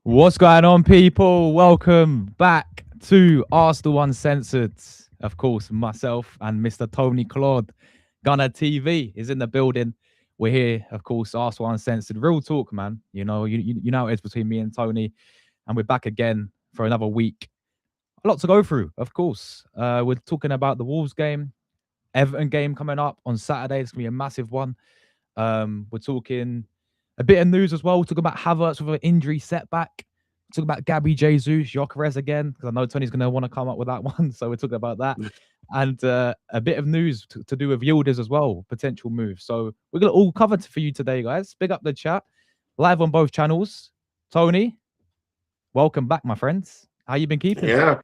What's going on, people? Welcome back to Arsenal Uncensored. Of course, myself and Mr. Tony Claude, Gunner TV, is in the building. We're here, of course, Arsenal Uncensored. Real talk, man. You know it's between me and Tony, and we're back again for another week. A lot to go through, of course. We're talking about the Wolves game, Everton game coming up on Saturday. It's gonna be a massive one. We're talking a bit of news as well. We're talking about Havertz with an injury setback. We're talking about Gabby Jesus, Gyökeres again, because I know Tony's going to want to come up with that one. So we're talking about that. And a bit of news to do with Yildiz as well, potential move. So we're going to all cover for you today, guys. Big up the chat. Live on both channels. Tony, welcome back, my friends. How you been keeping? Yeah,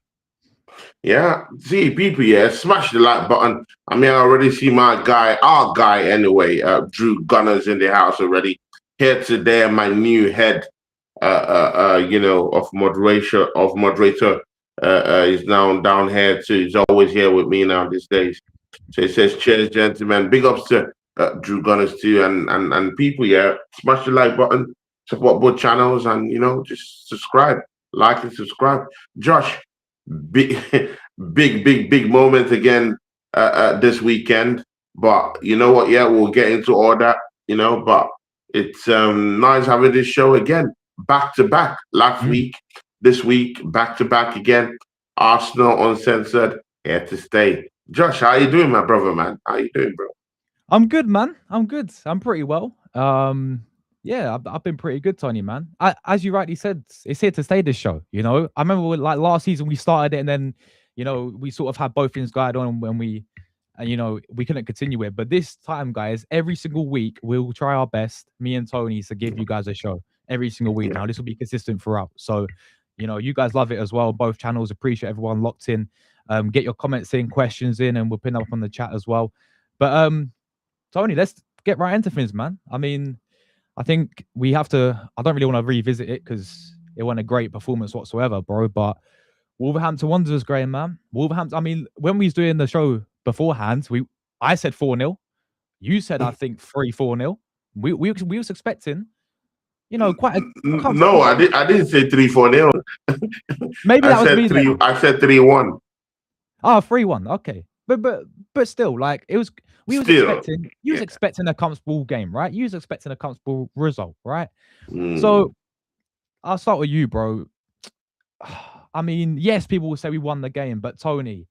yeah. See, people, yeah, smash the like button. I mean, I already see my guy, our guy anyway, Drew Gunners in the house already. Here today, my new head, of moderator, is now down here too. He's always here with me now these days. So he says, cheers, gentlemen. Big ups to Drew Gunners too, and people, yeah, smash the like button, support both channels, and just subscribe, like and subscribe. Josh, big, big moment again this weekend. But you know what? Yeah, we'll get into all that. But it's nice having this show again, back to back. Last Mm. week, this week, back to back again. Arsenal Uncensored, here to stay. Josh, how you doing, my brother, man? How you doing, bro? I'm good, man. I'm good. I'm pretty well. Yeah, I've been pretty good, Tony, man. As you rightly said, it's here to stay. This show, I remember like last season we started it, and then we sort of had both things going on when and we couldn't continue it. But this time, guys, every single week we'll try our best, me and Tony, to give you guys a show every single week. Yeah, Now this will be consistent throughout. So, you guys love it as well. Both channels appreciate everyone locked in. Get your comments in, questions in, and we'll pin up on the chat as well. But Tony, let's get right into things, man. I mean, I think we have to. I don't really want to revisit it because it wasn't a great performance whatsoever, bro. But Wolverhampton Wanderers, Graham, man. Wolverhampton. I mean, when we was doing the show beforehand, I said 4-0. You said I think 3-4-0. We was expecting, quite a comfortable no, I score. did. I didn't say 3-4-0. Maybe I that was said me three. then. I said 3-1. Oh, 3-1. Okay. But still, like it was we was Still, expecting you was yeah. expecting a comfortable game, right? You was expecting a comfortable result, right? Mm, So I'll start with you, bro. I mean, yes, people will say we won the game, but Tony,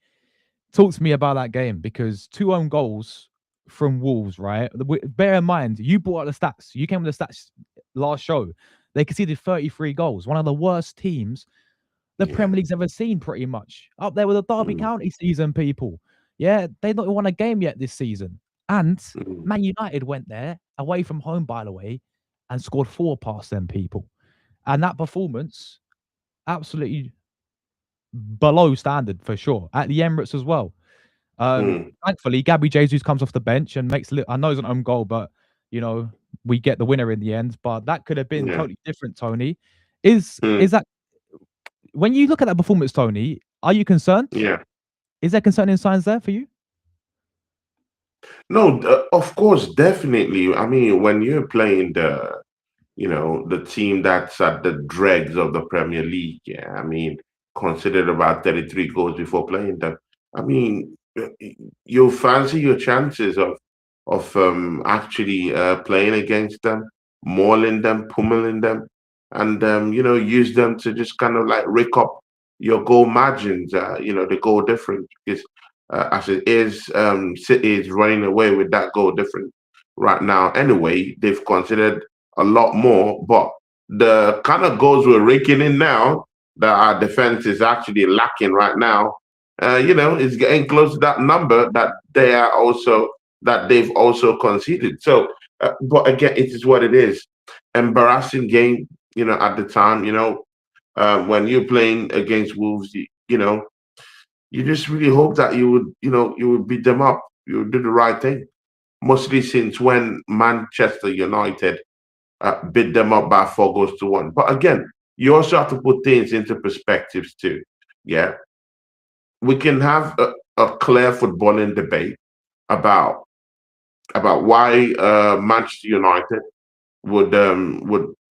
talk to me about that game because two own goals from Wolves, right? Bear in mind, you brought up the stats. You came with the stats last show. They conceded 33 goals, one of the worst teams the yeah. Premier League's ever seen, pretty much. Up there with the Derby Mm, County season, people. Yeah, they not won a game yet this season. And mm, Man United went there, away from home, by the way, and scored four past them people. And that performance, absolutely below standard for sure. At the Emirates as well. mm, Thankfully, Gabby Jesus comes off the bench and makes. I know it's an own goal, but you know we get the winner in the end. But that could have been yeah. totally different. Tony, is Mm, that when you look at that performance, Tony? Are you concerned? yeah. Is there concerning signs there for you? No, of course, definitely. I mean, when you're playing the team that's at the dregs of the Premier League, yeah, I mean, considered about 33 goals before playing them. I mean, you fancy your chances of actually playing against them, mauling them, pummeling them, and use them to just kind of like rake up your goal margins, the goal difference. Because as it is, City is running away with that goal difference right now. Anyway, they've considered a lot more, but the kind of goals we're raking in now that our defense is actually lacking right now, is getting close to that number that they've also conceded. So, but again, it is what it is. Embarrassing game, at the time, when you're playing against Wolves, you just really hope that you would beat them up. You would do the right thing. Mostly since when Manchester United beat them up by 4 goals to 1. But again, you also have to put things into perspectives too. Yeah, we can have a clear footballing debate about why Manchester United would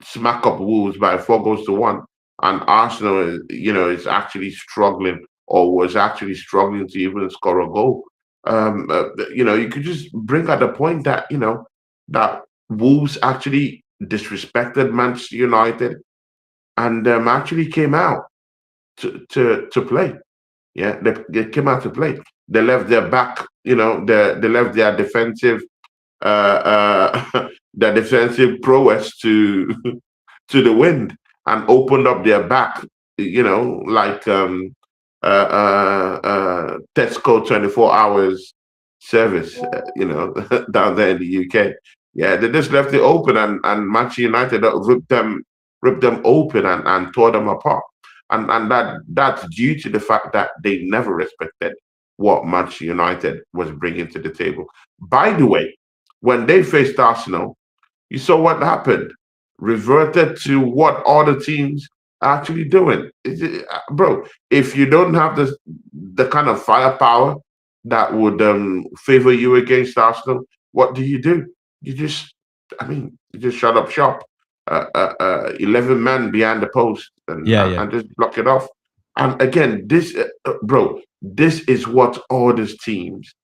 smack up Wolves by 4 goals to 1, and Arsenal, is actually struggling, or was actually struggling to even score a goal. You could just bring at the point that that Wolves actually disrespected Manchester United, and actually came out to play. Yeah, they came out to play. They left their back, they left their defensive their defensive prowess to to the wind, and opened up their back, like Tesco 24 hours service, down there in the UK. Yeah, they just left it open, and Manchester United ripped them open, and tore them apart. And that's due to the fact that they never respected what Manchester United was bringing to the table. By the way, when they faced Arsenal, you saw what happened. Reverted to what other teams are actually doing. Bro, if you don't have the kind of firepower that would favor you against Arsenal, what do? You just, you just shut up shop. 11 men behind the post, and, Yeah, and yeah. and just block it off. And again, bro, this is what all these teams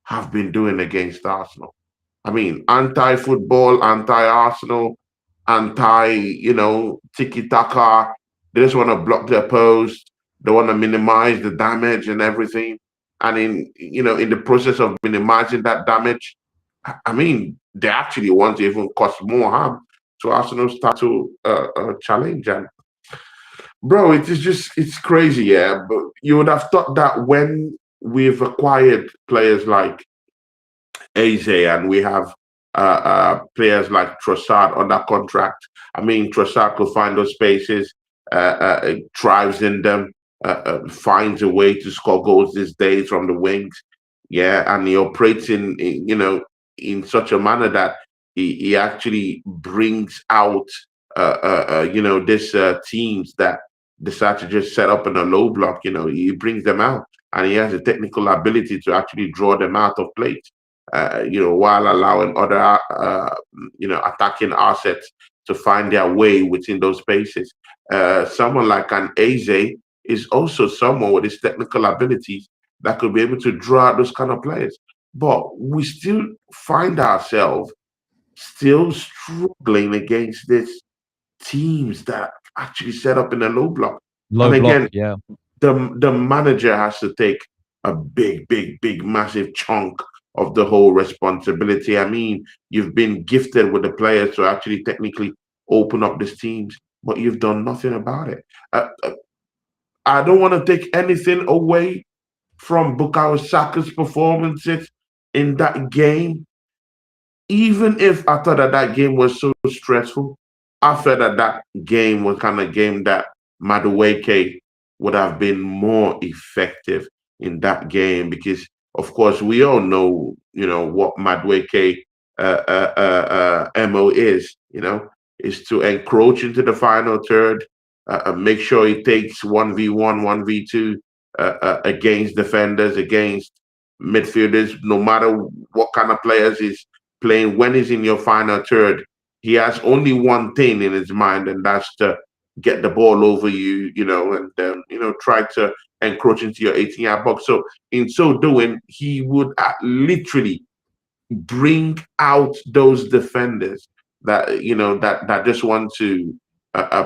have been doing against Arsenal. I mean, anti-football, anti-Arsenal, tiki-taka. They just want to block their post. They want to minimize the damage and everything. And in the process of minimizing that damage, they actually want to even cause more harm. So Arsenal start to challenge. And bro, it's crazy, yeah. But you would have thought that when we've acquired players like Eze, and we have players like Trossard under contract. Trossard could find those spaces, thrives in them, finds a way to score goals these days from the wings. Yeah, and he operates in such a manner that he actually brings out this teams that decide to just set up in a low block. He brings them out, and he has the technical ability to actually draw them out of play, while allowing other, attacking assets to find their way within those spaces. Someone like an Eze is also someone with his technical abilities that could be able to draw out those kind of players. But we still find ourselves still struggling against these teams that actually set up in a low block. Low And block. again, Yeah. the manager has to take a big, big, big, massive chunk of the whole responsibility. You've been gifted with the players to actually technically open up these teams, but you've done nothing about it. I don't want to take anything away from Bukayo Saka's performances in that game. Even if I thought that game was so stressful, I felt that game was kind of game that Madueke would have been more effective in that game, because, of course, we all know, what Madueke MO is, is to encroach into the final third, make sure he takes 1v1, 1v2 against defenders, against midfielders, no matter what kind of players he's playing. When he's in your final third, he has only one thing in his mind, and that's to get the ball over you, and try to encroach into your 18-yard box. So in so doing, he would literally bring out those defenders that that just want to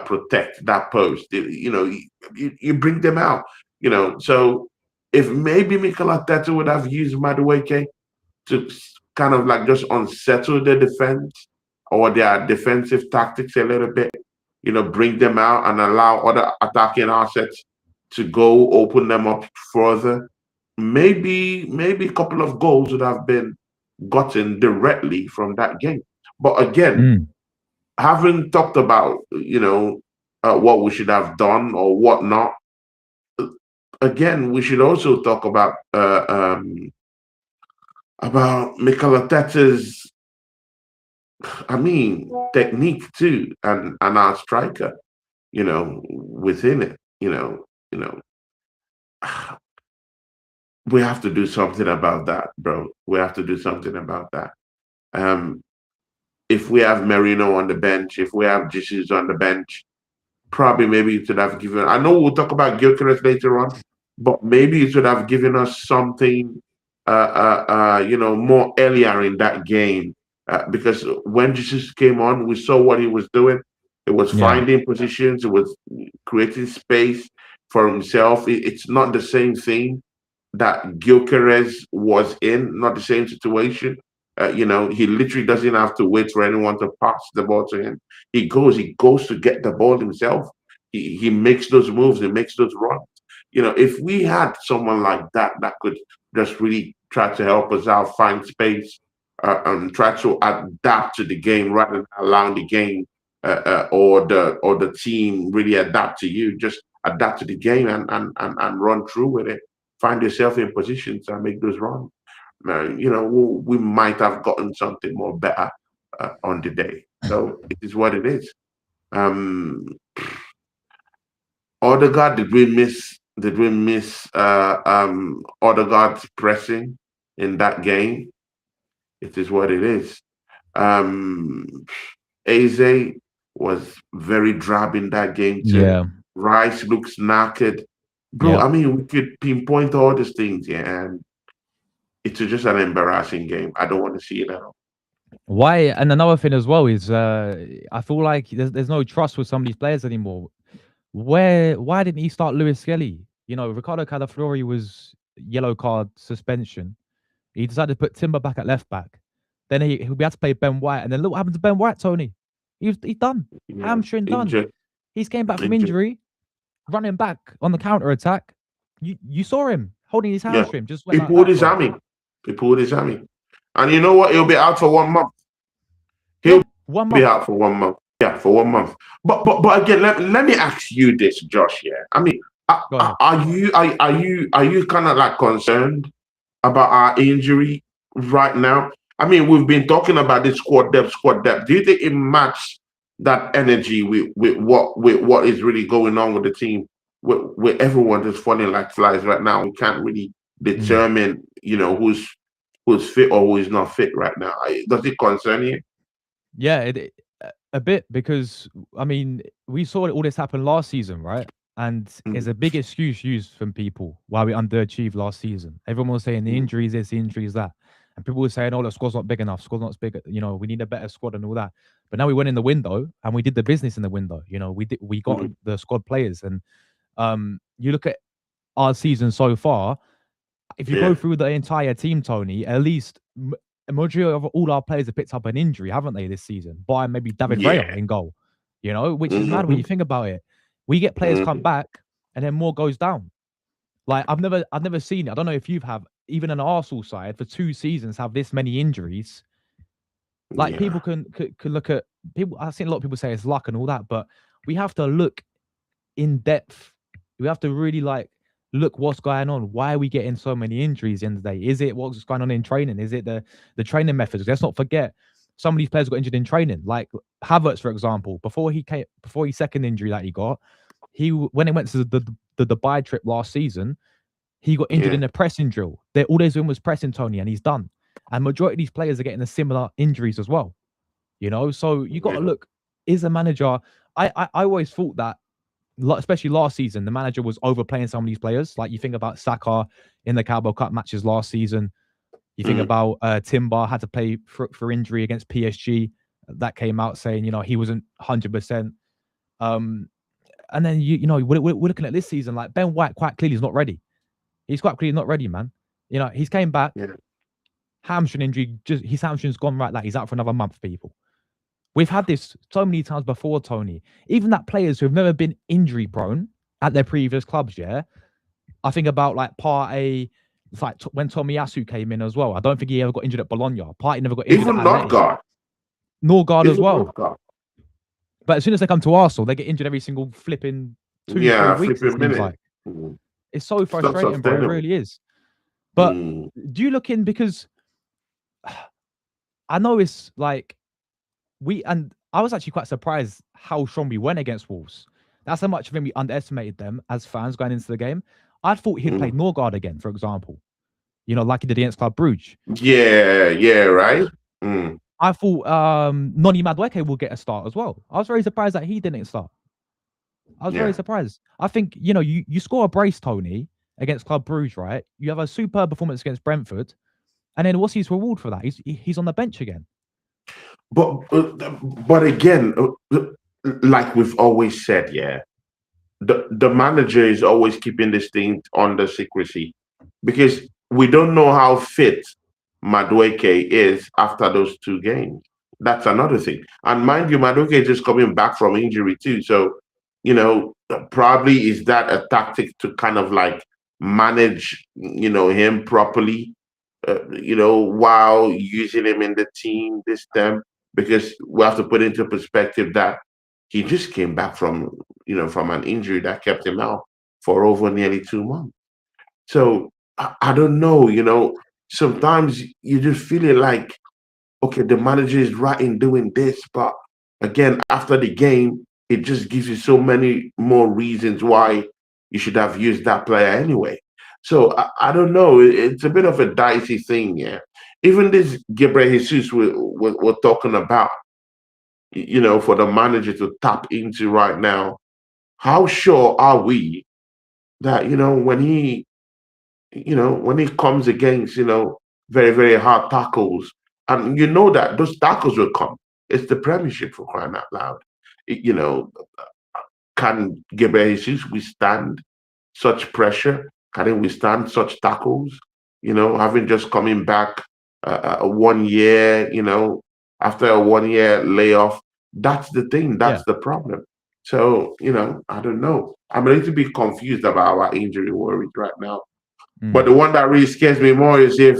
protect that post. You bring them out. So if maybe Mikel Arteta would have used Madueke to kind of like just unsettle the defense or their defensive tactics a little bit, bring them out and allow other attacking assets to go open them up further. Maybe a couple of goals would have been gotten directly from that game. But again, Mm. having talked about what we should have done or what not, again we should also talk about Mikel Arteta's, technique too, and our striker, within it, we have to do something about that, bro. We have to do something about that. Um, if we have Merino on the bench, if we have Jesus on the bench, probably maybe it should have given. I know we'll talk about Gyökeres later on, but maybe it should have given us something, more earlier in that game. Because when Jesus came on, we saw what he was doing. It was Yeah, finding positions. It was creating space for himself. It's not the same thing that Gyökeres was in, not the same situation. He literally doesn't have to wait for anyone to pass the ball to him. He goes to get the ball himself. He makes those moves, he makes those runs. If we had someone like that could just really try to help us out, find space, and try to adapt to the game rather than allowing the game or the team really adapt to you. Just adapt to the game and run through with it. Find yourself in positions and make those runs. We might have gotten something more better on the day. So it is what it is. Um, Odegaard, did we miss? Did we miss Odegaard's pressing in that game? It is what it is. Um, Eze was very drab in that game too. yeah, Rice looks knackered. Bro, yeah. I mean, we could pinpoint all these things, yeah, and it's just an embarrassing game. I don't want to see it at all. Why? And another thing as well is, I feel like there's no trust with some of these players anymore. Why didn't he start Lewis Skelly? Ricardo Calafiori was yellow card suspension. He decided to put Timber back at left back. Then he'll be able to play Ben White. And then look what happened to Ben White, Tony. He's done. Yeah, Hamstring done. injured, He's came back from injured. injury, running back on the counter attack. You saw him holding his Yeah, hamstring, just went he like pulled that, his bro. hammy. He pulled his hammy, and you know what? He'll be out for 1 month. Yeah, He'll one be month. out for 1 month. Yeah, for 1 month. But again, let me ask you this, Josh. Yeah, I mean, Go ahead. are you kind of like concerned about our injury right now? I mean, we've been talking about this squad depth, squad depth. Do you think it matches that energy with what is really going on with the team? With everyone just falling like flies right now. We can't really Mm. determine, who's fit or who is not fit right now. Does it concern you? Yeah, a bit because I mean we saw all this happen last season, right? And it's Mm, a big excuse used from people why we underachieved last season. Everyone was saying the mm, injuries this, the injuries that, and people were saying, "Oh, the squad's not big enough. Squad's not big. We need a better squad and all that." But now we went in the window and we did the business in the window. We got mm, the squad players, and you look at our season so far. If you go yeah, through the entire team, Tony, at least a majority of all our players have picked up an injury, haven't they, this season? By maybe David Raya yeah. in goal, which is mad when Hmm. you think about it. We get players come Hmm. back and then more goes down. Like I've never seen it. I don't know if you've have even an Arsenal side for 2 seasons have this many injuries. Like people Yeah, can look at people. I've seen a lot of people say it's luck and all that, but we have to look in depth. We have to really like look what's going on. Why are we getting so many injuries in the day? Is it what's going on in training? Is it the training methods? Let's not forget some of these players got injured in training. Like Havertz, for example, before his second injury that he got, when he went to the Dubai trip last season, he got injured yeah, in a pressing drill. All they're doing was pressing Tony, and he's done. And majority of these players are getting a similar injuries as well. So you got to yeah. look. Is a manager? I always thought that especially last season, the manager was overplaying some of these players. Like you think about Saka in the Carabao Cup matches last season. You think Mm, about Timber had to play for injury against PSG. That came out saying he wasn't 100%. Um, and then we're looking at this season like Ben White quite clearly is not ready. He's quite clearly not ready, man. He's came back yeah. hamstring injury. Just his hamstring's gone right. Like he's out for another month. People. We've had this so many times before, Tony. Even that players who have never been injury prone at their previous clubs, yeah. I think about like Partey. It's like when Tomiyasu came in as well. I don't think he ever got injured at Bologna. Partey never got injured at Even Atleti. Northgard, Norgard as even well. Northgard. But as soon as they come to Arsenal, they get injured every single flipping 2, 3 Yeah, weeks. It flipping seems minute. like Mm, it's so it's not frustrating, bro. It sustainable. really is. But Mm, do you look in because I know it's like I was actually quite surprised how strong we went against Wolves. That's how much I think we underestimated them as fans going into the game. I thought he'd play mm. Norgard again, for example. Like he did against Club Brugge. Yeah, yeah, right. Mm, I thought Noni Madueke will get a start as well. I was very surprised that he didn't start. I was very Yeah. surprised. I think, you score a brace, Tony, against Club Bruges, right? You have a superb performance against Brentford, and then what's his reward for that? He's on the bench again. But but again, like we've always said, yeah, the manager is always keeping this thing under secrecy because we don't know how fit Madueke is after those two games. That's another thing. And mind you, Madueke is just coming back from injury too. So, probably is that a tactic to kind of like manage, him properly, while using him in the team this time, because we have to put into perspective that he just came back from an injury that kept him out for over nearly 2 months. So I don't know, sometimes you just feel it like, okay, the manager is right in doing this, but again, after the game, it just gives you so many more reasons why you should have used that player anyway. So I don't know. It's a bit of a dicey thing, yeah. Even this Gabriel Jesus we're talking about, for the manager to tap into right now, how sure are we that, when he comes against, very, very hard tackles, and you know that those tackles will come. It's the Premiership for crying out loud. You know, can Gabriel Jesus withstand such pressure? Can he withstand such tackles? Having just coming back 1 year, after a 1 year layoff, that's the thing. Yeah. That's the problem. So, I don't know. I'm a little bit confused about our injury worries right now. But Mm. the one that really scares me more is if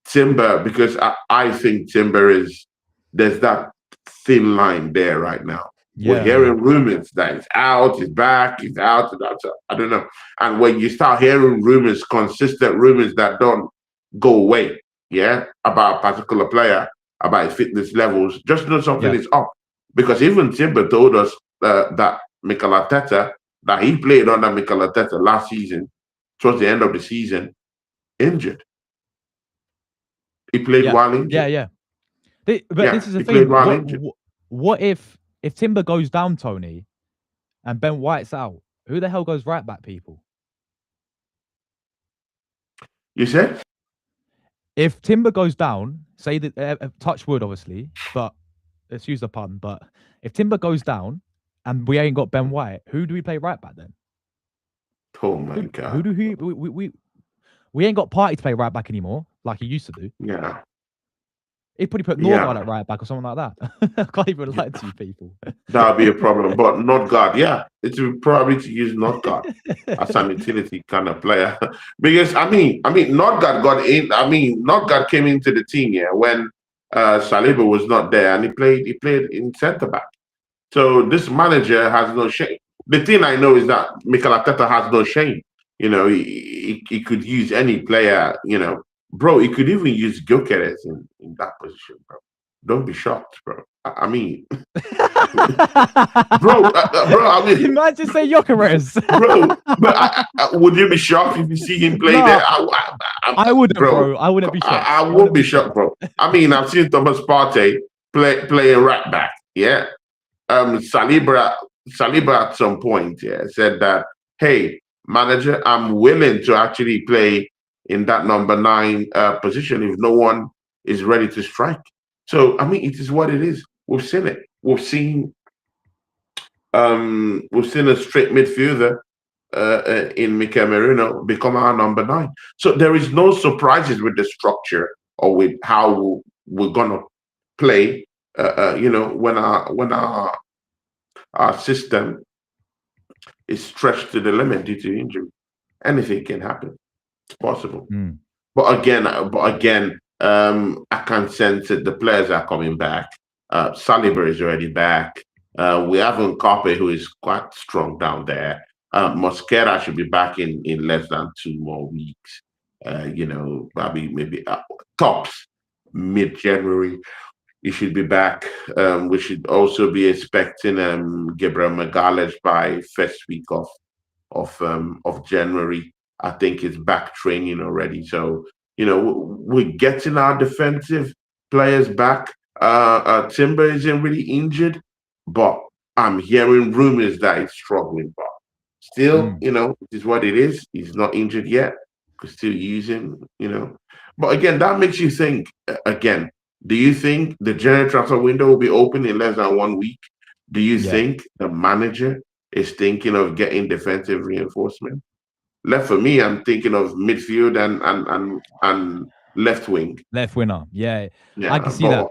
Timber, because I think Timber there's that thin line there right now. We're Yeah, man. hearing rumors that he's out, he's back, he's out, he's out. So I don't know. And when you start hearing rumors, consistent rumors that don't go away, yeah, about a particular player, about his fitness levels, just know something Yeah. is up. Because even Timber told us that Mikel Arteta, that he played under Mikel Arteta last season, towards the end of the season, injured. He played Yeah. while Yeah. injured. Yeah. But Yeah, this is the he played thing. while injured. What if Timber goes down, Tony, and Ben White's out? Who the hell goes right back, people? You said? If Timber goes down, say that touch wood, obviously, but let's use the pun. But if Timber goes down and we ain't got Ben White, who do we play right back then? Oh my Who God. do we ain't got Party to play right back anymore, like he used to do. Yeah, He'd probably put Norgard yeah. at right back or something like that. I can't even lie to you, people. That'll be a problem. But not God, yeah. It would probably to use not God as an utility kind of player. Because not God got in. Not God came into the team, yeah, when Saliba was not there, and he played in centre back. So this manager has no shame. The thing I know is that Mikel Arteta has no shame. He could use any player. Bro. He could even use Gyökeres in that position, bro. Don't be shocked, bro. I mean, bro. I You mean, might just say Jokeres. bro. But would you be shocked if you see him play there? No, I wouldn't, Bro, bro. I wouldn't be shocked. I I won't wouldn't be be shocked, shocked. bro. I've seen Thomas Partey playing right back. Yeah, Saliba at some point, yeah, said that, hey, manager, I'm willing to actually play in that number 9 position if no one is ready to strike. So it is what it is. We've seen it. We've seen a straight midfielder in Mikel Merino become our number 9. So there is no surprises with the structure or with how we're gonna play. When our system is stretched to the limit due to injury. Anything can happen. It's possible. Mm. But again, I can sense that the players are coming back. Saliba is already back. We have Nkape, who is quite strong down there. Mosquera should be back in less than 2 more weeks. Probably maybe tops mid-January. He should be back. We should also be expecting Gabriel Magalhaes by first week of January. I think it's back training already. So we're getting our defensive players back. Timber isn't really injured, but I'm hearing rumors that he's struggling. But still, Mm, it is what it is. He's not injured yet. Could still use him. But again, that makes you think again. Do you think the January transfer window will be open in less than 1 week? Do you yeah, think the manager is thinking of getting defensive reinforcement? Left for me, I'm thinking of midfield and left wing. left winner. Yeah, I can Yeah, see that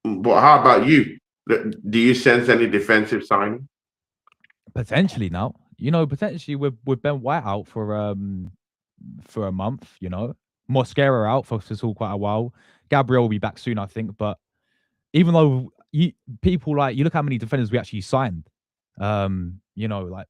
but how about you? Do you sense any defensive sign? potentially now. Potentially with Ben White out for a month. Mosquera out for still quite a while. Gabriel will be back soon, I think. But even though people like you look how many defenders we actually signed, like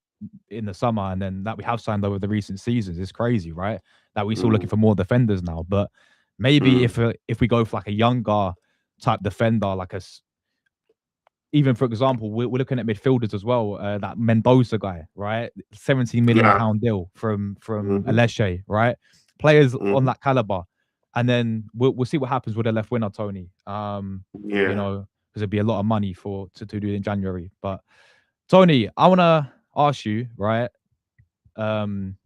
in the summer, and then that we have signed over the recent seasons, it's crazy, right? That we're still looking Mm, for more defenders now. But maybe mm, if we go for like a younger type defender, like even for example, we're looking at midfielders as well. That Mendoza guy, right? 17 million yeah. pound deal from Hmm. Alesche, right? Players on Hmm. that caliber, and then we'll see what happens with the left winger, Tony. Yeah. Because it'd be a lot of money to do in January. But Tony, I wanna ask you, right? Um,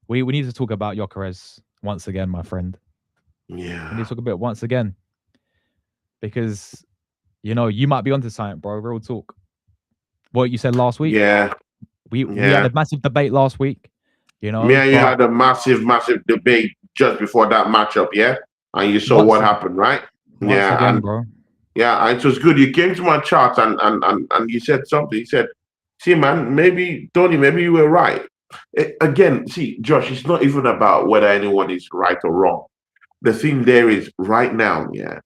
we need to talk about Gyökeres once again, my friend. We need Yeah. to talk a bit once again because you might be onto something, bro. Real talk. What you said last week. Yeah. We had Yeah. a massive debate last week, Me and you but had a massive, massive debate just before that matchup, yeah? And you saw once what happened, right? once Yeah, again, and bro. yeah, and it was good. You came to my chat and you said something. You said, see, man, maybe Tony, maybe you were right. Again, see, Josh, it's not even about whether anyone is right or wrong. The thing there is right now, yeah,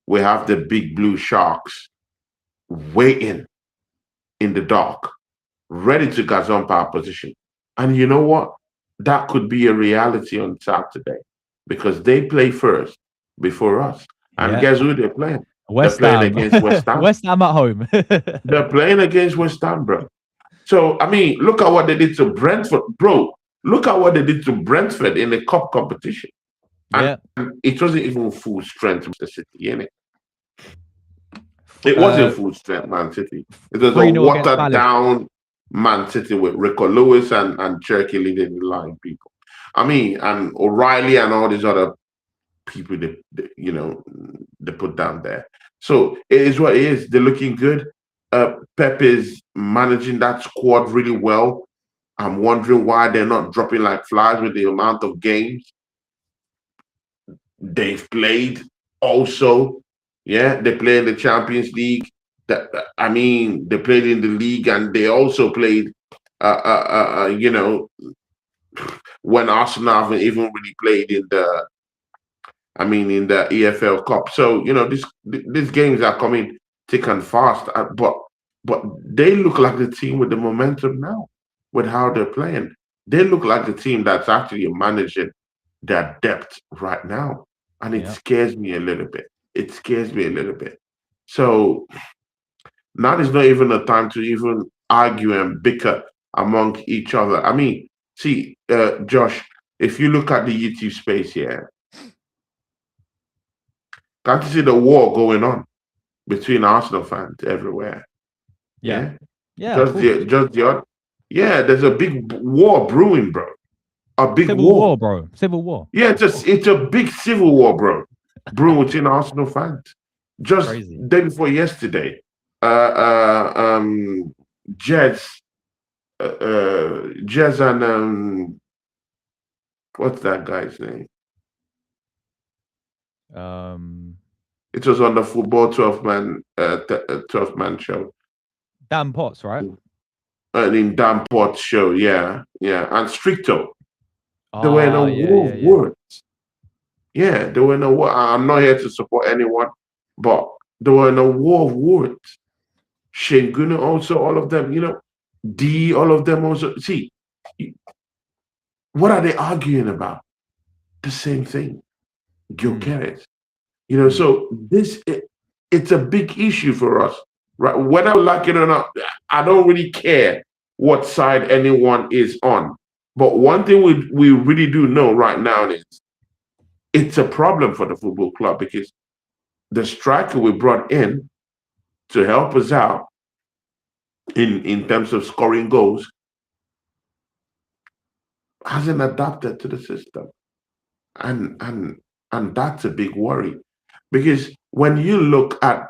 we have the big blue sharks waiting in the dark, ready to gazump our position. And you know what? That could be a reality on Saturday because they play first before us. And Yeah, guess who they're playing? They're West playing Ham, against West Ham. West Ham at home. They're playing against West Ham, bro. So, I mean, look at what they did to Brentford, bro. Look at what they did to Brentford in the cup competition. And Yeah, it wasn't even full strength Manchester City, innit? F- It wasn't uh, full strength Man City. It was a 3-0 against watered Palace. down Man City with Rico Lewis and Cherky leading the line, people. I mean, and O'Reilly and all these other people they put down there. So it is what it is. They're looking good. Pep is managing that squad really well. I'm wondering why they're not dropping like flies with the amount of games they've played. Also, yeah, they play in the Champions League. I mean, they played in the league and they also played. You know, when Arsenal haven't even really played in the in the EFL Cup. So these games are coming thick and fast. But they look like the team with the momentum now, with how they're playing. They look like the team that's actually managing their depth right now, and it Yeah, scares me a little bit. It scares me a little bit. So now is not even a time to even argue and bicker among each other. I mean, see, Josh, if you look at the YouTube space here, can't you see the war going on between Arsenal fans everywhere? yeah, Yeah, yeah. Of course. just the other. Yeah, there's a big war brewing, bro. A big Civil war. War, bro. Civil War. Yeah, it's a big civil war, bro. Brewing between Arsenal fans. Just Crazy. day before yesterday, uh, uh, um, Jez, Jez and what's that guy's name? Um, It was on the football 12 man show. Dan Potts, right? In Damport show, yeah, yeah, and Stricto. They were in a Yeah, war yeah, of yeah. words. Yeah, they were in a war. I'm not here to support anyone, but they were in a war of words. Shenguna also, all of them, D, all of them also. See, what are they arguing about? The same thing. Mm, Gyökeres. mm, So it's a big issue for us, right? Whether we like it or not, I don't really care what side anyone is on. But one thing we really do know right now is it's a problem for the football club because the striker we brought in to help us out in terms of scoring goals hasn't adapted to the system, and that's a big worry because when you look at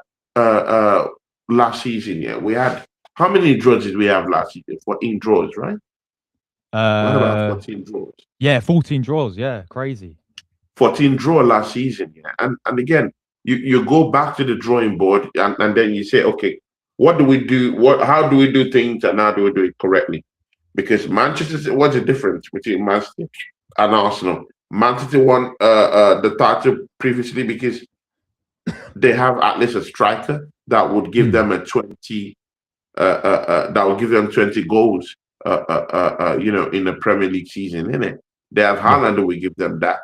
last season, yeah, we had how many draws did we have last season? 14 draws, right? What about Uh, 14 draws? yeah, 14 draws. Yeah, crazy. 14 draw last season, yeah. And again, you go back to the drawing board and then you say, okay, what do we do? How do we do things and how do we do it correctly? Because Manchester, what's the difference between Manchester and Arsenal? Manchester won the title previously because they have at least a striker that would give Mm, them a 20 that will give them 20 goals, in the Premier League season, innit? They have yeah, Haaland who will give them that.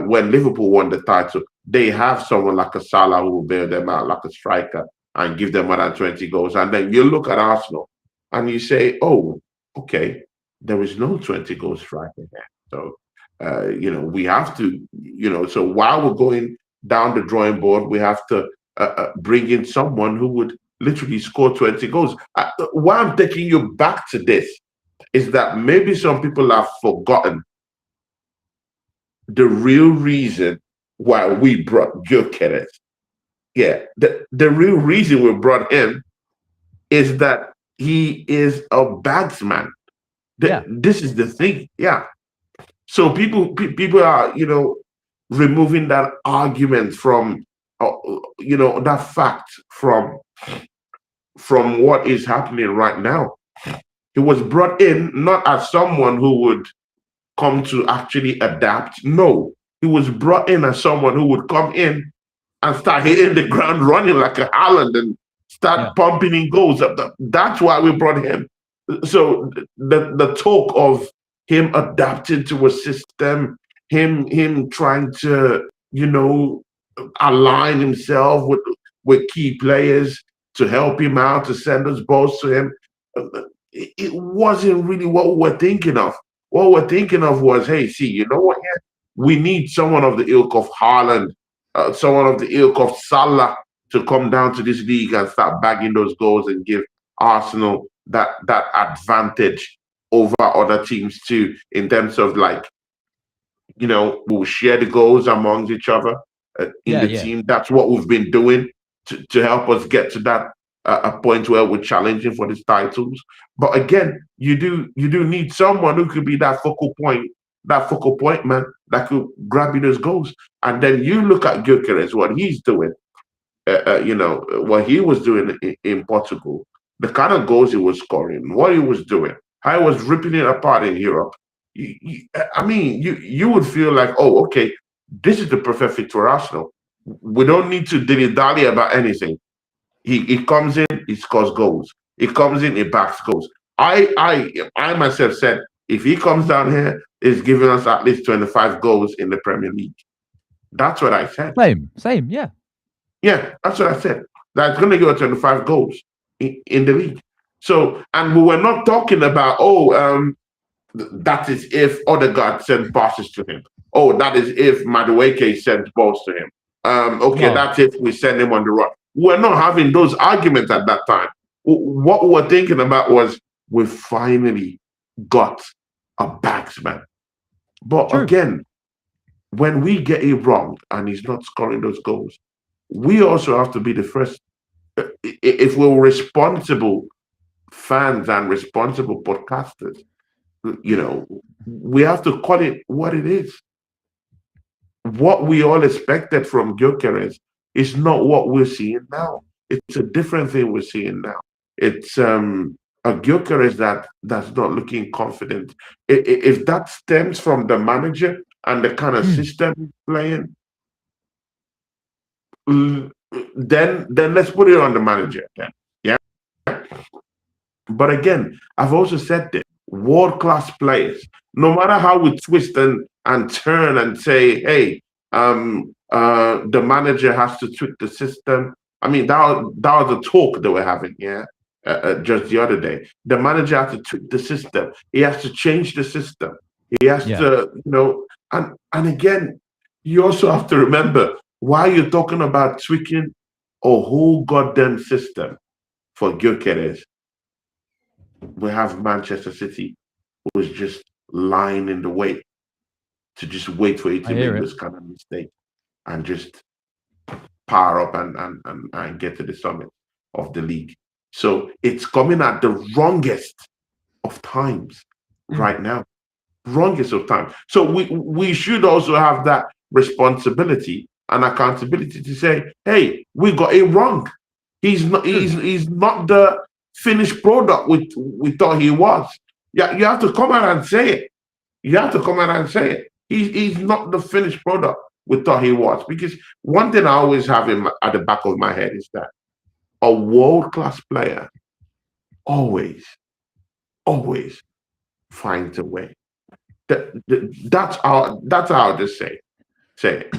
When Liverpool won the title, they have someone like a Salah who will bail them out, like a striker, and give them more than 20 goals. And then you look at Arsenal and you say, oh, okay, there is no 20 goal striker there. So, we have to, so while we're going down the drawing board, we have to bring in someone who would literally score 20 goals. Why I'm taking you back to this is that maybe some people have forgotten the real reason why we brought Gyökeres. Yeah, the real reason we brought him is that he is a bagsman. yeah, This is the thing. Yeah. So people are, removing that argument from, that fact from what is happening right now. He was brought in not as someone who would come to actually adapt. No, he was brought in as someone who would come in and start hitting the ground running like a Haaland and yeah, start pumping in goals. That's why we brought him. So the talk of him adapting to a system, him trying to, align himself with key players to help him out, to send us balls to him. It wasn't really what we were thinking of. What we're thinking of was, hey, see, you know what? Yeah, we need someone of the ilk of Haaland, someone of the ilk of Salah to come down to this league and start bagging those goals and give Arsenal that advantage over other teams too, in terms of like, we'll share the goals amongst each other in yeah, the yeah, team. That's what we've been doing to help us get to that a point where we're challenging for these titles. But again, you do need someone who could be that focal point man that could grab you those goals. And then you look at Gyökeres, what he's doing, what he was doing in Portugal, the kind of goals he was scoring, what he was doing, how he was ripping it apart in Europe. I mean, you would feel like, oh, okay, this is the perfect fit for Arsenal. We don't need to dilly dally about anything. He comes in, he scores goals. He comes in, he backs goals. I myself said if he comes down here, he's giving us at least 25 goals in the Premier League. That's what I said. same, yeah, Yeah, that's what I said. That's going to give us 25 goals in the league. So, and we were not talking about, that is if Odegaard sent passes to him. Oh, that is if Madueke sent balls to him. Okay, no, that's if we send him on the run. We're not having those arguments at that time. What we were thinking about was we finally got a batsman. But true, again, when we get it wrong and he's not scoring those goals, we also have to be the first. If we're responsible fans and responsible podcasters, we have to call it what it is. What we all expected from Gyökeres is not what we're seeing now. It's a different thing we're seeing now. It's a Gyökeres that's not looking confident. If that stems from the manager and the kind of mm, system he's playing, then let's put it on the manager. Then. Yeah. But again, I've also said this: world class players, no matter how we twist and turn and say, hey, the manager has to tweak the system. I mean, that was the talk that we're having, yeah, just the other day. The manager has to tweak the system. He has to change the system. He has yeah, to, and again, you also have to remember Why are you talking about tweaking a whole goddamn system for Gyökeres? We have Manchester City, who is just lying in the way to just wait for you I to hear make it. this kind of mistake and just power up and get to the summit of the league. So it's coming at the wrongest of times Mm. right now. Wrongest of times. So we should also have that responsibility and accountability to say, hey, we got it wrong. True. He's not the finished product we thought he was. Yeah, you have to come out and say it. You have to come out and say it. He's not the finished product we thought he was. Because one thing I always have at the back of my head is that a world class player always, always finds a way. That's how I just say it.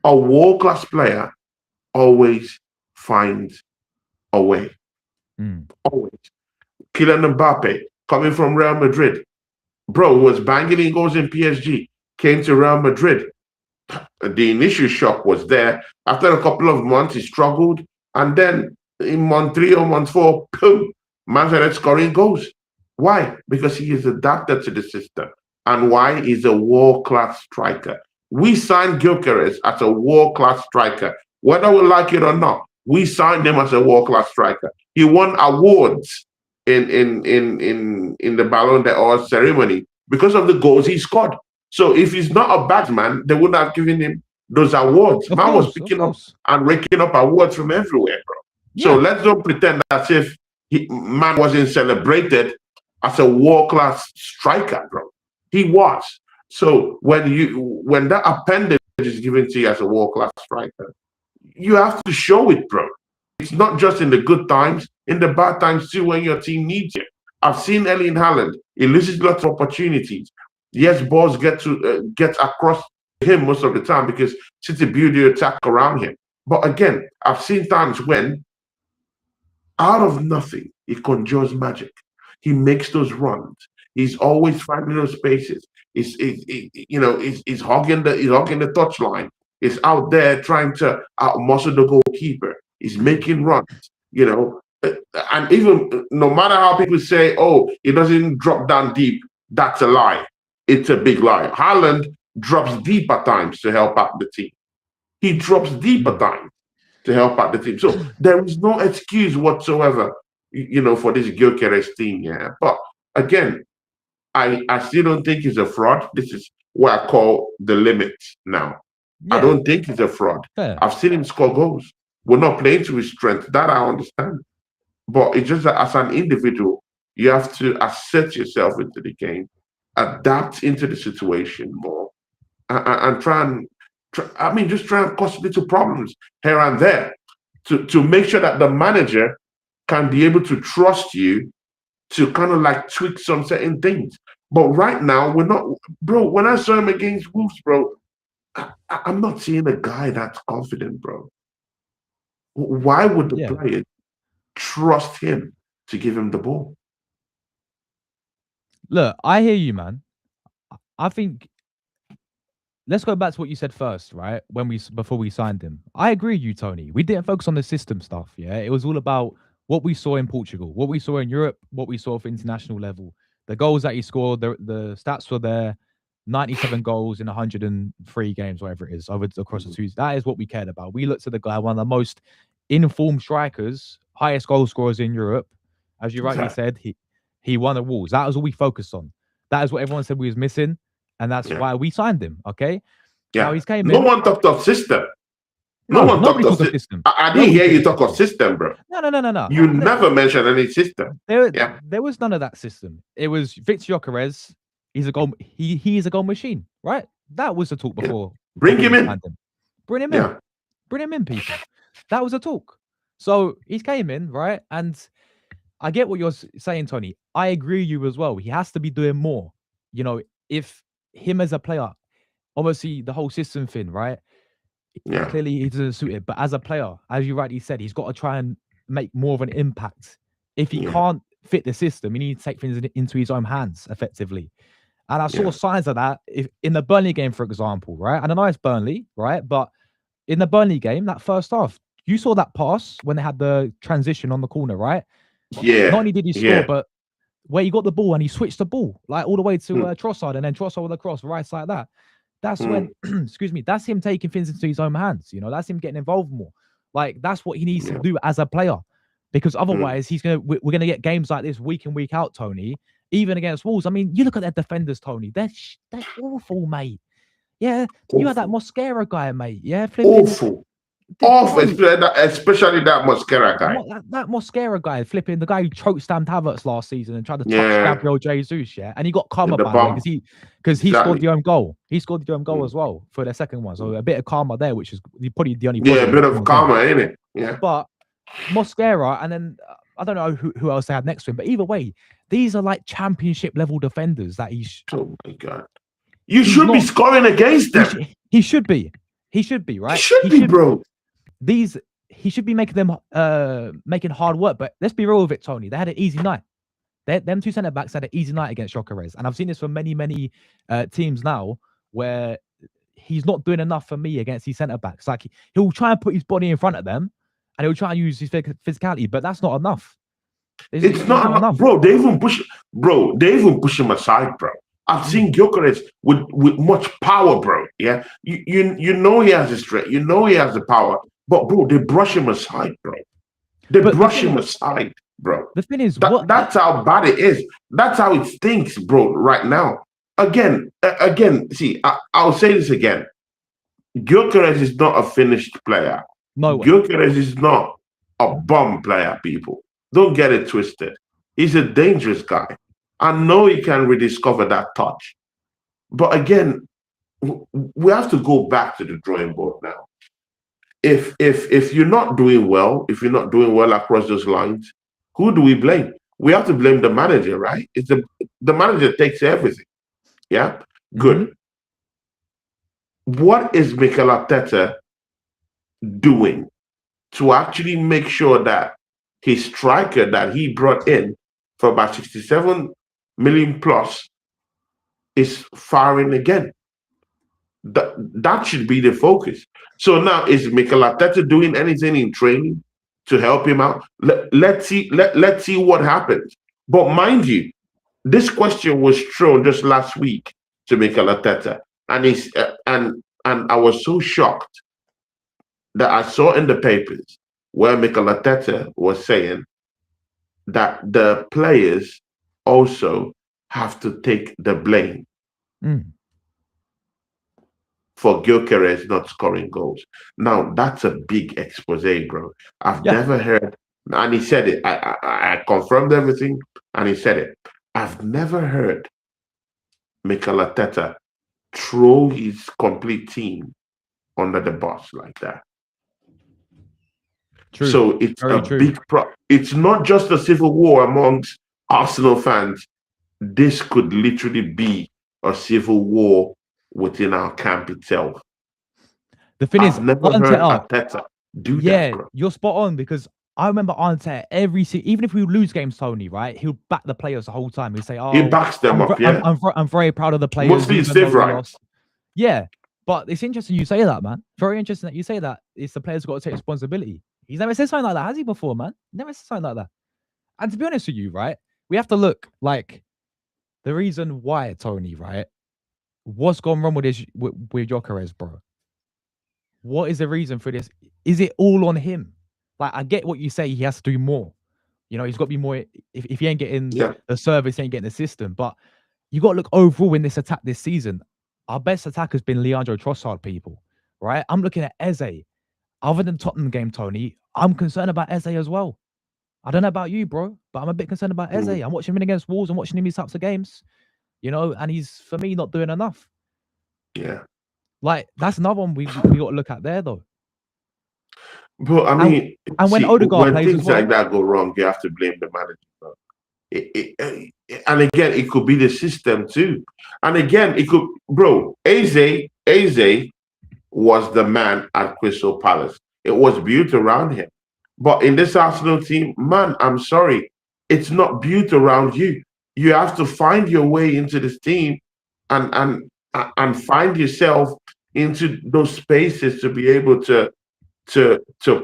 A world class player always finds a way. Mm. Always. Kylian Mbappe coming from Real Madrid, bro, was banging in goals in PSG, came to Real Madrid. The initial shock was there. After a couple of months, he struggled. And then in month three or month four, boom, man started scoring goals. Why? Because he is adapted to the system. And why? He's a world-class striker. We signed Gyökeres as a world-class striker. Whether we like it or not, we signed him as a world-class striker. He won awards in the Ballon d'Or ceremony because of the goals he scored. So if he's not a batsman, they wouldn't have given him those awards. Of Man was course, of picking up course. and raking up awards from everywhere, bro. So Yeah, let's don't pretend as if man wasn't celebrated as a world class striker, bro. He was. So when that appendage is given to you as a world class striker, you have to show it, bro. It's not just in the good times, in the bad times too, when your team needs you. I've seen Erling Haaland. He loses lots of opportunities. Yes, balls get across him most of the time because City build the attack around him. But again, I've seen times when out of nothing he conjures magic. He makes those runs. He's always finding those spaces. He's hogging the touchline. He's out there trying to outmuscle the goalkeeper. He's making runs. You know, and even no matter how people say, "Oh, he doesn't drop down deep," that's a lie. It's a big lie. Haaland drops deep at times to help out the team. He drops deep at mm. times to help out the team. So there is no excuse whatsoever, for this Gyökeres team. Yeah, but again, I still don't think he's a fraud. This is what I call the limit now. I Yeah, don't think he's a fraud. fair. I've seen him score goals. We're not playing to his strength. That I understand. But it's just that as an individual, you have to assert yourself into the game, adapt into the situation more, and just try and cause little problems here and there to make sure that the manager can be able to trust you to kind of like tweak some certain things. But right now, we're not, bro. When I saw him against Wolves, bro, I'm not seeing a guy that's confident, bro. Why would the Yeah. players trust him to give him the ball? Look, I hear you, man. I think let's go back to what you said first, right? Before we signed him. I agree with you, Tony. We didn't focus on the system stuff. Yeah, it was all about what we saw in Portugal, what we saw in Europe, what we saw for international level. The goals that he scored, the stats were there. 97 goals in 103 games, whatever it is, across the Mhm. two. That is what we cared about. We looked at the guy, one of the most informed strikers, highest goal scorers in Europe. As you rightly Exactly. said, he won awards. That was all we focused on. That is what everyone said we was missing, and that's Yeah. why we signed him. Okay. Now Yeah. he's came No in. one talked of system. No No, one talked nobody of talked of system. system. I didn't Nobody hear talked you of talk of system. system, bro. No, no, no, no, no. You never mentioned any system. There, Yeah. there was none of that system. It was Victor Gyökeres. He's a goal. He is a goal machine, right? That was the talk Yeah. before Bring we him in. signed him. Bring him in. Yeah. Bring him in, people. That was a talk. So he came in, right? And I get what you're saying, Tony. I agree with you as well. He has to be doing more. You know, if him as a player, obviously the whole system thing, right? Yeah. Clearly he doesn't suit it. But as a player, as you rightly said, he's got to try and make more of an impact. If he Yeah. can't fit the system, he needs to take things into his own hands effectively. And I saw Yeah. signs of that in the Burnley game, for example, right? And I know it's Burnley, right? But in the Burnley game, that first half, you saw that pass when they had the transition on the corner, right? Not Yeah, only did he score, yeah. but where he got the ball and he switched the ball like all the way to Mm, Trossard, and then Trossard with a cross right side that. That's when, mm, excuse me, that's him taking things into his own hands. You know, that's him getting involved more. Like that's what he needs to yeah. do as a player, because Mm. otherwise we're gonna get games like this week in week out, Tony. Even against Wolves. I mean, you look at their defenders, Tony. They're awful, mate. Yeah, you had that Awful. Mosquera guy, mate. Yeah, flipping. Awful. Awful. Bro, Especially that Mosquera guy. that Mosquera guy, flipping the guy who choked stamped Havertz last season and tried to touch Yeah. Gabriel Jesus, yeah, and he got karma The by the way bomb. because he scored Exactly. the own goal. He scored the own goal Mm. as well for their second one, so a bit of karma there, which is probably the only Yeah, a positive bit that of came from him. karma, ain't it? Yeah. But Mosquera, and then I don't know who else they had next to him, but either way, these are like championship level defenders that Oh my God. You he's should be not. scoring against He, them. he should be. He should be You right. should be, bro. These he should be making them making hard work. But let's be real with it, Tony. They had an easy night. Them two centre backs had an easy night against Jokeres, and I've seen this from many teams now where he's not doing enough for me against these centre backs. Like he'll try and put his body in front of them, and he'll try and use his physicality, but that's not enough. It's not enough, bro. They even push him aside, bro. I've seen Gyökeres with much power, bro. Yeah, you know he has the strength, you know he has the power, but bro, they brush him aside, bro. They brush him aside, bro. The thing is, that's how bad it is. That's how it stinks, bro. Right now, again. See, I'll say this again. Gyökeres is not a finished player. No way. Gyökeres is not a bum player, people. Don't get it twisted. He's a dangerous guy. I know he can rediscover that touch. But again, we have to go back to the drawing board now. If you're not doing well, if you're not doing well across those lines, who do we blame? We have to blame the manager, right? It's the manager takes everything. Yeah? Good. What is Mikel Arteta doing to actually make sure that his striker that he brought in for about 67 million plus is firing again? That should be the focus. So now, is Mikel Arteta doing anything in training to help him out? Let's see what happens. But mind you, this question was thrown just last week to Mikel Arteta, and I was so shocked that I saw in the papers where Mikel Arteta was saying that the players also have to take the blame for Gyökeres not scoring goals. Now, that's a big expose, bro. I've never heard, and he said it. I confirmed everything, and he said it. I've never heard Mikel Arteta throw his complete team under the bus like that. True. So it's a big it's not just a civil war amongst Arsenal fans. This could literally be a civil war within our camp itself. The thing is, I've never heard Arteta do that, bro. You're spot on, because I remember Arteta even if we lose games, Tony, right? He'll back the players the whole time. He'll say, "Oh, he backs them up." Yeah, I'm very proud of the players. Mostly civil rights. Yeah, but it's interesting you say that, man. Very interesting that you say that. It's the players got to take responsibility. He's never said something like that, has he, before, man? Never said something like that. And to be honest with you, right, we have to look like the reason why, Tony, right? What's gone wrong with Gyökeres, bro? What is the reason for this? Is it all on him? Like, I get what you say. He has to do more. You know, he's got to be more. If he ain't getting the service, he ain't getting the system. But you got to look overall in this attack this season. Our best attack has been Leandro Trossard, people. Right? I'm looking at Eze. Other than Tottenham game, Tony, I'm concerned about Eze as well. I don't know about you, bro, but I'm a bit concerned about Eze. I'm watching him against Wolves. I'm watching him these types of games. You know, and he's, for me, not doing enough. Yeah. Like, that's another one we got to look at there, though. But I mean, and when Odegaard plays things like that go wrong, you have to blame the manager. Bro. And again, it could be the system too. And again, it could, bro. Eze was the man at Crystal Palace. It was built around him. But in this Arsenal team, man, I'm sorry, it's not built around you. You have to find your way into this team and find yourself into those spaces to be able to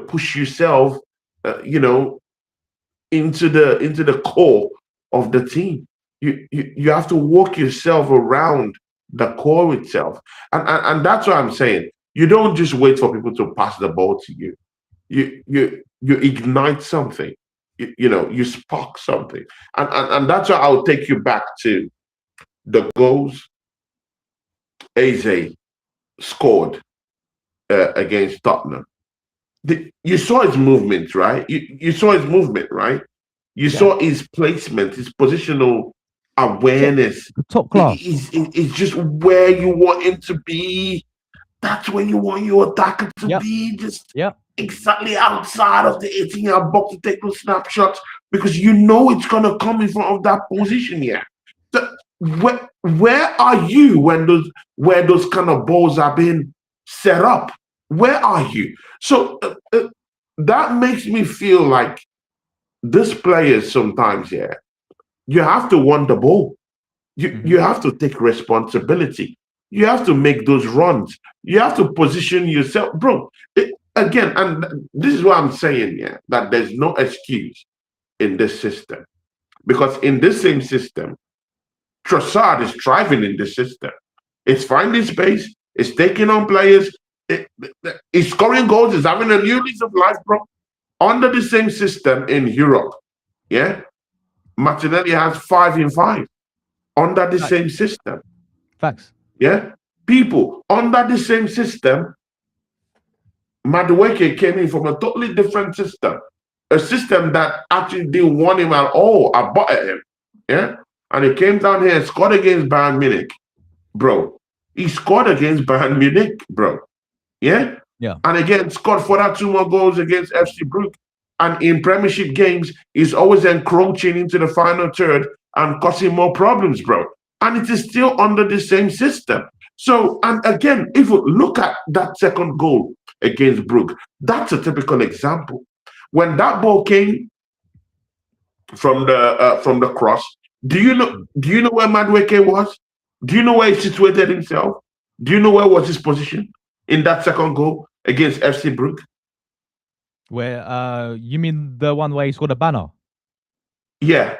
push yourself, into the core of the team. You have to walk yourself around the core itself, and that's what I'm saying. You don't just wait for people to pass the ball to you. You ignite something. You spark something, and that's why I'll take you back to the goals Eze scored against Tottenham. You saw his movement, right? You saw his movement, right? You Yeah. saw his placement, his positional Top, awareness. top class. It's just where you want him to be. That's where you want your attacker to Yep. be. Just Yep. exactly outside of the 18-yard box to take those snapshots, because you know it's gonna come in front of that position here. So where are you when those kind of balls are being set up? Where are you? So that makes me feel like this players sometimes, yeah, you have to want the ball. You have to take responsibility. You have to make those runs. You have to position yourself, bro. Again, and this is what I'm saying, yeah, that there's no excuse in this system, because in this same system, Trossard is thriving in this system. It's finding space. It's taking on players. It's scoring goals. It's having a new lease of life, bro. Under the same system in Europe, yeah, Martinelli has 5 in 5 under the same system. Facts. Yeah, people under the same system. Madueke came in from a totally different system, a system that actually didn't want him at all. I bought him, yeah, and he came down here and scored against Bayern Munich, bro. He scored against Bayern Munich, bro. Yeah, Yeah. and again scored further 2 more goals against FC Brugge. And in Premiership games, he's always encroaching into the final third and causing more problems, bro. And it is still under the same system. So, and again, if you look at that second goal against Brugge, that's a typical example. When that ball came from the cross, do you know where Madueke was? Do you know where he situated himself? Do you know where was his position in that second goal against FC Brugge? Where you mean the one where he scored a banner? Yeah.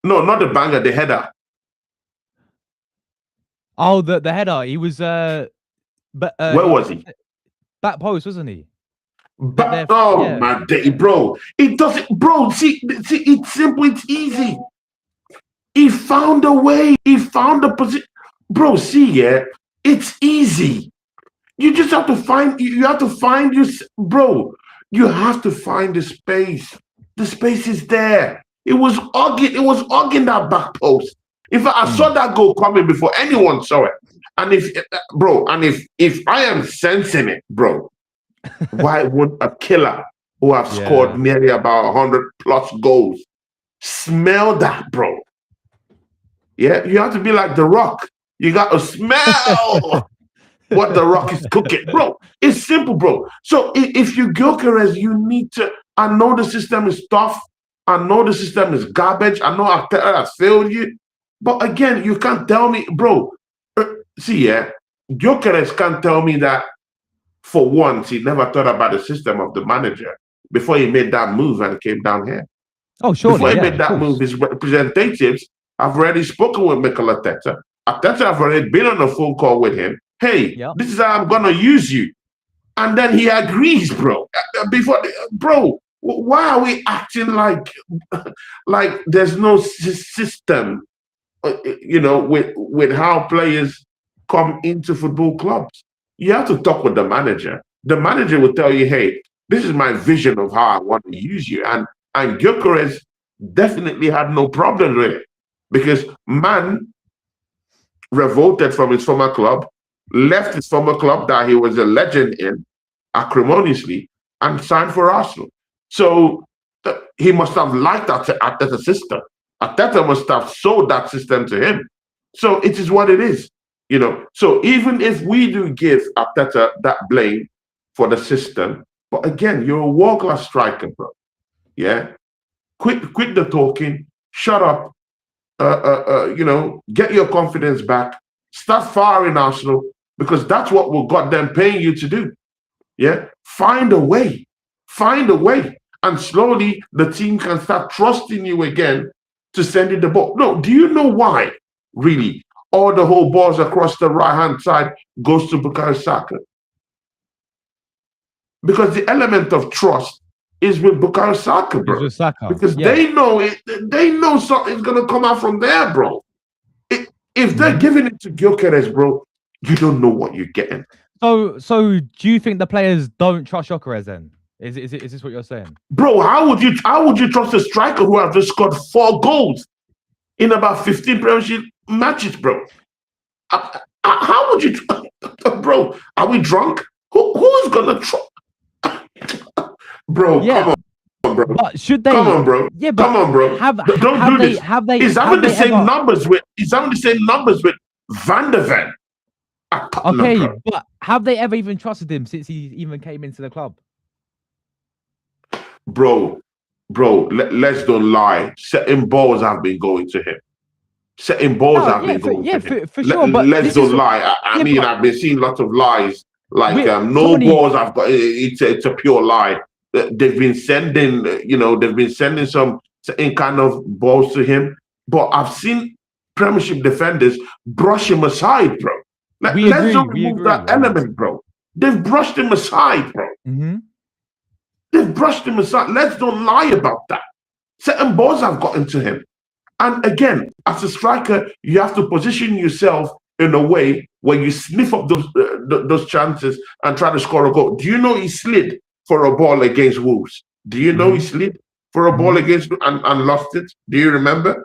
No, not the banger, the header. Oh, the header. He was Where was he? back post, wasn't he? But oh my day, bro. It doesn't, bro. See, it's simple, it's easy. He found a way, he found a position. Bro, see, yeah, it's easy. You just have to find your, bro. You have to find the space. The space is there. It was hugging that back post. In fact, I saw that goal coming before anyone saw it. And if I am sensing it, bro, why would a killer who have scored nearly about 100 plus goals smell that, bro? Yeah, you have to be like The Rock. You got to smell what The Rock is cooking, bro. It's simple, bro. So if you Gyökeres, you need to. I know the system is tough. I know the system is garbage. I know Arteta has failed you, but again, you can't tell me, bro. See, yeah, Gyökeres can't tell me that for once he never thought about the system of the manager before he made that move and came down here. Oh, sure. Before he made that move, his representatives have already spoken with Mikel Arteta. Arteta have already been on a phone call with him. Hey, this is how I'm gonna use you, and then he agrees, bro. Bro, why are we acting like there's no system? With how players come into football clubs. You have to talk with the manager. The manager will tell you, hey, this is my vision of how I want to use you. And Gyökeres definitely had no problem with it, because man revolted from his former club, left his former club that he was a legend in acrimoniously, and signed for Arsenal. So he must have liked Arteta's system. Arteta must have sold that system to him. So it is what it is. So even if we do give Arteta that blame for the system, but again, you're a world-class striker, bro. Yeah, quit the talking, shut up. Get your confidence back. Start firing Arsenal. because that's what we got them paying you to do. Yeah, find a way, find a way, and slowly the team can start trusting you again to send you the ball. No, do you know why? Really, all the whole balls across the right hand side goes to Bukayo Saka, because the element of trust is with Bukayo Saka, bro. With Saka. Because they know it, they know something's gonna come out from there, bro. If they're giving it to Gyökeres, bro, you don't know what you're getting. So do you think the players don't trust Gyökeres then? Is this what you're saying? Bro, how would you trust a striker who has just scored 4 goals in about 15 Premiership matches, bro? How would you, bro? Are we drunk? Who's gonna trust? Bro, come on, bro. But should they? Come on, bro. Yeah, but come on, bro. Don't do this. He's having the same numbers with. He's having the same numbers with Van der Ven. Okay, but have they ever even trusted him since he even came into the club? Bro, let's don't lie. Setting balls have been going to him. Setting balls have been going to him. For sure. But let's don't lie. I mean, I've been seeing lots of lies. Like no balls. I've got. It's a pure lie. They've been sending. They've been sending some kind of balls to him. But I've seen Premiership defenders brush him aside, bro. Let's not remove that element, bro. They've brushed him aside, bro. Mm-hmm. They've brushed him aside. Let's don't lie about that. Certain balls have gotten to him. And again, as a striker, you have to position yourself in a way where you sniff up those chances and try to score a goal. Do you know he slid for a ball against Wolves? Do you know he slid for a ball against and lost it? Do you remember?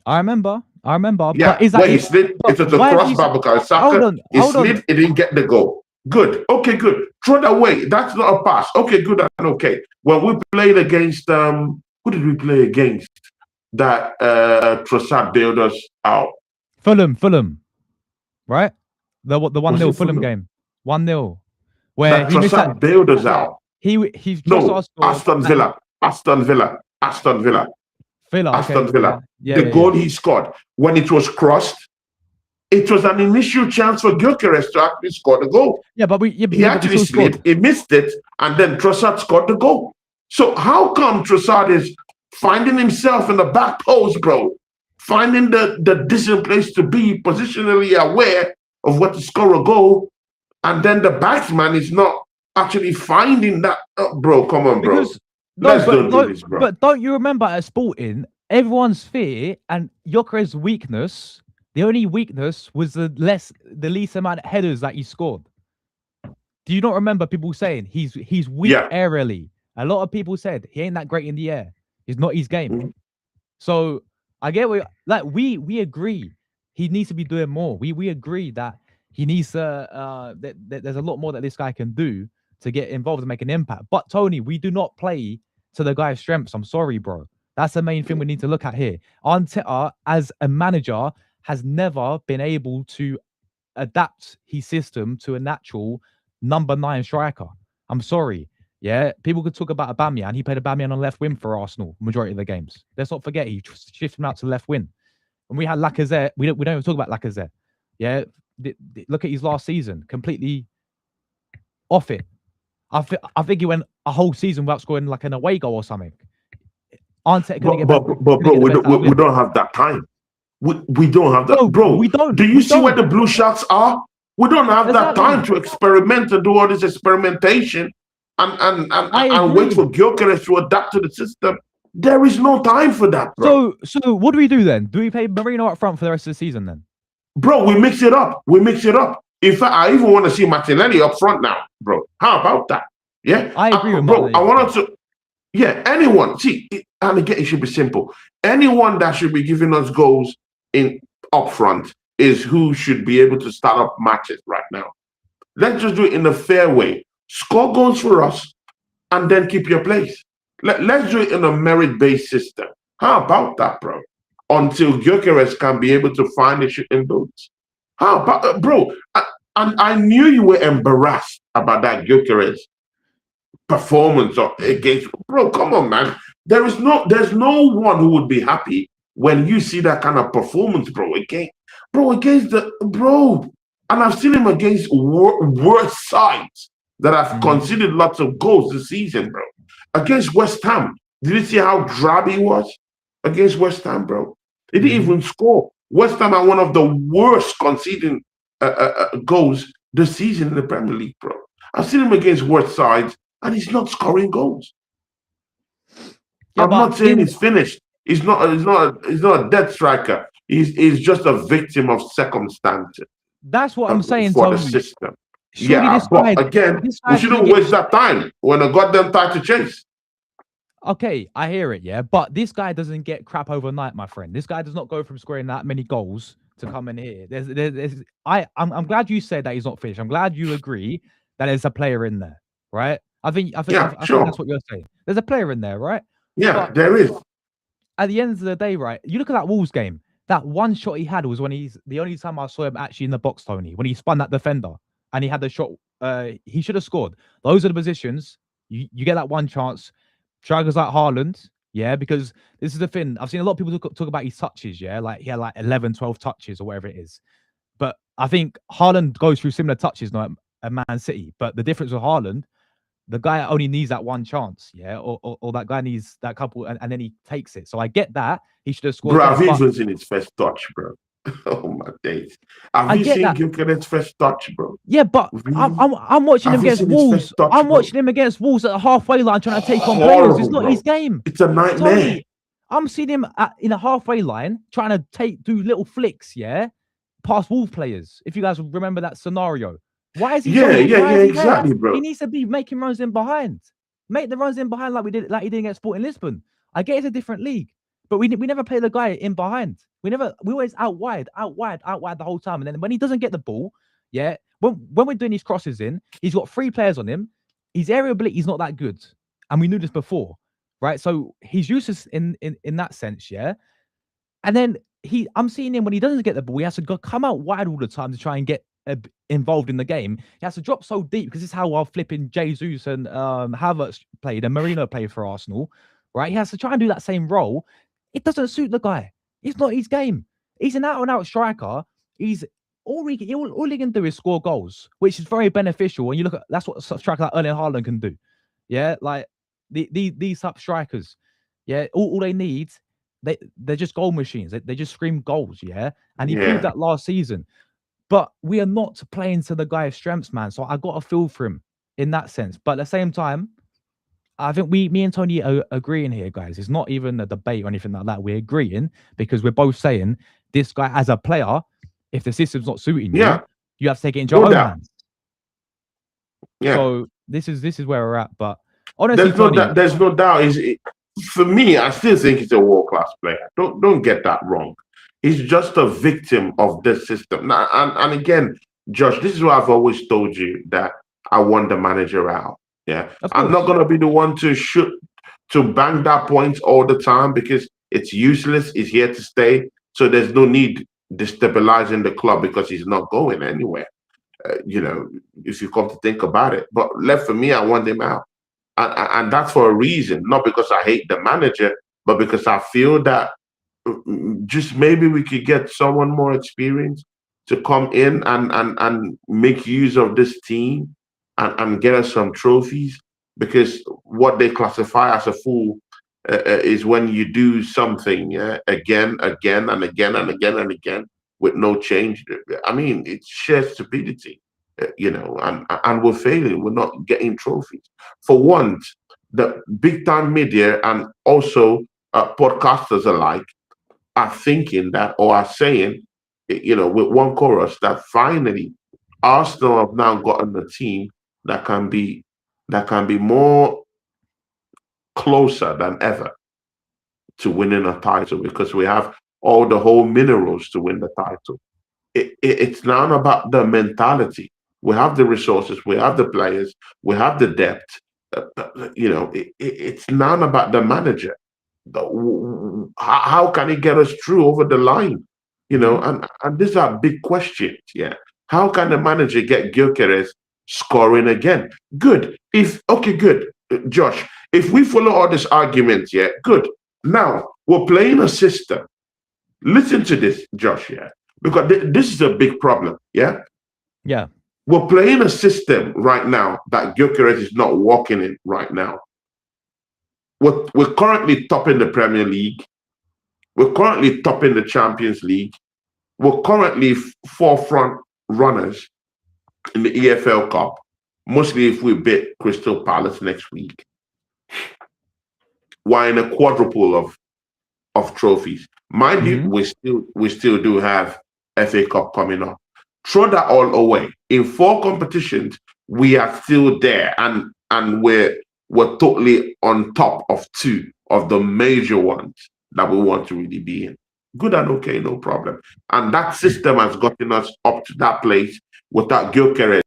I remember. Yeah, but is that he slid. It was a crossbar because Saka. He slid. He didn't get the goal. Good. Okay, good. Throw that away. That's not a pass. Okay, good and okay. When we played against who did we play against? That Trossard bailed us out. Fulham, right? The 1-0 Fulham game. 1-0. Where that Trossard bailed us out. He's Aston Villa. Aston Villa. Yeah, the goal he scored when it was crossed. It was an initial chance for Gyökeres to actually score the goal. Yeah, but he actually slid. He missed it, and then Trossard scored the goal. So how come Trossard is finding himself in the back post, bro? Finding the decent place to be, positionally aware of what to score a goal, and then the batsman is not actually finding that. Bro, come on, bro. Let's don't do this, bro. But don't you remember at Sporting, everyone's fear and Gyökeres' weakness? The only weakness was the least amount of headers that he scored. Do you not remember people saying he's weak aerially? A lot of people said he ain't that great in the air. It's not his game. Mm-hmm. So I get we agree he needs to be doing more. We agree that he needs to there's a lot more that this guy can do to get involved and make an impact. But Tony, we do not play to the guy's strengths. I'm sorry, bro. That's the main thing we need to look at here. Arteta, as a manager, has never been able to adapt his system to a natural number 9 striker. I'm sorry. Yeah, people could talk about Aubameyang. He played Aubameyang on left wing for Arsenal majority of the games. Let's not forget he shifted him out to left wing. And we had Lacazette. We don't even talk about Lacazette. Yeah, look at his last season, completely off it. I think he went a whole season without scoring like an away goal or something. But bro, we don't have that time. We don't have that, no, bro. We don't. Do you see where the Blue Sharks are? We don't have that time to experiment and do all this experimentation and wait for Gyökeres to adapt to the system. There is no time for that, bro. So what do we do then? Do we play Marino up front for the rest of the season then? Bro, we mix it up. In fact, I even want to see Martinelli up front now, bro. How about that? Yeah, I agree with bro. I wanted to. Yeah, anyone. See, and again, it should be simple. Anyone that should be giving us goals in up front is who should be able to start up matches right now. Let's just do it in a fair way. Score goals for us, and then keep your place. Let's do it in a merit-based system. How about that, bro? Until Gyökeres can be able to find the shooting boots. How about, bro? I knew you were embarrassed about that Gyökeres performance against. Bro, come on, man. There's no one who would be happy when you see that kind of performance, bro. Against the And I've seen him against worse sides that have Mhm. conceded lots of goals this season, bro. Against West Ham, did you see how drab he was against West Ham, bro? He didn't Mhm. even score. West Ham are one of the worst conceding goals this season in the Premier League, bro. I've seen him against worse sides, and he's not scoring goals. Yeah, I'm but not saying he's finished. He's not a dead striker. He's just a victim of circumstances that's what I'm saying, for the Tony. system. Surely Yeah, but again, this we guy doesn't shouldn't get. waste that time when a goddamn time to chase. Okay, I hear it, yeah, but this guy doesn't get crap overnight, my friend. This guy does not go from scoring that many goals to come in here. I'm glad you said that he's not finished. I'm glad you agree that there's a player in there, right? Yeah, I think that's sure. what you're saying. There's a player in there, right? Yeah, But there is. at the end of the day, right? You look at that Wolves game. That one shot he had was when he's the only time I saw him actually in the box, Tony, when he spun that defender and he had the shot. He should have scored. Those are the positions. You get that one chance. Strikers like Haaland, yeah, because this is the thing. I've seen a lot of people talk about his touches, yeah, like he had like 11, 12 touches or whatever it is. But I think Haaland goes through similar touches now at Man City. But the difference with Haaland, the guy only needs that one chance, yeah, or that guy needs that couple, and then he takes it. So I get that he should have scored Bro, there, have you but even seen his first touch, bro? Oh my days. Have I you get seen that. Gyökeres' first touch, bro? Yeah, but Really? I'm watching him Have you against seen his first Wolves. touch, I'm bro? watching him against Wolves at the halfway line trying to take on players. It's Horrible, not his bro. game, It's a nightmare. Tony. I'm seeing him in a halfway line trying to do little flicks, yeah, past Wolves players. If you guys remember that scenario, why is he Yeah, so? yeah, Why yeah, is he there? exactly, He bro. needs to be making runs in behind. Make the runs in behind like he did against Sporting Lisbon. I get it's a different league, but we never play the guy in behind. We always out wide the whole time. And then when he doesn't get the ball, yeah, when we're doing these crosses in, he's got three players on him. His aerial ability is not that good, and we knew this before, right? So he's useless in that sense, yeah. And then I'm seeing him when he doesn't get the ball, he has to come out wide all the time to try and get involved in the game. He has to drop so deep because this is how our flipping Jesus and Havertz played and Marino played for Arsenal, right? He has to try and do that same role. It doesn't suit the guy. It's not his game. He's an out and out striker. He's all he can do is score goals, which is very beneficial. When you look at that's what a striker like Erling Haaland can do. Yeah, like these top strikers. Yeah, all they need they're just goal machines. They just scream goals, yeah. And he proved Yeah. that last season. But we are not playing to the guy's strengths, man. So I got a feel for him in that sense. But at the same time, I think me and Tony are agreeing here, guys. It's not even a debate or anything like that. We're agreeing because we're both saying this guy as a player, if the system's not suiting you, Yeah. you have to take it into No your own doubt. hands. Yeah. So this is where we're at. But honestly, Tony, There's no doubt. For me, I still think he's a world class player. Don't get that wrong. He's just a victim of the system. Now, and again, Josh, this is what I've always told you that I want the manager out. Yeah, of I'm not course. gonna be the one to shoot to bang that point all the time because it's useless. He's here to stay, so there's no need destabilizing the club because he's not going anywhere. You know, if you come to think about it. But left for me, I want him out. And that's for a reason, not because I hate the manager, but because I feel that just maybe we could get someone more experienced to come in and make use of this team and get us some trophies. Because what they classify as a fool is when you do something again, again, and again, and again, and again with no change. I mean, it's sheer stupidity, and we're failing. We're not getting trophies. For once, the big time media and also podcasters alike are thinking that or are saying, with one chorus that finally Arsenal have now gotten a team that can be more closer than ever to winning a title because we have all the whole minerals to win the title. It's now about the mentality. We have the resources, we have the players, we have the depth. It's now about the manager. How can he get us through over the line? Hmm. And these are big questions. Yeah, how can the manager get Gyökeres scoring again? Good. If okay, good, Josh. If we follow all these arguments, yeah, good. Now we're playing a system. Listen to this, Josh. Yeah, because this is a big problem. Yeah, Yeah. We're playing a system right now that Gyökeres is not walking in right now. We're currently topping the Premier League. We're currently topping the Champions League. We're currently forefront runners in the EFL Cup, mostly if we beat Crystal Palace next week. We're in a quadruple of trophies. Mind you, we still do have FA Cup coming up. Throw that all away. In 4 competitions, we are still there, and we're totally on top of 2 of the major ones that we want to really be in. Good and okay, no problem. And that system has gotten us up to that place without Gyökeres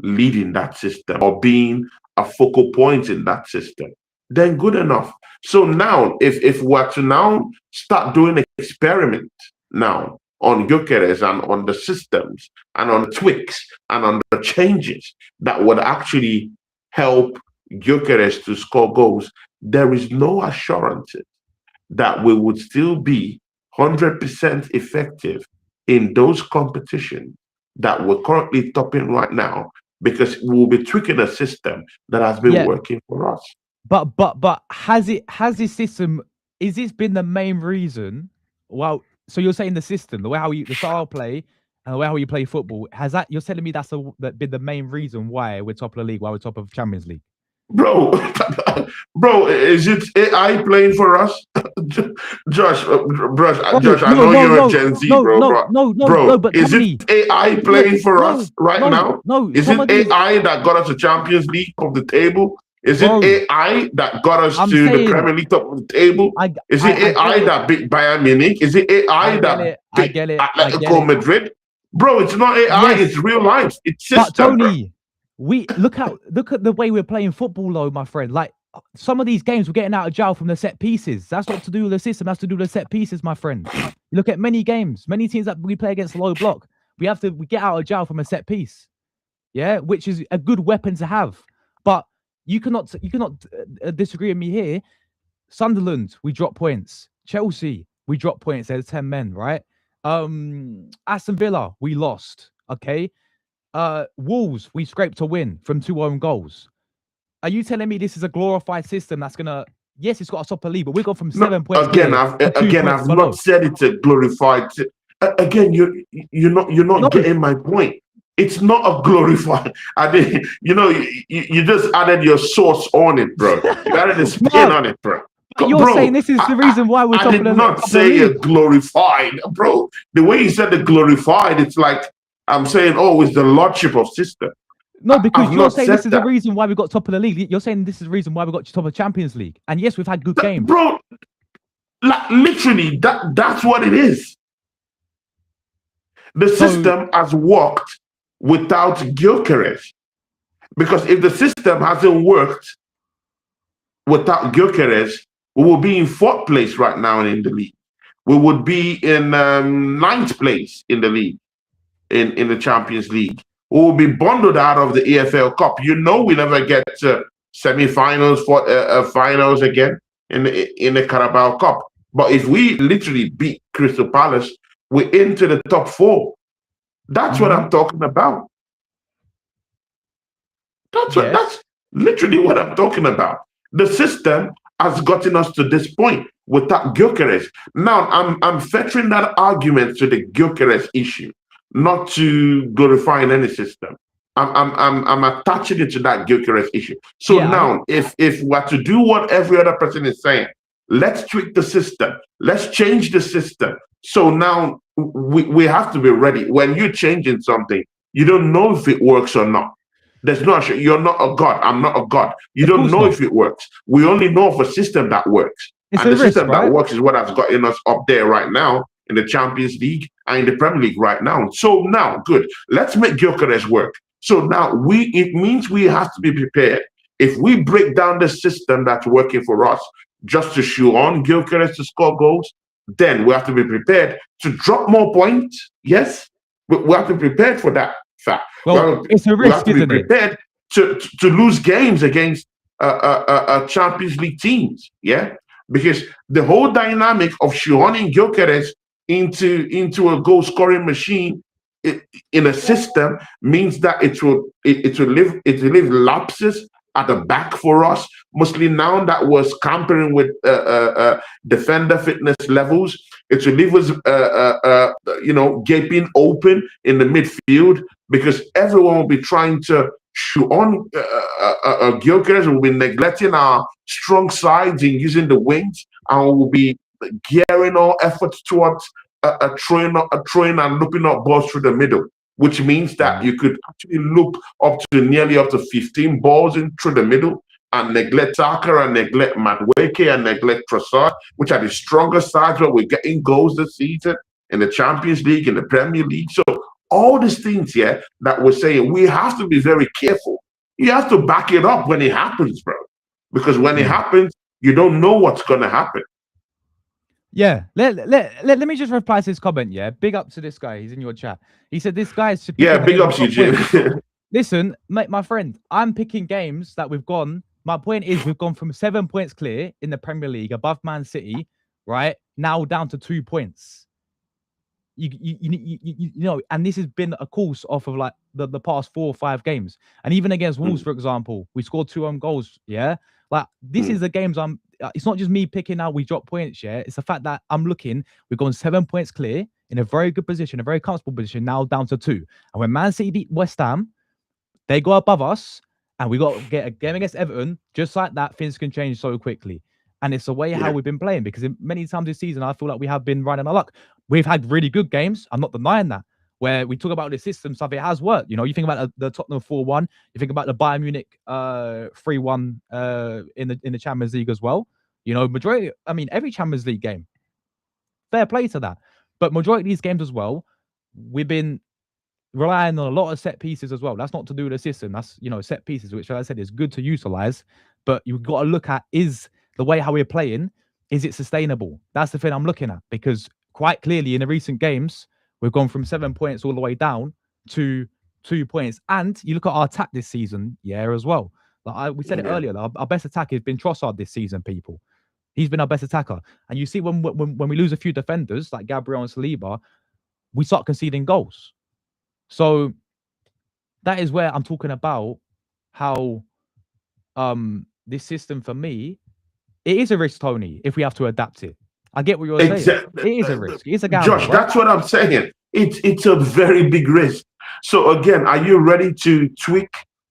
leading that system or being a focal point in that system. Then good enough. So now, if we're to now start doing experiment now on Gyökeres and on the systems and on the tweaks and on the changes that would actually help Gyökeres to score goals, there is no assurance that we would still be 100% effective in those competitions that we're currently topping right now, because we'll be tweaking a system that has been working for us. But has this system, is this been the main reason? Well, so you're saying the system, the style of play and the way how you play football, you're telling me that's been the main reason why we're top of the league, why we're top of Champions League? Bro, is it AI playing for us? Josh, I know you're a Gen Z, bro. But is it AI playing for us right now? No, is it AI that got us the Champions League of the table? Is it AI that got us to the Premier League top of the table? Is it AI that beat Bayern Munich? Is it AI that beat Atletico Madrid? Bro, it's not AI, it's real life. It's system. But Tony, look at the way we're playing football, though, my friend. Like, some of these games, we're getting out of jail from the set pieces. That's not to do with the system. That's to do with the set pieces, my friend. You look at many games, many teams that we play against low block. We get out of jail from a set piece. Yeah, which is a good weapon to have. But you cannot disagree with me here. Sunderland, we drop points. Chelsea, we drop points. There's 10 men, right? Aston Villa, we lost. Okay. Wolves, we scraped a win from 2 own goals. Are you telling me this is a glorified system that's gonna? Yes, it's got a top of league, but we got from 7 points. I've not said it's a glorified. Again, you're not getting my point. It's not a glorified. I mean, you just added your sauce on it, bro. You added a spin on it, bro. You're saying this is the reason why we're top of the league. I did not say a glorified, bro. The way you said the glorified, it's like I'm saying, it's the lordship of system. No, because you're saying this is the reason why we got top of the league. You're saying this is the reason why we got top of Champions League. And yes, we've had good games. Bro, literally, that's what it is. The system has worked without Gyökeres. Because if the system hasn't worked without Gyökeres, we will be in 4th place right now in the league. We would be in 9th place in the league, in the Champions League. We will be bundled out of the EFL Cup. We never get to semi-finals, finals again in the Carabao Cup. But if we literally beat Crystal Palace, we're into the top 4. That's what I'm talking about. That's literally what I'm talking about. The system has gotten us to this point without Gyökeres. Now I'm fettering that argument to the Gyökeres issue, not to glorifying any system. I'm attaching it to that Gyökeres issue. So now, if we're to do what every other person is saying, let's tweak the system. Let's change the system. So now we have to be ready. When you're changing something, you don't know if it works or not. You're not a god. I'm not a god. You don't know if it works. We only know of a system that works. And the system that works is what has gotten us up there right now in the Champions League and in the Premier League right now. So now, good. Let's make Gyökeres work. So now it means we have to be prepared. If we break down the system that's working for us just to shoe on Gyökeres to score goals, then we have to be prepared to drop more points. Yes, we have to be prepared for that fact. Well, it's a risk, we have to be prepared to lose games against Champions League teams. Yeah, because the whole dynamic of shoehorning Gyökeres into a goal scoring machine in a system means that it will leave lapses at the back for us. Mostly now that we're scampering with defender fitness levels, it will leave us gaping open in the midfield because everyone will be trying to shoot on. Gyökeres will be neglecting our strong sides in using the wings, and will be gearing all efforts towards throwing and looping up balls through the middle, which means that you could actually loop nearly up to 15 balls in through the middle and neglect Tucker and neglect Madueke and neglect Trossard, which are the strongest sides where we're getting goals this season in the Champions League, in the Premier League. So all these things here that we're saying, we have to be very careful. You have to back it up when it happens, bro. Because when it happens, you don't know what's going to happen. Yeah, let me just reply to this comment. Yeah, big up to this guy. He's in your chat. He said this guy is big up to you, Jim. Listen, mate, my friend, I'm picking games that we've gone. My point is we've gone from 7 points clear in the Premier League above Man City, right now down to 2 points. You know, and this has been a course off of like the past 4 or 5 games, and even against Wolves, for example, we scored 2 own goals. Yeah, like this is the games I'm. It's not just me picking out we drop points. Yeah, it's the fact that I'm looking. We've gone 7 points clear in a very good position, a very comfortable position. Now down to 2, and when Man City beat West Ham, they go above us, and we got to get a game against Everton. Just like that, things can change so quickly. And it's the way how we've been playing, because many times this season, I feel like we have been riding our luck. We've had really good games. I'm not denying that. Where we talk about the system stuff, it has worked. You know, you think about the Tottenham 4-1, you think about the Bayern Munich 3-1 in the Champions League as well. You know, majority, I mean, every Champions League game, fair play to that. But majority of these games as well, we've been relying on a lot of set pieces as well. That's not to do with the system. That's, you know, set pieces, which, as I said, is good to utilize. But you've got to look at, is the way how we're playing, is it sustainable? That's the thing I'm looking at, because quite clearly in the recent games, we've gone from 7 points all the way down to 2 points. And you look at our attack this season, as well. Like we said it earlier, our best attack has been Trossard this season, people. He's been our best attacker. And you see when we lose a few defenders, like Gabriel and Saliba, we start conceding goals. So that is where I'm talking about how this system, for me, it is a risk, Tony, if we have to adapt it. I get what you're saying. It is a risk. It's a gamble. Josh, right? That's what I'm saying. It's a very big risk. So again, are you ready to tweak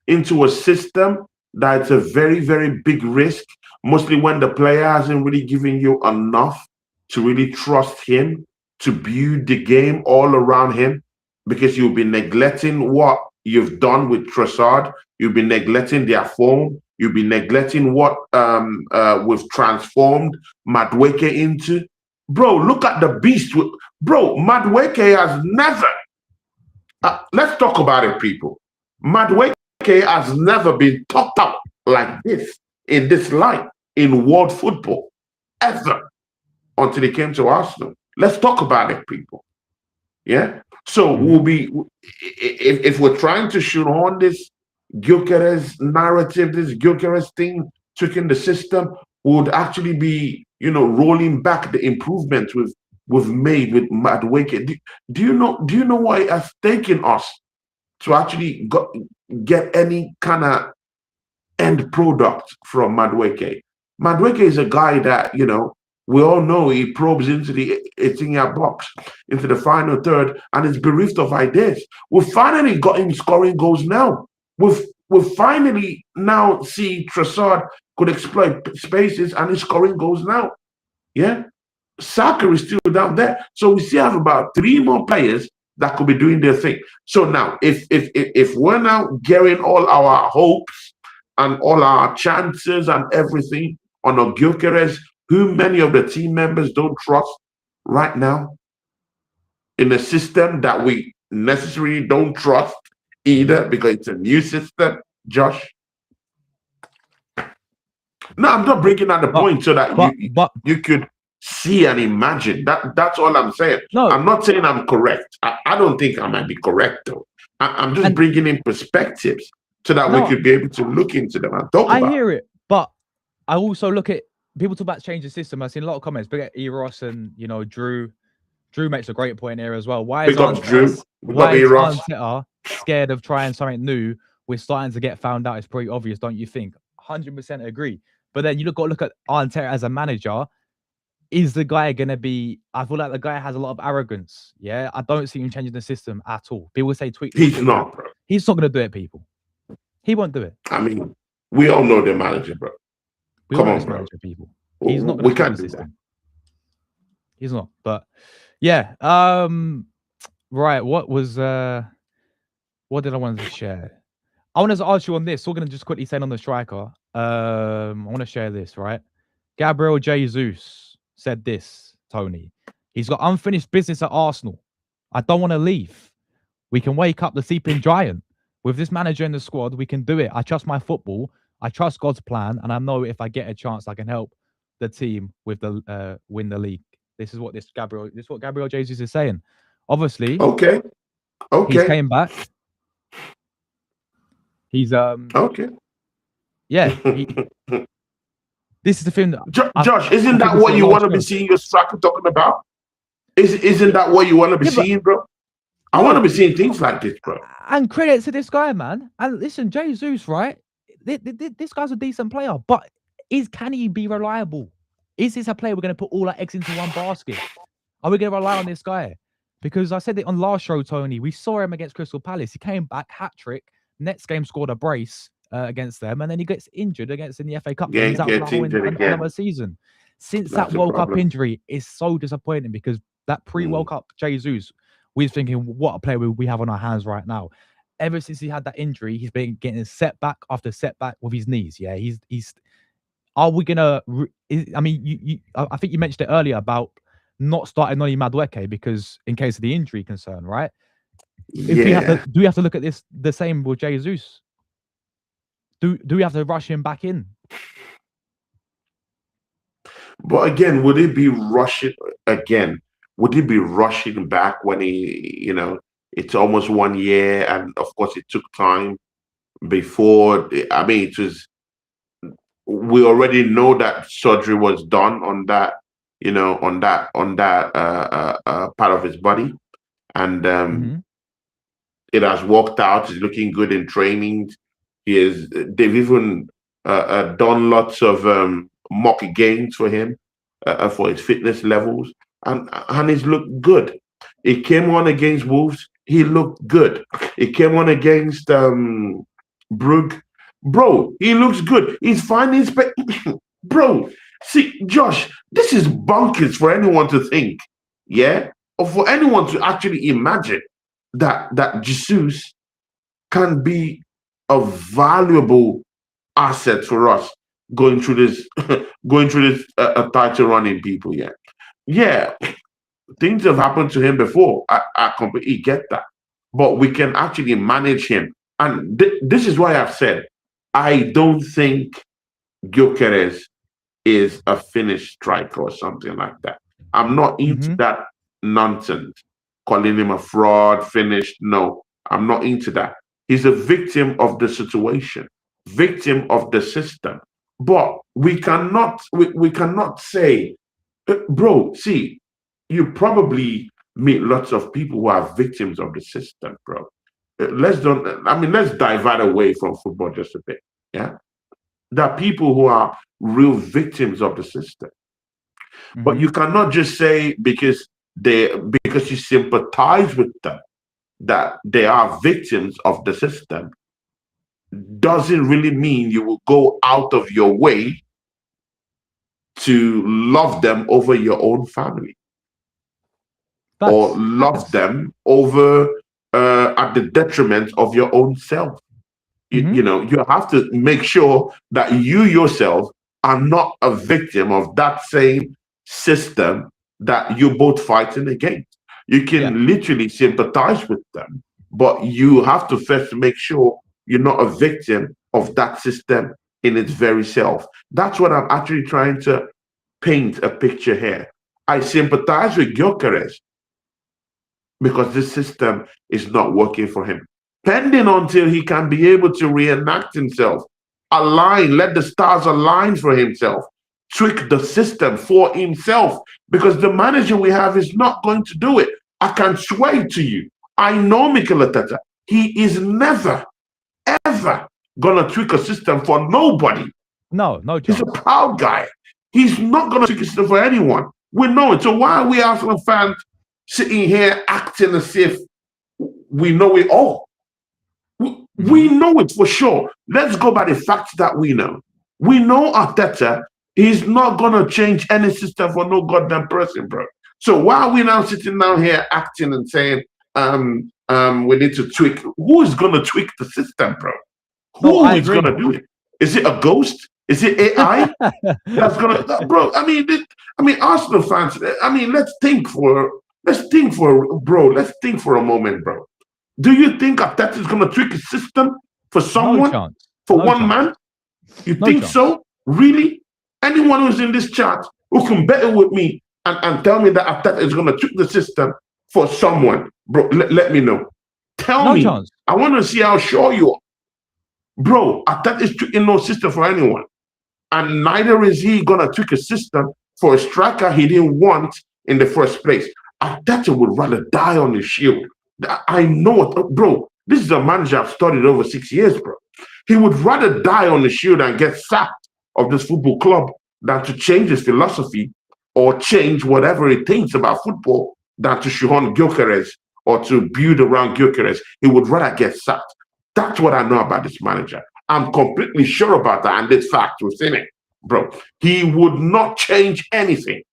into a system that's a very, very big risk? Mostly when the player hasn't really given you enough to really trust him to build the game all around him, because you'll be neglecting what you've done with Trossard. You'll be neglecting their form. You'll be neglecting what we've transformed Madueke into. Bro, look at the beast. Bro, Madueke has never... let's talk about it, people. Madueke has never been talked up like this, in this light, in world football, ever, until he came to Arsenal. Let's talk about it, people. Yeah? So we'll be... If we're trying to shoot on this Gyökeres narrative, this Gyökeres thing, tweaking the system, would actually be, rolling back the improvements we've made with Madueke. Do you know why it has taken us to actually get any kind of end product from Madueke? Madueke is a guy that, we all know he probes into the 18-yard box, into the final third, and is bereft of ideas. We've finally got him scoring goals now. We've finally now see Trossard could exploit spaces, and he's scoring goals now. Yeah? Saka is still down there. So we still have about 3 more players that could be doing their thing. So now, if we're now gearing all our hopes and all our chances and everything on a Gyökeres, who many of the team members don't trust right now, in a system that we necessarily don't trust either, because it's a new system, Josh. No, I'm not breaking down the point so that you could see and imagine. That's all I'm saying. No, I'm not saying I'm correct. I don't think I might be correct, though. I'm just bringing in perspectives so that we could be able to look into them and talk about it. I hear it, but I also look at people talk about change the system. I've seen a lot of comments, big at Eros and Drew Drew makes a great point here as well. Why is Big up Drew. Big up Ross. Arteta scared of trying something new? We're starting to get found out. It's pretty obvious, don't you think? 100% agree. But then you got to look at Arteta as a manager. Is the guy going to be... I feel like the guy has a lot of arrogance. Yeah, I don't see him changing the system at all. People say tweak. He's not, bro. He's not going to do it, people. He won't do it. I mean, we all know the manager, bro. Come on, bro. Manager, people. He's not going to change the system. He's not. But yeah. Right. What was... what did I want to share? I want to ask you on this. So we're going to just quickly say on the striker. I want to share this, right? Gabriel Jesus said this, Tony. He's got unfinished business at Arsenal. I don't want to leave. We can wake up the sleeping giant. With this manager in the squad, we can do it. I trust my football. I trust God's plan. And I know if I get a chance, I can help the team with the win the league. This is what Gabriel Jesus is saying. Obviously, okay, he's came back. He's okay. Yeah. This is the thing that Josh, isn't that what you want to be seeing your striker talking about? Isn't that what you want to be seeing, bro? I want to be seeing things like this, bro. And credit to this guy, man. And listen, Jesus, right? This guy's a decent player, but can he be reliable? Is this a player we're going to put all our eggs into one basket? Are we going to rely on this guy? Because I said it on last show, Tony. We saw him against Crystal Palace. He came back, hat trick. Next game scored a brace against them, and then he gets injured in the FA Cup. He's out another season. Since that World Cup injury is so disappointing, because that pre-World Cup Jesus, we're thinking, what a player we have on our hands right now. Ever since he had that injury, he's been getting setback after setback with his knees. Yeah, he's. Are we gonna? I mean, I think you mentioned it earlier about not starting Noni Madueke because in case of the injury concern, right? Do we have to look at this the same with Jesus? Do we have to rush him back in? But again, would it be rushing again? Would it be rushing back when it's almost 1 year, and of course it took time before. I mean, we already know that surgery was done on that, part of his body, and it has worked out. He's looking good in training. They've even done lots of mock gains for him for his fitness levels, and he's looked good. He came on against Wolves. He looked good. He came on against Brugge. Bro, he looks good. He's finding space. Bro, see, Josh, this is bonkers for anyone to think, yeah? Or for anyone to actually imagine that Jesus can be a valuable asset for us going through this title running, people. Yeah, things have happened to him before. I completely get that, but we can actually manage him, and this is why I've said I don't think Gyökeres is a finished striker or something like that. I'm not into that nonsense, calling him a fraud, finished. No, I'm not into that. He's a victim of the situation, victim of the system. But we cannot say, bro, see, you probably meet lots of people who are victims of the system, bro. Let's divert away from football just a bit. Yeah. There are people who are real victims of the system. But you cannot just say because you sympathize with them that they are victims of the system doesn't really mean you will go out of your way to love them over your own family. Or love them over at the detriment of your own self. You have to make sure that you yourself are not a victim of that same system that you're both fighting against. You can literally sympathize with them, but you have to first make sure you're not a victim of that system in its very self. That's what I'm actually trying to paint a picture here. I sympathize with Gyökeres because this system is not working for him. Pending until he can be able to reenact himself, let the stars align for himself tweak the system for himself, because the manager we have is not going to do it. I can swear to you. I know Mikel Arteta. He is never, ever gonna tweak a system for nobody. No chance. He's a proud guy. He's not gonna tweak a system for anyone. We know it. So why are we Arsenal fans sitting here acting as if we know it all? We know it for sure. Let's go by the facts that we know. We know Arteta is not gonna change any system for no goddamn person, bro. So why are we now sitting down here acting and saying we need to tweak? Who is gonna tweak the system, bro? Who is gonna do it? Is it a ghost? Is it AI that's gonna, bro? I mean, Arsenal fans. I mean, let's think for a moment, bro. Do you think Arteta is gonna tweak a system for someone, one man? You think so? Really? Anyone who's in this chat who can bet it with me and tell me that Arteta is gonna tweak the system for someone, bro? Let me know. Tell me. Chance. I want to see how sure you are, bro. Arteta is tweaking no system for anyone, and neither is he gonna tweak a system for a striker he didn't want in the first place. Arteta would rather die on his shield. I know it, bro. This is a manager I've studied over 6 years, bro. He would rather die on the shield and get sacked of this football club than to change his philosophy or change whatever he thinks about football than to shoehorn Gyökeres or to build around Gyökeres. He would rather get sacked. That's what I know about this manager. I'm completely sure about that, and this fact was in it, bro. He would not change anything.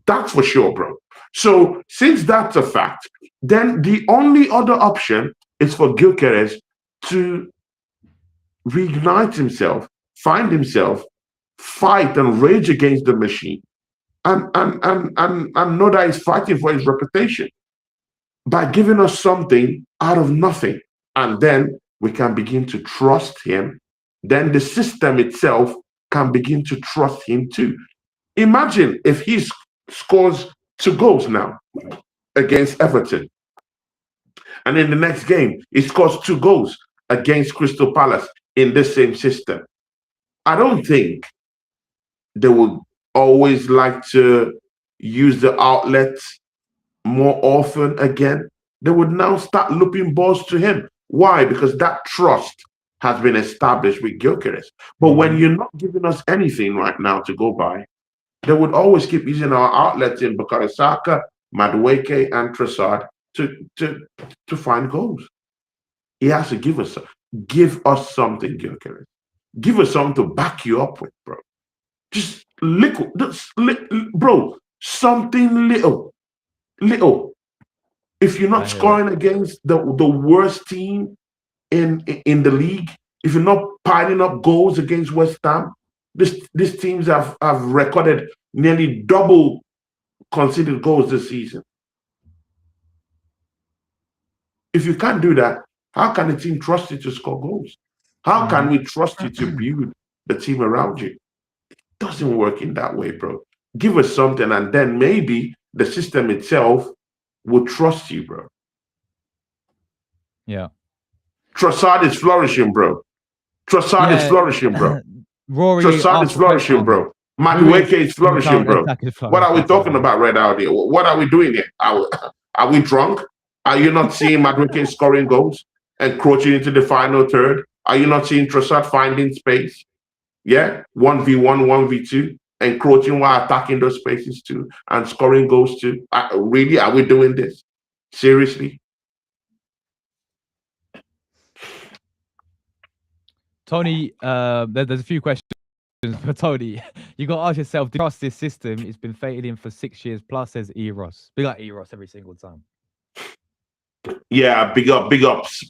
That's for sure, bro. So since that's a fact, then the only other option is for Gyökeres to reignite himself, find himself, fight and rage against the machine, and know that he's fighting for his reputation by giving us something out of nothing. And then we can begin to trust him. Then the system itself can begin to trust him too. Imagine if he scores 2 goals now against Everton, and in the next game he scores 2 goals against Crystal Palace in the same system. I don't think they would always like to use the outlets more often again. They would now start looping balls to him. Why? Because that trust has been established with Gyökeres. But when you're not giving us anything right now to go by, they would always keep using our outlets in Bukayo Saka, Madueke, and Trossard to find goals. He has to give us something, Gyökeres. Give us something to back you up with, bro. Just little, bro. Something little. If you're not scoring against the worst team in the league, if you're not piling up goals against West Ham, these teams have recorded nearly double conceded goals this season. If you can't do that, how can the team trust you to score goals? How can we trust you to build the team around you? It doesn't work in that way, bro. Give us something, and then maybe the system itself will trust you, bro. Yeah. Trossard is flourishing, bro. Trossard is flourishing, bro. Trossard is flourishing, bro. Madueke is flourishing, bro. What are we talking about right out here? What are we doing here? Are we drunk? Are you not seeing Madueke scoring goals and encroaching into the final third? Are you not seeing Trossard finding space? Yeah, 1v1, 1v2, encroaching while attacking those spaces too, and scoring goals too. Really, are we doing this? Seriously? Tony, there's a few questions for Tony. You got to ask yourself, do you trust this system? It's been failing for 6 years plus, says Eros. Big up Eros every single time. Yeah, big ups.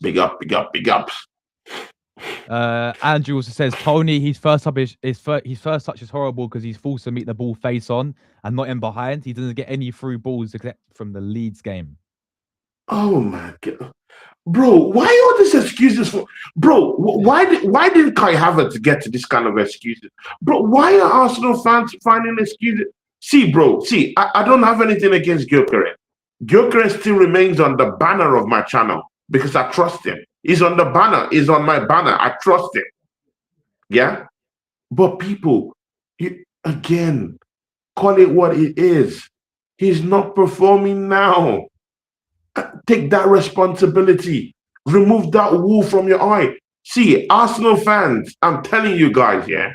Andrew also says, Tony, his first touch is horrible because he's forced to meet the ball face on and not in behind. He doesn't get any through balls except from the Leeds game. Oh my God. Bro, why all these excuses for, bro? Why didn't Kai Havertz get to this kind of excuses, bro? Why are Arsenal fans finding excuses? See, bro, I don't have anything against Gyökeres. Gyökeres still remains on the banner of my channel because I trust him. He's on the banner. He's on my banner. I trust him. Yeah, but people, Again, call it what it is. He's not performing now. Take that responsibility. Remove that wool from your eye. See, Arsenal fans, I'm telling you guys, yeah,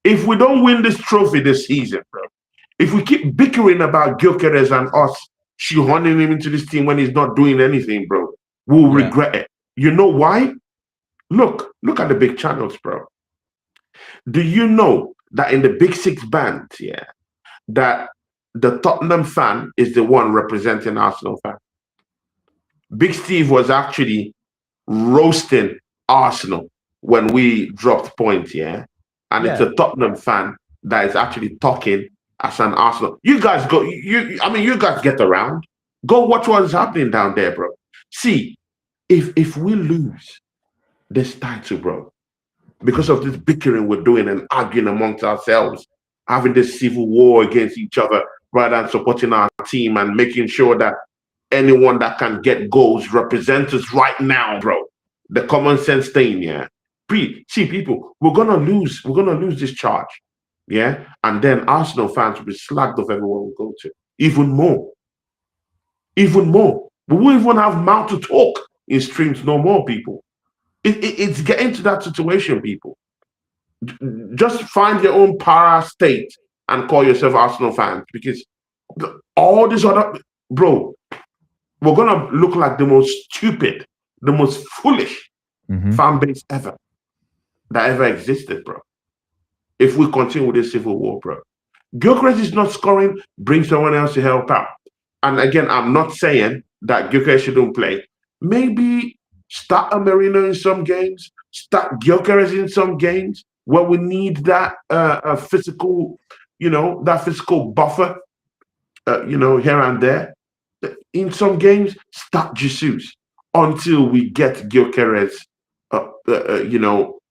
if we don't win this trophy this season, bro, if we keep bickering about Gyökeres and us shoehorning him into this team when he's not doing anything, bro, we'll Yeah. regret it. You know why? Look at the big channels, bro. Do you know that in the big six bands, yeah, that the Tottenham fan is the one representing Arsenal fan? Big Steve was actually roasting Arsenal when we dropped points, yeah? And it's Yeah. a Tottenham fan that is actually talking as an Arsenal. You guys go, I mean, you guys get around. Go watch what is happening down there, bro. See, if we lose this title, bro, because of this bickering we're doing and arguing amongst ourselves, having this civil war against each other rather than supporting our team and making sure that anyone that can get goals represents us right now, bro. The common sense thing, yeah. See, people, we're gonna lose. We're gonna lose this charge, yeah. And then Arsenal fans will be slagged off everywhere we go to. Even more, even more. We won't even have mouth to talk in streams no more, people. It's getting to that situation, people. Just find your own para state and call yourself Arsenal fans because all this other, bro, we're gonna look like the most stupid, the most foolish fan base ever that ever existed, bro. If we continue with this civil war, bro. Gyökeres is not scoring, bring someone else to help out. And again, I'm not saying that Gyökeres shouldn't play. Maybe start a Marino in some games, start Gyökeres in some games where we need that physical, that physical buffer, here and there. In some games, start Jesus until we get Gyökeres,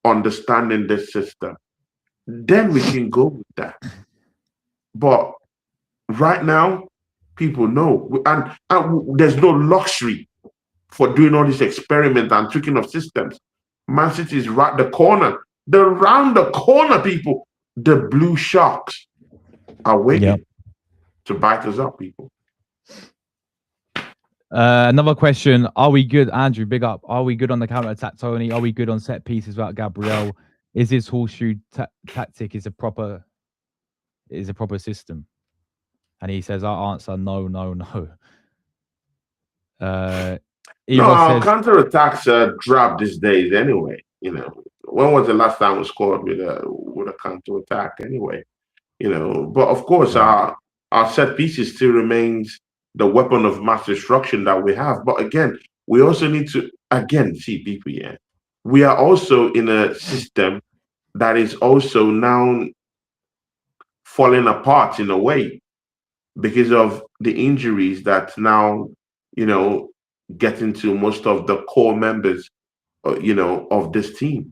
understanding the system. Then we can go with that. But right now, people know, and there's no luxury for doing all this experiment and tweaking of systems. Man City is right the corner. They're around the corner, people. The blue sharks are waiting to bite us up, people. Another question: are we good, Andrew? Big up. Are we good on the counter attack, Tony? Are we good on set pieces without Gabriel? Is this horseshoe tactic is a proper system? And he says, our answer: no, no, no. No, our counter attacks are drab these days anyway. When was the last time we scored with a counter attack anyway? But of course, our set pieces still remains the weapon of mass destruction that we have. But again, we also need to see people. Yeah, we are also in a system that is also now falling apart in a way because of the injuries that now get into most of the core members, of this team.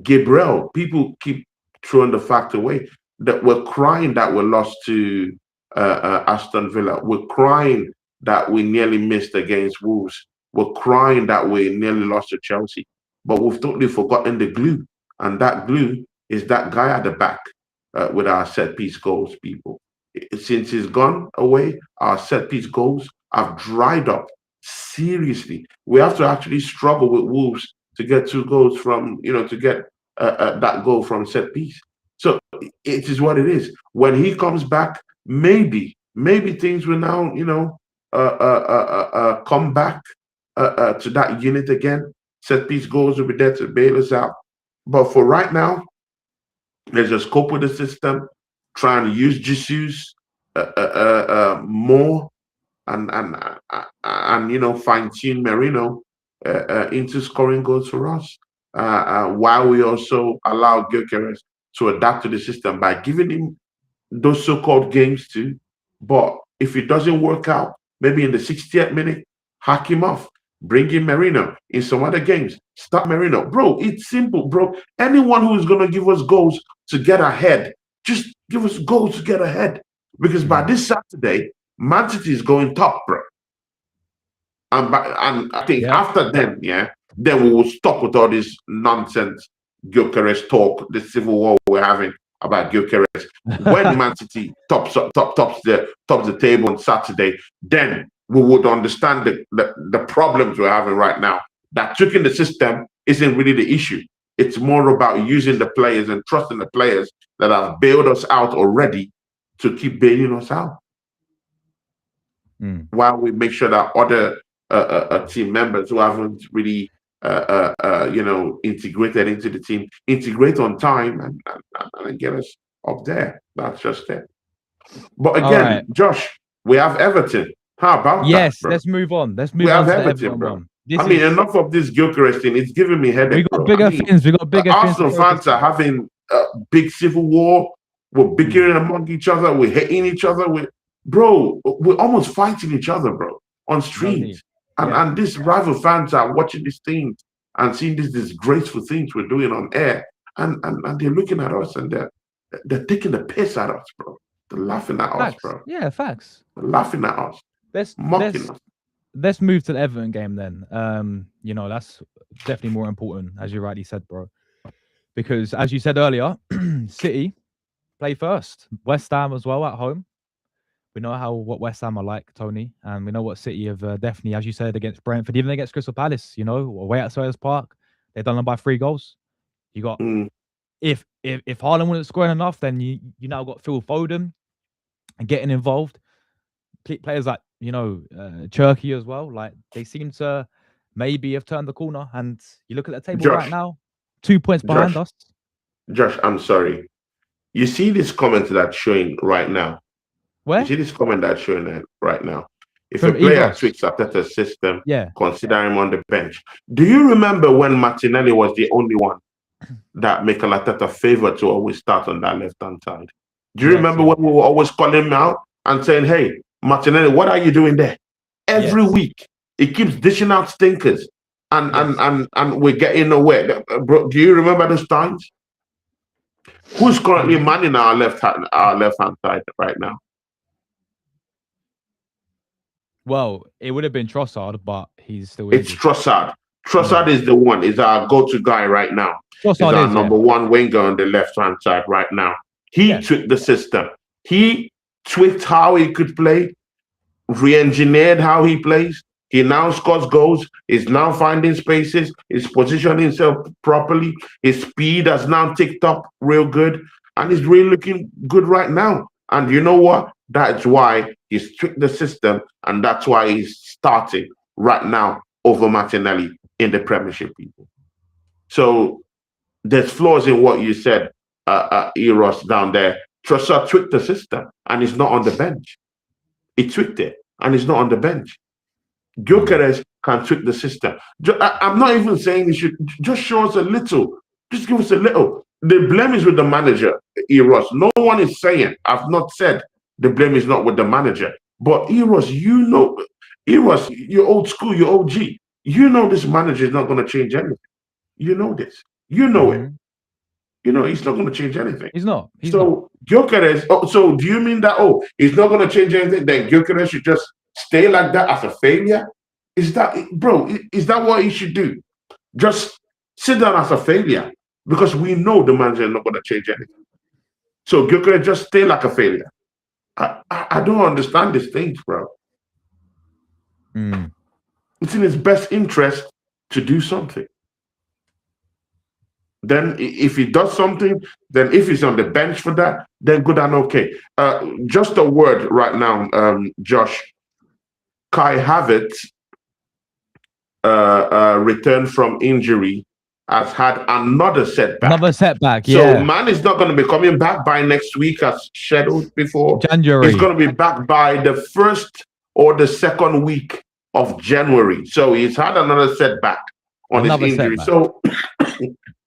Gabriel, people keep throwing the fact away that we're crying that we lost to Aston Villa. We're crying that we nearly missed against Wolves. We're crying that we nearly lost to Chelsea. But we've totally forgotten the glue. And that glue is that guy at the back with our set piece goals, people. Since he's gone away, our set piece goals have dried up seriously. We have to actually struggle with Wolves to get 2 goals from, to get that goal from set piece. So it is what it is. When he comes back, maybe things will now, come back to that unit again. Set piece goals will be there to bail us out. But for right now, let's just cope with the system, trying to use Jesus more and fine tune Merino into scoring goals for us. While we also allow Gyökeres to adapt to the system by giving him those so-called games too. But if it doesn't work out, maybe in the 60th minute, hack him off. Bring in Merino in some other games. Start Merino. Bro, it's simple, bro. Anyone who is going to give us goals to get ahead, just give us goals to get ahead. Because by this Saturday, Man City is going top, bro. And I think after then, then we will stop with all this nonsense Gyökeres talk, the civil war we're having. about Gyökeres. When Man City tops the table on Saturday, then we would understand the problems we're having right now. That tricking the system isn't really the issue. It's more about using the players and trusting the players that have bailed us out already to keep bailing us out. While we make sure that other team members who haven't really integrated into the team integrate on time and get us up there. That's just it. But again, Josh, we have Everton. How about that? Yes, Bro? let's move on. Let's move We on have to the Everton, Everton bro. one. Enough of this Gyökeres thing. It's giving me We headache, got bro. bigger things. We got bigger things. Arsenal fans are having a big civil war. We're bickering among each other. We're hating each other. We're almost fighting each other, bro, on streets. And these rival fans are watching these things and seeing these disgraceful things we're doing on air. And they're looking at us and they're taking the piss at us, bro. They're laughing at us, bro. Yeah, facts. They're laughing at us. Mocking us. Let's move to the Everton game then. That's definitely more important, as you rightly said, bro. Because as you said earlier, City play first. West Ham as well at home. We know what West Ham are like, Tony, and we know what City have definitely, as you said, against Brentford, even against Crystal Palace. Away at Selhurst Park, they've done them by 3 goals. You got if Haaland wasn't scoring enough, then you now got Phil Foden getting involved. Players like Cherky as well. Like they seem to maybe have turned the corner. And you look at the table right now, 2 points behind us. Josh, I'm sorry. You see this comment that's showing right now. Where? You see this comment that's showing it right now. If a player tweaks Arteta's system, consider him on the bench. Do you remember when Martinelli was the only one that Mikel Arteta favored to always start on that left-hand side? Do you remember when we were always calling him out and saying, hey, Martinelli, what are you doing there? Every week, he keeps dishing out stinkers and we're getting nowhere. Bro, do you remember those times? Who's currently manning our left-hand side right now? Well, it would have been Trossard, but he's still injured. It's Trossard. Trossard is the one, is our go-to guy right now. He's our number one winger on the left-hand side right now. He tweaked the system. He tweaked how he could play, re-engineered how he plays. He now scores goals. He's now finding spaces. He's positioning himself properly. His speed has now ticked up real good. And he's really looking good right now. And you know what? That's why he's tweaked the system. And that's why he's starting right now over Martinelli in the Premiership, people. So there's flaws in what you said, Eros, down there. Trossard tweaked the system and he's not on the bench. He tweaked it and he's not on the bench. Gyökeres can tweak the system. I'm not even saying he should just show us a little. Just give us a little. The blame is with the manager, Eros. No one is saying, I've not said the blame is not with the manager. But Eros, Eros, you're old school, you're OG. You know this manager is not going to change anything. You know this. You know it. You know, he's not going to change anything. He's not. Gyökeres, so do you mean that, he's not going to change anything, then Gyökeres should just stay like that as a failure? Is that what he should do? Just sit down as a failure? Because we know the manager is not going to change anything. So Gyökeres just stay like a failure. I don't understand these things, bro. It's in his best interest to do something. Then if he does something, then if he's on the bench for that, then good and okay. Just a word right now, Josh. Kai Havertz returned from injury, has had another setback. So man is not going to be coming back by next week as scheduled before. January. He's going to be back by the first or the second week of January. So he's had another setback on his injury. So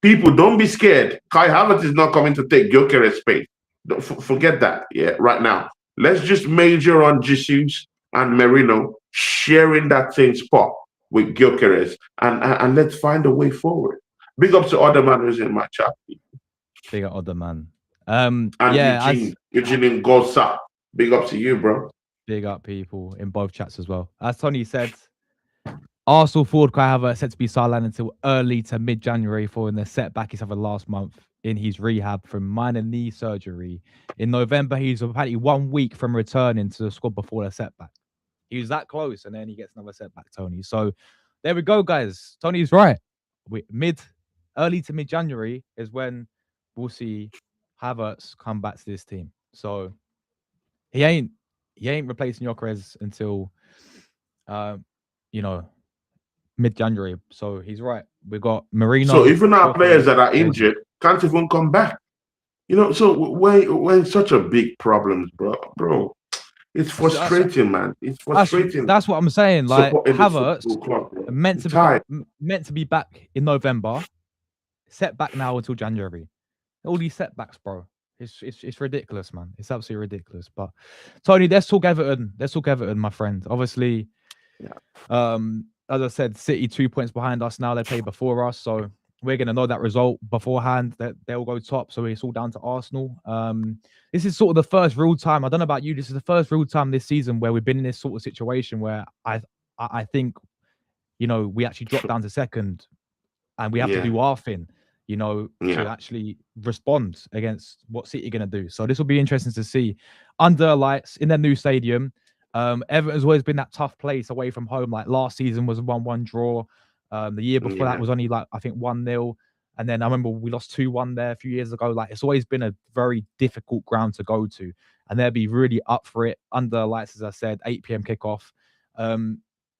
people, don't be scared. Kai Havertz is not coming to take Gyökeres' space. Forget that. Right now. Let's just major on Jesus and Merino sharing that same spot with Gyökeres and let's find a way forward. Big up to other man who's in my chat. Big up other man. And Eugene Gosa. Big up to you, bro. Big up people in both chats as well. As Tony said, Arsenal forward Kai Havertz set to be sidelined until early to mid-January following the setback he suffered last month in his rehab from minor knee surgery. In November, he's apparently 1 week from returning to the squad before the setback. He was that close, and then he gets another setback, Tony. So there we go, guys. Tony's right. Early to mid-January is when we'll see Havertz come back to this team. So he ain't replacing Gyökeres until you know, mid-January. So he's right. We got So Marino, even our players Gyökeres, that are Ozil. injured can't even come back. You know, so when such a big problems, bro, it's That's, frustrating, man. It's that's frustrating that's what I'm saying. Like supporting this Havertz football club, bro. meant I'm to be tired. meant to be back in November, set back now until January. All these setbacks, bro. It's ridiculous, man. It's absolutely ridiculous. But Tony, let's talk Everton. Let's talk Everton, my friend. Obviously, Yeah. as I said, City 2 points behind us now. They play before us, so we're gonna know that result beforehand. That they'll go top. So it's all down to Arsenal. This is sort of the first real time. I don't know about you. This is the first real time this season where we've been in this sort of situation where I think we actually dropped down to second and we have to Yeah. do our thing, to Yeah. actually respond against what City are going to do. So this will be interesting to see under lights in their new stadium. Everton's always been that tough place away from home. Like last season was a 1-1 draw. The year before that Yeah. was only like I think 1-0. And then I remember we lost 2-1 there a few years ago. Like it's always been a very difficult ground to go to. And they'll be really up for it under lights, as I said, 8 p.m. kickoff.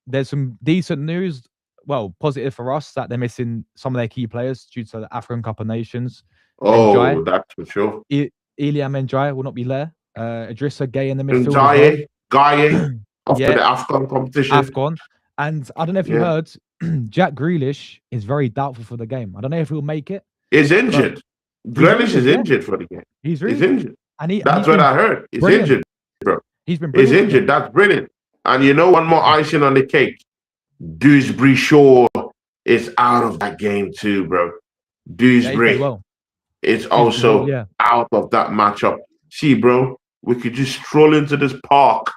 There's some decent news, well, positive for us that they're missing some of their key players due to the African Cup of Nations. Njai, Oh, that's for sure. Iliam Njai will not be there. Idrissa Gay in the midfield as well. And Gaye, after Yeah, the AFCON competition. AFCON. And I don't know if you Yeah. heard, Jack Grealish is very doubtful for the game. I don't know if he'll make it, Is but injured. he's Grealish injured. is Yeah, injured for the game. he's He's really injured. and That's he's what been I heard. He's brilliant. injured, bro. He's been He's brilliant for injured. them. That's brilliant. And you know, one more icing on the cake. Dewsbury Shaw is out of that game too, bro. Yeah, he played Dewsbury well. is Dewsbury Hall, also yeah. out of that matchup. See, bro, we could just stroll into this park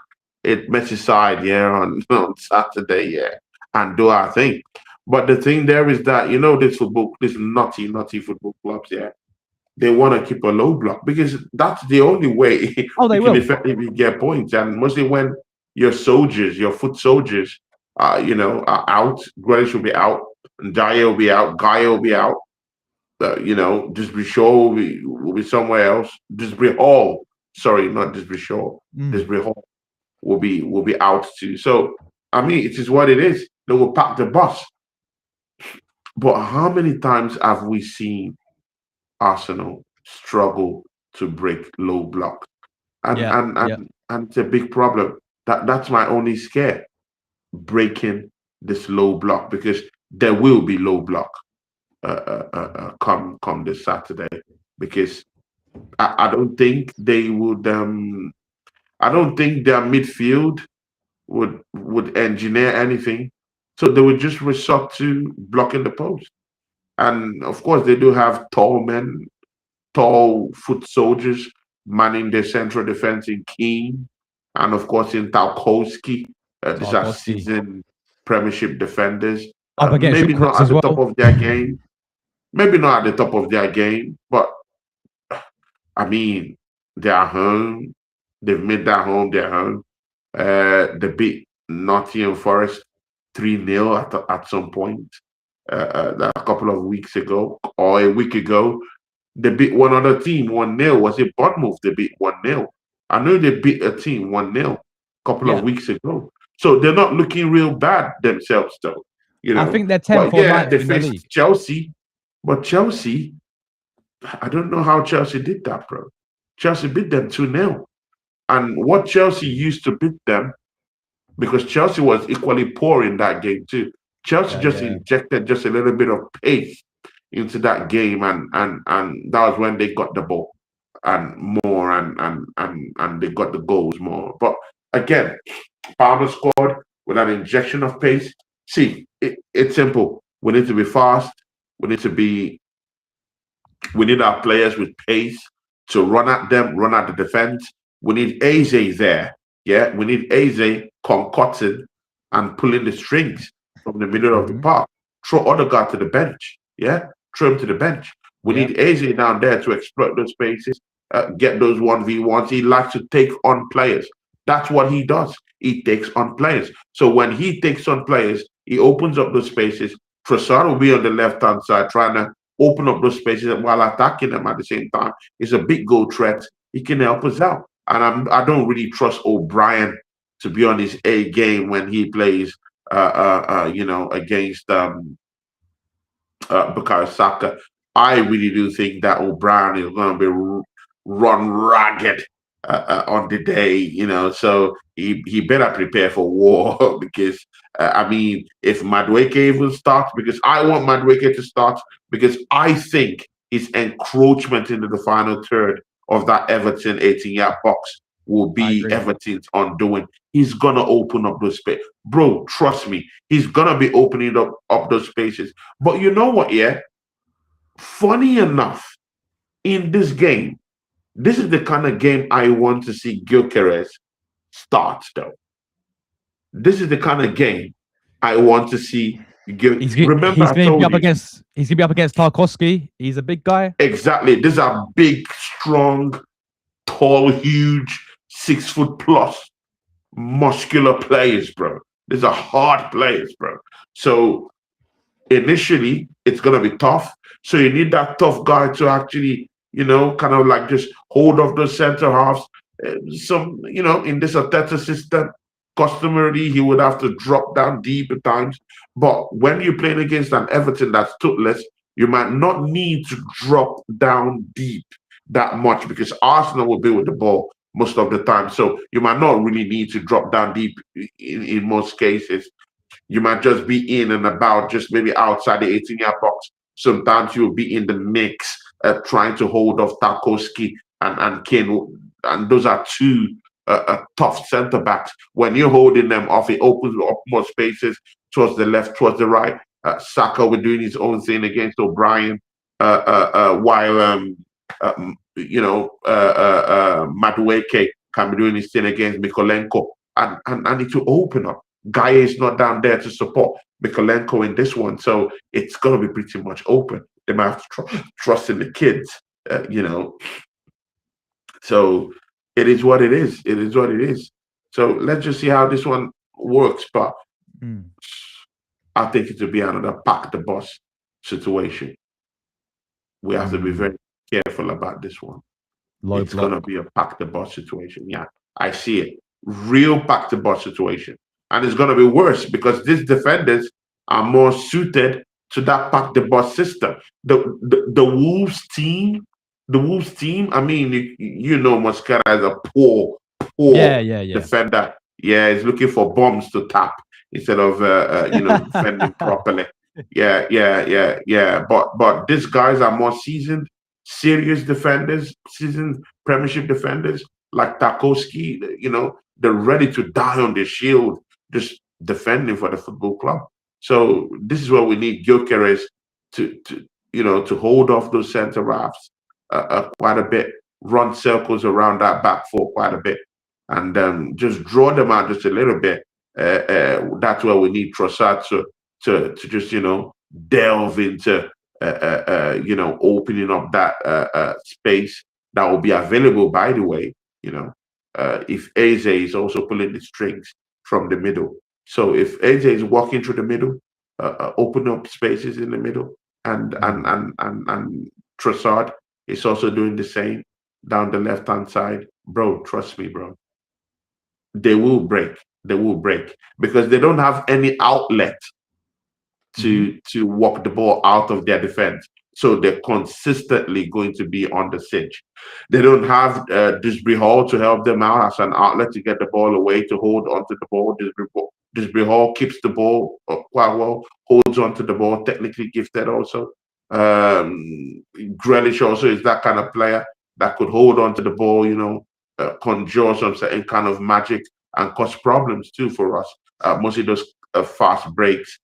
at Merseyside, yeah, on Saturday, yeah, and do our thing. But the thing there is that this naughty football clubs, yeah, they want to keep a low block because that's the only way Oh, you they can will. effectively get points. And mostly when your soldiers, your foot soldiers, are out, Grealish will be out, Dyer will be out, Guy will be out. Just be sure will be somewhere else. Just be Hall. Sorry, not just be sure. Mm. Just be Hall will be out too. So I mean, it is what it is. They will pack the bus. But how many times have we seen Arsenal struggle to break low block? And Yeah, and yeah. and and it's a big problem. That's my only scare. Breaking this low block because there will be low block come this Saturday because I don't think they would I don't think their midfield would engineer anything. So they would just resort to blocking the post. And of course they do have tall men, tall foot soldiers manning their central defense in Keane and of course in Tarkowski. These are Tarkowski seasoned Premiership defenders. up against Maybe not Gyökeres at as the top well. of their game. Maybe not at the top of their game, but I mean, they are home. They've made that home their home. They beat Nottingham Forest 3-0 at some point a couple of weeks ago or a week ago. They beat one other team 1-0. Was it Bournemouth? They beat 1-0. I know they beat a team 1-0 a couple of Yeah, weeks ago. So they're not looking real bad themselves, though. I think they're 10th But or yeah, 9th they in the league. faced Chelsea. But Chelsea, I don't know how Chelsea did that, bro. Chelsea beat them 2-0. And what Chelsea used to beat them, because Chelsea was equally poor in that game too. Chelsea Yeah, just yeah. injected just a little bit of pace into that game, and that was when they got the ball and more, and they got the goals more. But again, Palmer scored with an injection of pace. See, it's simple. We need to be fast. We need to be we need our players with pace to run at them, run at the defense. We need Eze there. Yeah, we need Eze concocting and pulling the strings. from the middle of the Mhm. park. Throw Odegaard to the bench. Yeah, throw him to the bench. We Yeah, need Eze down there to exploit those spaces, get those 1v1s. He likes to take on players. That's what he does. He takes on players. So when he takes on players, he opens up those spaces. Trossard will be on the left hand side trying to open up those spaces while attacking them at the same time. He's a big goal threat. He can help us out. And I don't really trust O'Brien to be on his A game when he plays, against Bukayo Saka. I really do think that O'Brien is going to be run ragged on the day, So he better prepare for war because I mean, if Madueke even starts, because I want Madueke to start because I think his encroachment into the final third of that Everton 18-yard box will I be agree. Everton's undoing. He's gonna open up those spaces, bro. Trust me, he's gonna be opening up those spaces. But you know what? Yeah, funny enough, in this game, this is the kind of game I want to see Gyökeres start. Though this is the kind of game I want to see. Remember, He's I going to be told up you against Tarkowski. He's a big guy. exactly. These are big, strong, tall, huge, 6 foot plus muscular players, bro. These are hard players, bro. So initially it's going to be tough. So you need that tough guy to actually, kind of like just hold off those center halves. In this Ateta system, customarily he would have to drop down deep at times. But when you're playing against an Everton that's toothless, you might not need to drop down deep that much because Arsenal will be with the ball most of the time. So you might not really need to drop down deep in most cases. You might just be in and about, just maybe outside the 18-yard box. Sometimes you'll be in the mix, trying to hold off Tarkowski and Kane. And those are two tough centre backs. When you're holding them off, it opens up more spaces towards the left, towards the right. Saka was doing his own thing against O'Brien, while Madueke can be doing his thing against Mikolenko, and it will open up. Gaia is not down there to support Mikolenko in this one, so it's going to be pretty much open. They might have to trust in the kids, uh, you know. So it is what it is. It is what it is. So let's just see how this one works. But Mm. I think it will be another pack the bus situation. We have to be Mm. very careful about this one. Low It's gonna block. be a pack the bus situation. Yeah, I see it. Real pack the bus situation. And it's gonna be worse because these defenders are more suited to that pack the bus system. The Wolves team, I mean, Mosquera is a Yeah, poor yeah, yeah. defender. Yeah, he's looking for bombs to tap instead of defending properly. Yeah, yeah, yeah, yeah. But these guys are more seasoned, serious defenders, seasoned Premiership defenders like Tarkowski. They're ready to die on the shield, just defending for the football club. So this is what we need Gyökeres to hold off those centre halves quite a bit, run circles around that back four quite a bit, and just draw them out just a little bit. That's where we need Trossard to just delve into opening up that space that will be available. By the way, if Eze is also pulling the strings from the middle, so if Eze is walking through the middle, open up spaces in the middle, and and Mm. and and and Trossard is also doing the same down the left hand side, bro. Trust me, bro, they will break. They will break because they don't have any outlet Mhm. to walk the ball out of their defense. So they're consistently going to be on the siege. They don't have Disbury Hall to help them out as an outlet to get the ball away, to hold onto the ball. Disbury Hall keeps the ball quite well, holds onto the ball, technically gifted also. Grealish also is that kind of player that could hold onto the ball, conjure some certain kind of magic and cause problems too for us. Mostly those fast breaks,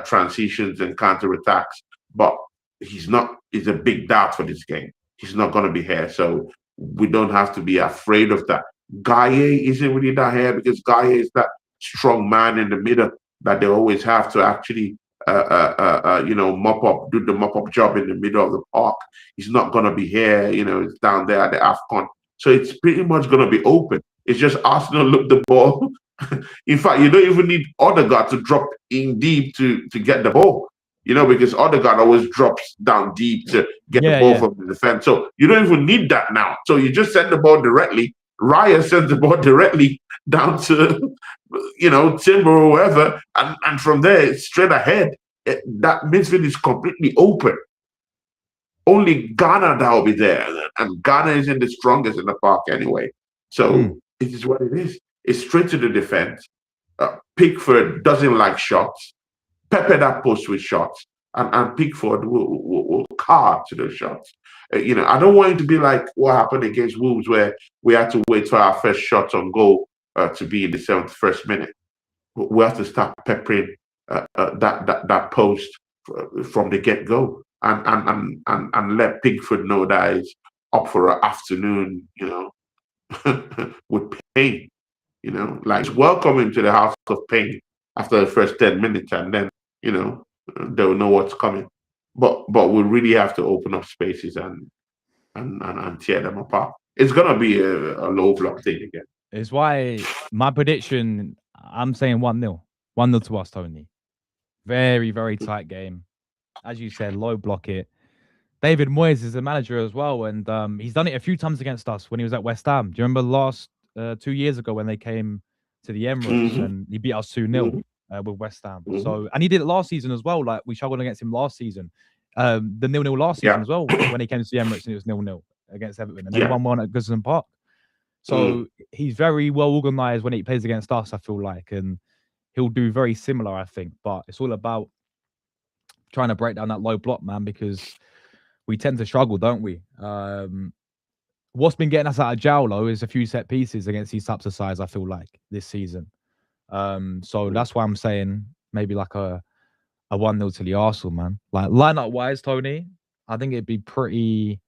transitions and counter attacks. But he's a big doubt for this game. He's not going to be here. So we don't have to be afraid of that. Gaye isn't really that here because Gaye is that strong man in the middle that they always have to actually mop up, do the mop up job in the middle of the park. It's not going to be here, it's down there at the AFCON. So it's pretty much going to be open. It's just Arsenal look the ball. In fact, you don't even need Odegaard to drop in deep to get the ball, because Odegaard always drops down deep to get the ball Yeah. from the defense. So you don't even need that now. So you just send the ball directly. Raya sends the ball directly down to, Timber or whoever, and from there, it's straight ahead. That midfield is completely open. Only Ghana that will be there, and Ghana isn't the strongest in the park anyway. So it is what it is. It's straight to the defense. Pickford doesn't like shots. Pepper that post with shots, and Pickford will carve to those shots. I don't want it to be like what happened against Wolves, where we had to wait for our first shot on goal to be in the 71st minute. We have to start peppering that post from the get go, and let Pickford know that he's up for an afternoon, with pain. Like welcome him to the house of pain after the first 10 minutes, and then they'll know what's coming. But we really have to open up spaces and tear them apart. It's gonna be a low block thing again. It's why my prediction, I'm saying 1-0. 1-0 to us, Tony. Very, very tight game. As you said, low block it. David Moyes is the manager as well, and he's done it a few times against us when he was at West Ham. Do you remember last 2 years ago when they came to the Emirates and he beat us 2-0 with West Ham? So, and he did it last season as well. Like we struggled against him last season. The 0-0 last season as well when he came to the Emirates and it was 0-0 against Everton, and then 1-1 at Goodison Park. So he's very well organised when he plays against us, I feel like, and he'll do very similar, I think. But it's all about trying to break down that low block, man, because we tend to struggle, don't we? What's been getting us out of jail, though, is a few set pieces against these types of sides, I feel like, this season. So that's why I'm saying maybe like a 1-0 to the Arsenal, man. Like lineup-wise, Tony, I think it'd be pretty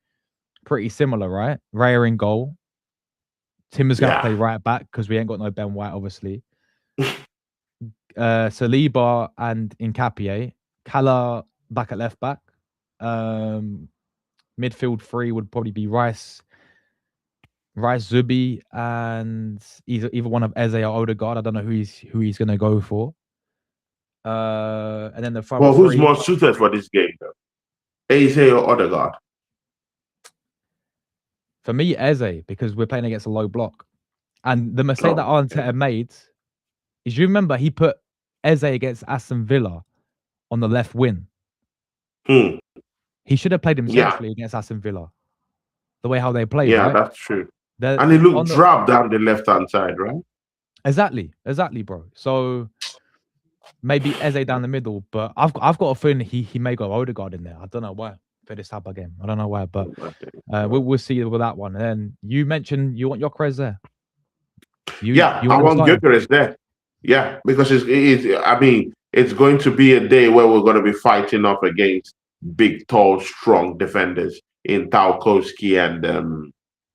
similar, right? Raya in goal. Timber's going to play right back because we ain't got no Ben White, obviously. Saliba and Nkapie. Kala back at left back. Midfield three would probably be Rice, Zubi, and either one of Eze or Odegaard. I don't know who he's going to go for. And then the front who's more suited for this game, though? Eze or Odegaard? For me, Eze, because we're playing against a low block. And the mistake that Arteta made is, you remember he put Eze against Aston Villa on the left wing. He should have played him centrally against Aston Villa. The way how they play, right? That's true. And he looked dropped down the left-hand side, right? Exactly, bro. So maybe Eze down the middle, but I've got a feeling he may go Odegaard in there. I don't know why for this type of game. I don't know why, but we'll see with that one. And then you mentioned you want Gyökeres there. I want Gyökeres there. Yeah, because it's going to be a day where we're going to be fighting up against big, tall, strong defenders in Tarkowski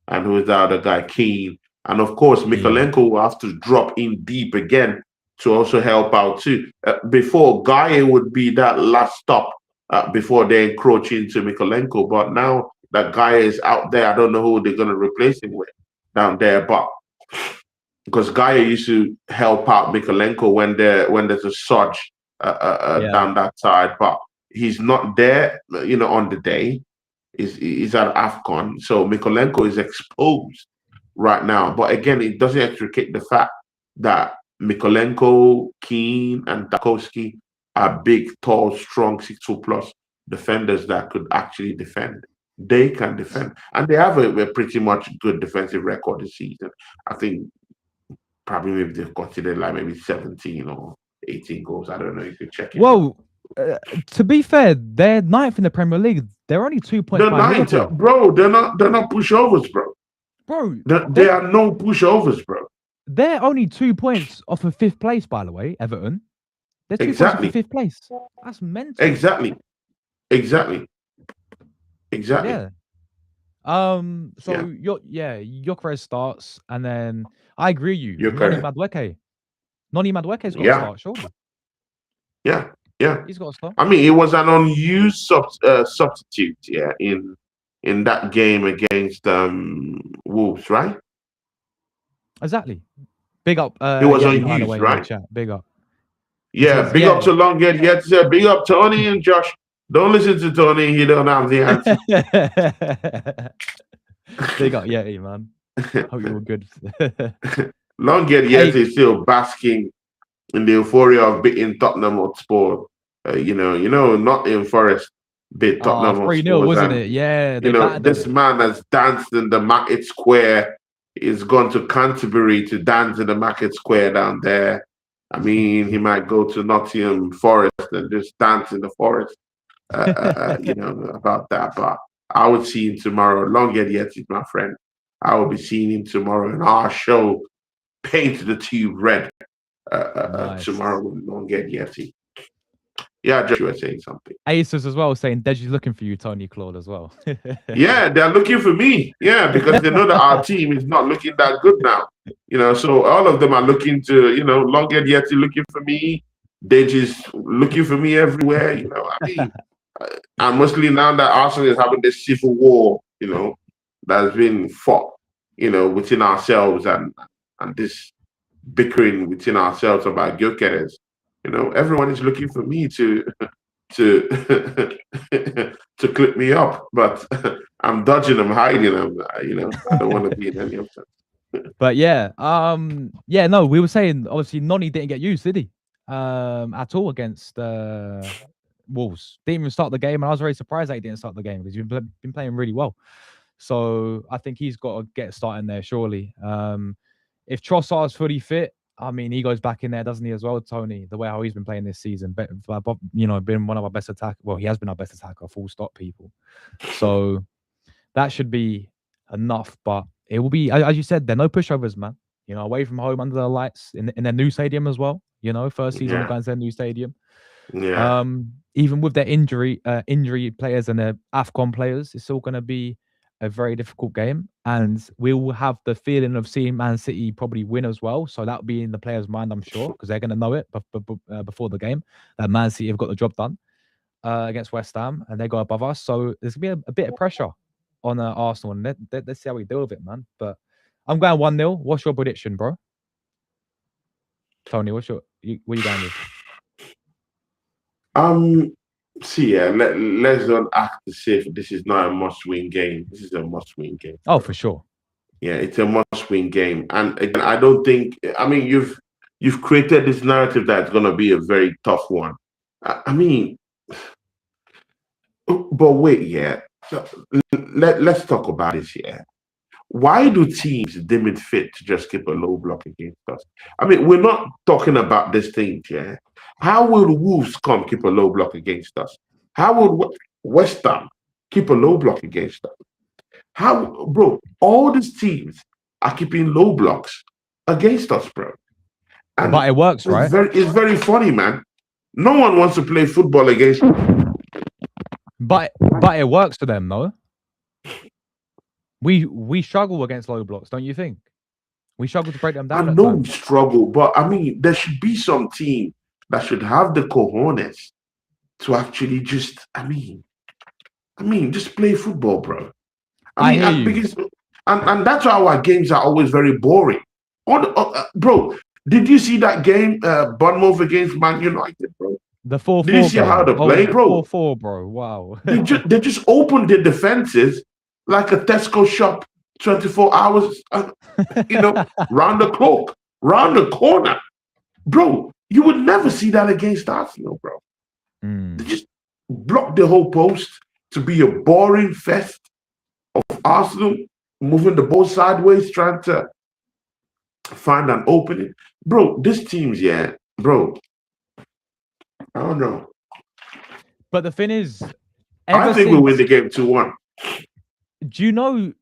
and who's the other guy, Keane. And of course, Mykolenko will have to drop in deep again to also help out too. Before, Gaia would be that last stop before they encroach into Mykolenko. But now that Gaia is out there, I don't know who they're going to replace him with down there. But because Gaia used to help out Mykolenko when there's a surge down that side. But he's not there, on the day. He's at AFCON. So Mykolenko is exposed right now. But again, it doesn't extricate the fact that Mykolenko, Keane, and Tarkowski are big, tall, strong 6'2+ defenders that could actually defend. They can defend. And they have a pretty much good defensive record this season. I think probably maybe they've considered like maybe 17 or 18 goals. I don't know. You could check it. Well, to be fair, they're ninth in the Premier League. They're only 2 points. They're ninth, bro. They're not pushovers, bro. Bro, they are no pushovers, bro. They're only 2 points off of fifth place, by the way, Everton. They're 2 points off of fifth place. That's mental. Exactly. Yeah. So Gyökeres starts, and then I agree with you. Noni Madueke. Noni Madueke's got to start, surely. Yeah, yeah. He's got a start. I mean, it was an unused substitute, yeah, in that game against Wolves, right? Exactly. Big up, It was Yeti, by the unused, way, in the right? chat. Big up. He Yeah, says, big up yeah. to Longhead. Yeah, big up Tony and Josh. Don't listen to Tony. He don't have the answer. Big up Yeti, man. Hope you're all good. Longhead, yes, Hey, is still basking in the euphoria of beating Tottenham Hotspur. Nottingham Forest beat Tottenham 3-0, Hotspurs, wasn't and it? Yeah, they battered this them. man has danced in the Market Square. He's gone to Canterbury to dance in the Market Square down there. I mean, he might go to Nottingham Forest and just dance in the forest. About that. But I would see him tomorrow. Longhead Yeti, my friend. I will be seeing him tomorrow in our show, Paint the Tube Red, Nice. tomorrow with Longhead Yeti. Yeah, Josh, you were saying something. Aces as well, saying Deji's looking for you, Tony Claude, as well. Yeah, they're looking for me. Yeah, because they know that our team is not looking that good now. So all of them are looking to, Longhead Yeti looking for me. Deji's looking for me everywhere. I mean, and mostly now that Arsenal is having this civil war, that's been fought, within ourselves and this bickering within ourselves about Gyökeres. Everyone is looking for me to to clip me up, but I'm dodging them, hiding them. I don't want to be in any of them. But yeah, no, we were saying obviously Noni didn't get used, did he? At all against Wolves. Didn't even start the game, and I was very surprised that he didn't start the game because he's been playing really well. So I think he's got to get starting there surely. If Trossard's fully fit, I mean, he goes back in there, doesn't he, as well, Tony? The way how he's been playing this season, but been one of our best attack. Well, he has been our best attacker, full stop, people. So that should be enough. But it will be, as you said, there are no pushovers, man. Away from home, under the lights, in their new stadium as well. First season we're going to their new stadium. Yeah. Even with their injury players and their AFCON players, it's still going to be a very difficult game, and we will have the feeling of seeing Man City probably win as well. So that'll be in the players' mind, I'm sure, because they're going to know it before the game that Man City have got the job done against West Ham, and they go above us. So there's going to be a bit of pressure on Arsenal, and let's see how we deal with it, man. But I'm going 1-0. What's your prediction, bro? Tony, what are you going with? See, yeah, let's not act as if this is not a must-win game. This is a must-win game. Oh, for sure. Yeah, it's a must-win game. And again, I don't think. I mean, you've created this narrative that's going to be a very tough one. I mean, but wait, yeah. So let's talk about this. Yeah, why do teams deem it fit to just keep a low block against us? I mean, we're not talking about this thing, yeah. How will Wolves come keep a low block against us? How would West Ham keep a low block against us? How, bro? All these teams are keeping low blocks against us, bro. And but it works, right? It's very funny, man. No one wants to play football against. But it works for them, though. We struggle against low blocks, don't you think? We struggle to break them down. I know we struggle, but I mean, there should be some team that should have the cojones to actually just, I mean, just play football, bro. I mean, because and that's why our games are always very boring. Bro, did you see that game, Bournemouth against Man United, bro? The 4-4. Did you see how they play, bro? 4-4, bro. Wow. they just opened the defenses like a Tesco shop, 24 hours, round the clock, round the corner, bro. You would never see that against Arsenal, bro. They just blocked the whole post to be a boring fest of Arsenal moving the ball sideways, trying to find an opening. Bro, this team's, yeah, bro. I don't know. But the thing is, I think we win the game 2-1. Do you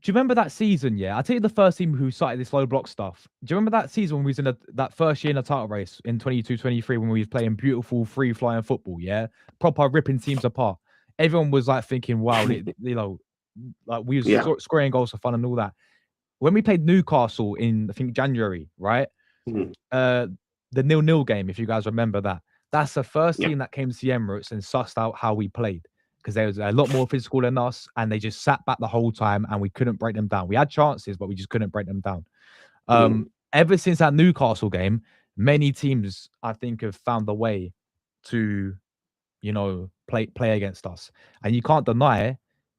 remember that season? Yeah, I'll tell you the first team who started this low block stuff. Do you remember that season when we was in that first year in the title race in 22-23 when we was playing beautiful free flying football? Yeah, proper ripping teams apart. Everyone was like thinking, "Wow, like we was scoring goals for fun and all that." When we played Newcastle in I think January, right? Mm-hmm. The 0-0 game, if you guys remember that that's the first Yeah. team that came to the Emirates and sussed out how we played because they was a lot more physical than us, and they just sat back the whole time, and we couldn't break them down. We had chances, but we just couldn't break them down. Mm. Ever since that Newcastle game, many teams I think have found a way to, play against us. And you can't deny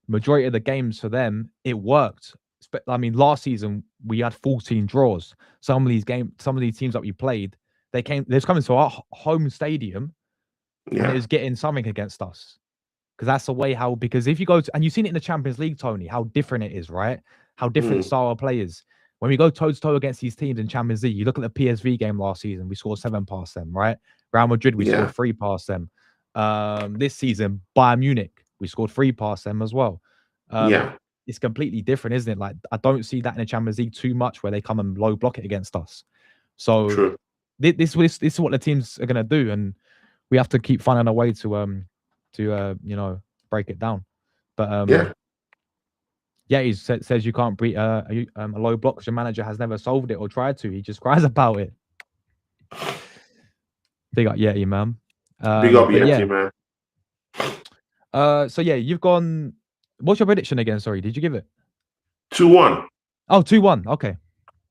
majority of the games for them, it worked. I mean, last season we had 14 draws. Some of these teams that we played, they was coming to our home stadium and it Yeah. was getting something against us. Because that's the way because if you go to, and you've seen it in the Champions League, Tony, how different it is, right? How different Mm. style of players. When we go toe to toe against these teams in Champions League, you look at the PSV game last season, we scored 7 past them, right? Real Madrid, we Yeah. scored 3 past them. This season, Bayern Munich, we scored 3 past them as well. Yeah. It's completely different, isn't it? Like, I don't see that in the Champions League too much where they come and low block it against us. So True. this is what the teams are gonna do, and we have to keep finding a way break it down. But Yeah. yeah, he says you can't beat a low block because your manager has never solved it or tried to. He just cries about it. Big up Yeti, man. Big up But Yeti, yeah. man. So yeah, you've gone. What's your prediction again? Sorry, did you give it? 2-1. Oh, 2-1. Okay,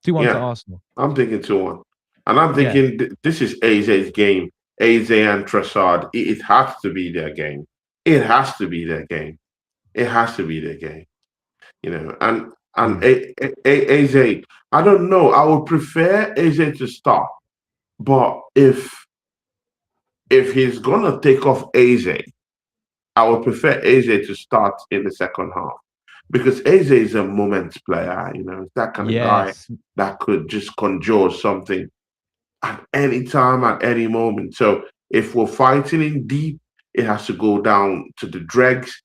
2-1 to Yeah. Arsenal. I'm thinking 2-1. And I'm Yeah. thinking this is Aze's game. Aze and Trossard. It has to be their game. It has to be their game. It has to be their game. And Aze, I don't know. I would prefer Aze to start. But if he's gonna take off Aze, I would prefer Aze to start in the second half because Aze is a moments player. It's that kind of guy Yes. that could just conjure something at any time, at any moment. So if we're fighting in deep, it has to go down to the dregs.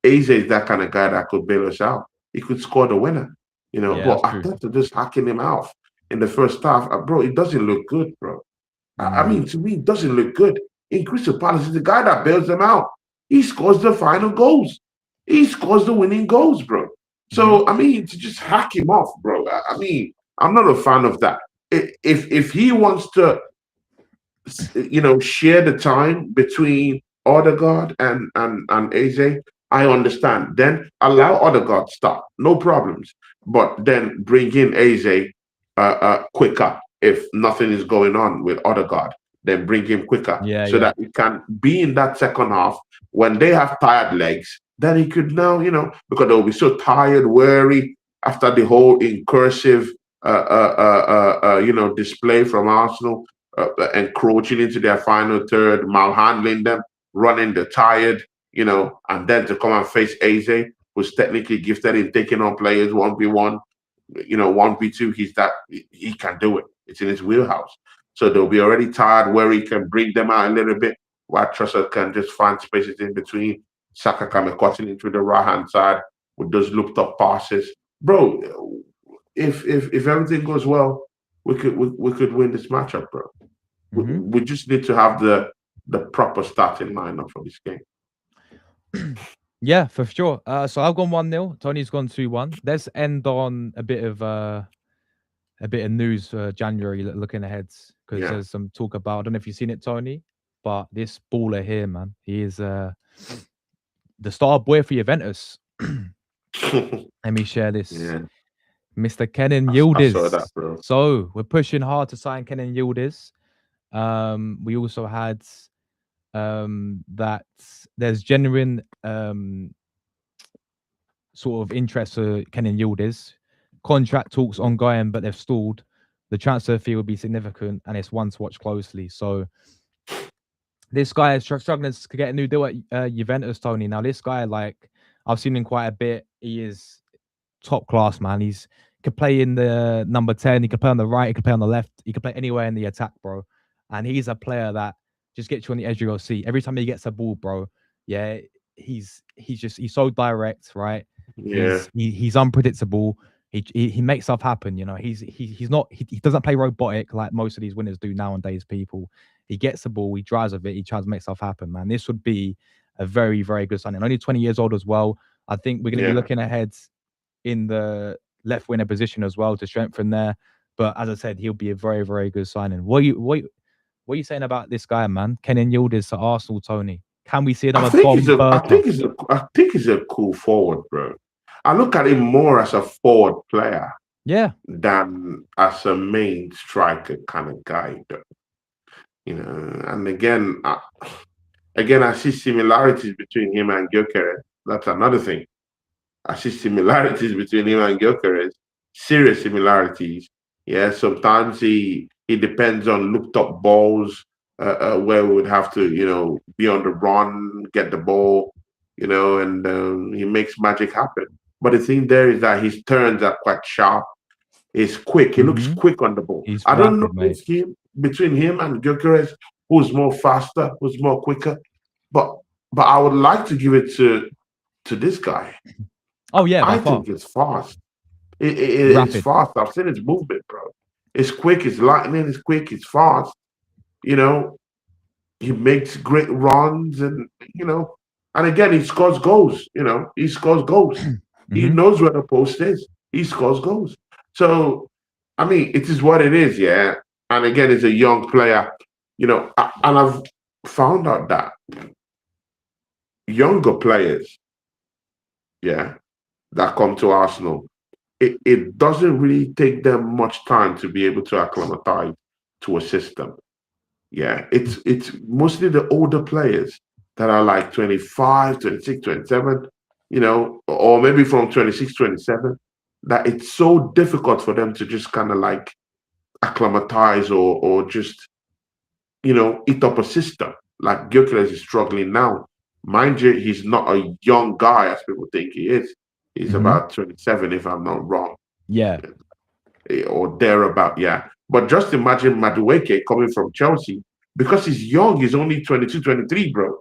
Aze is that kind of guy that could bail us out. He could score the winner, Yeah, But that's I true. thought they're just hacking him out in the first half. Bro, it doesn't look good, bro. I mean, to me, it doesn't look good. In Crystal Palace, is the guy that bails them out. He scores the final goals. He scores the winning goals, bro. So, I mean, to just hack him off, bro. I mean, I'm not a fan of that. If he wants to, share the time between Odegaard and Eze, I understand. Then allow Odegaard start, no problems. But then bring in Eze quicker if nothing is going on with Odegaard. Then bring him quicker Yeah, so yeah. that he can be in that second half when they have tired legs. Then he could now, because they'll be so tired, weary after the whole incursive, display from Arsenal, encroaching into their final third, malhandling them, running the tired, and then to come and face Eze, who's technically gifted in taking on players 1v1, 1v2. He can do it. It's in his wheelhouse. So they'll be already tired where he can bring them out a little bit, while Trussell can just find spaces in between. Saka can be cutting into the right hand side with those looped up passes. Bro, if everything goes well, we could win this matchup, bro. We just need to have the proper starting lineup for this game. Yeah, for sure. So I've gone 1-0. Tony's gone 2-1. Let's end on a bit of news for January looking ahead because Yeah. there's some talk about. I don't know if you've seen it, Tony, but this baller here, man, he is the star boy for Juventus. Let me share this. Yeah. Mr. Kenan I saw that, Yildiz. bro. So we're pushing hard to sign Kenan Yildiz. We also had that there's genuine sort of interest for Kenan Yildiz. Contract talks ongoing, but they've stalled. The transfer fee will be significant, and it's one to watch closely. So this guy is struggling to get a new deal at Juventus, Tony. Now this guy, like, I've seen him quite a bit. He is top class, man. He could play in the number 10. He could play on the right. He could play on the left. He could play anywhere in the attack, bro. And he's a player that just gets you on the edge of your seat every time he gets a ball, bro. Yeah, he's so direct, right? Yeah. He's unpredictable. He makes stuff happen. He doesn't play robotic like most of these winners do nowadays. People, he gets the ball, he drives with it, he tries to make stuff happen. Man, this would be a very, very good signing. Only 20 years old as well. I think we're going to be looking ahead in the left winger position as well to strengthen there. But as I said, he'll be a very, very good signing. What What are you saying about this guy, man? Kenan Yildiz to Arsenal, Tony. Can we see I another think he's Dom a, I Berter? think he's a, I think he's a cool forward, bro. I look at him more as a forward player Yeah. than as a main striker kind of guy, though. And again, I see similarities between him and Gyökeres. That's another thing. I see similarities between him and Gyökeres, serious similarities. Yeah, sometimes he depends on looked up balls where we would have to, be on the run, get the ball, and he makes magic happen. But the thing there is that his turns are quite sharp. He's quick. He looks Hmm. quick on the ball. He's I don't know rapid, mate. if between him and Gyökeres, who's more faster, who's more quicker. But I would like to give it to this guy. Oh yeah, by I far. think it's fast. It's Rapid. fast. I've seen its movement, bro. It's quick. It's lightning. It's quick. It's fast. You know, he makes great runs, and again, he scores goals. He scores goals. He Hmm. knows where the post is. He scores goals. So, I mean, it is what it is, yeah. And again, he's a young player. And I've found out that younger players, yeah, that come to Arsenal, it doesn't really take them much time to be able to acclimatize to a system. Yeah, it's mostly the older players that are like 25, 26, 27, or maybe from 26, 27, that it's so difficult for them to just kind of like acclimatize or just, eat up a system. Like Gyökeres is struggling now. Mind you, he's not a young guy as people think he is. He's Hmm. about 27, if I'm not wrong, Yeah. or thereabout, yeah. But just imagine Madueke coming from Chelsea because he's young, he's only 22, 23, bro.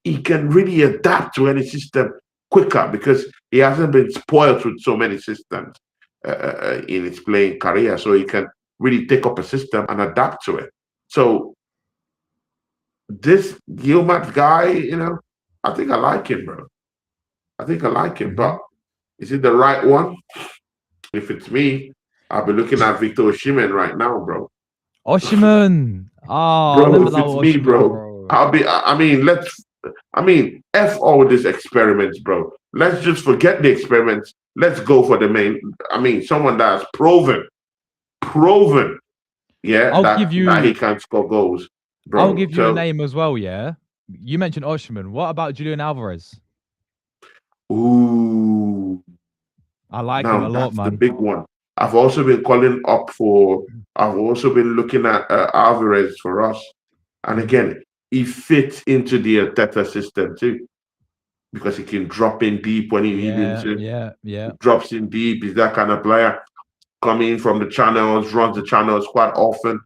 He can really adapt to any system quicker because he hasn't been spoiled with so many systems in his playing career. So he can really take up a system and adapt to it. So this Gilmat guy, I think I like him, bro. I think I like him, Hmm. but is it the right one? If it's me, I'll be looking at Victor Osimhen right now, bro. Oshiman. Ah, I Bro, remember if that it's with me, Oshiman, bro, bro. I'll be. F all these experiments, bro. Let's just forget the experiments. Let's go for the main. Someone that's proven, yeah, I'll give that he you can score goals, I'll bro. give you a So, name as well, yeah. You mentioned Oshiman. What about Julian Alvarez? ooh, I like him a now lot, that's the man. big one. I've also been calling up for. I've also been looking at Alvarez for us, and Hmm. again, he fits into the Arteta system too because he can drop in deep when he needs him Yeah, to. yeah, He yeah. drops in deep. He's that kind of player. Coming from the channels, runs the channels quite often.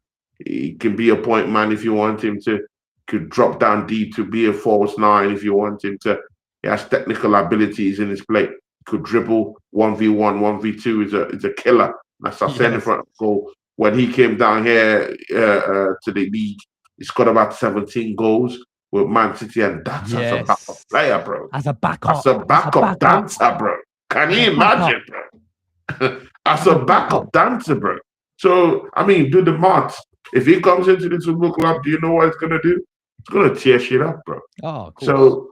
He can be a point man if you want him to. Could drop down deep to be a false nine if you want him to. He has technical abilities in his play. Could dribble 1v1, 1v2 is a killer. That's I said in Yes. front of goal. When he came down here to the league, he scored about 17 goals with Man City, and that's as a backup Yes. player, bro. As a As backup. a As a backup backup. dancer, bro. Can As a you backup. imagine, bro? As As a a backup. backup dancer, bro. So, do the maths. If he comes into the football club, do you know what it's going to do? It's going to tear shit up, bro. Oh, of course. So,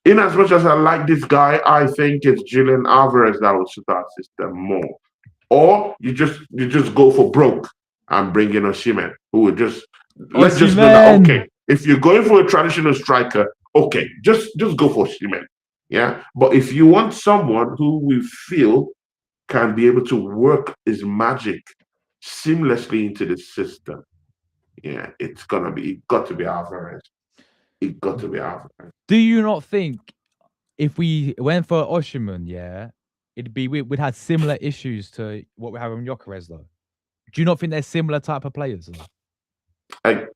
in as much as I like this guy, I think it's Julian Alvarez that will suit our system more. Or you just go for broke and bring in Osimhen, who would just let's just know that Oshiman. okay, if you're going for a traditional striker, okay, just go for Osimhen. Yeah. But if you want someone who we feel can be able to work his magic seamlessly into the system. Yeah, it got to be Alvarez. It got to be Alvarez. Do you not think if we went for Oshiman, yeah, we'd have similar issues to what we have in Jokeres though? Do you not think they're similar type of players though? I,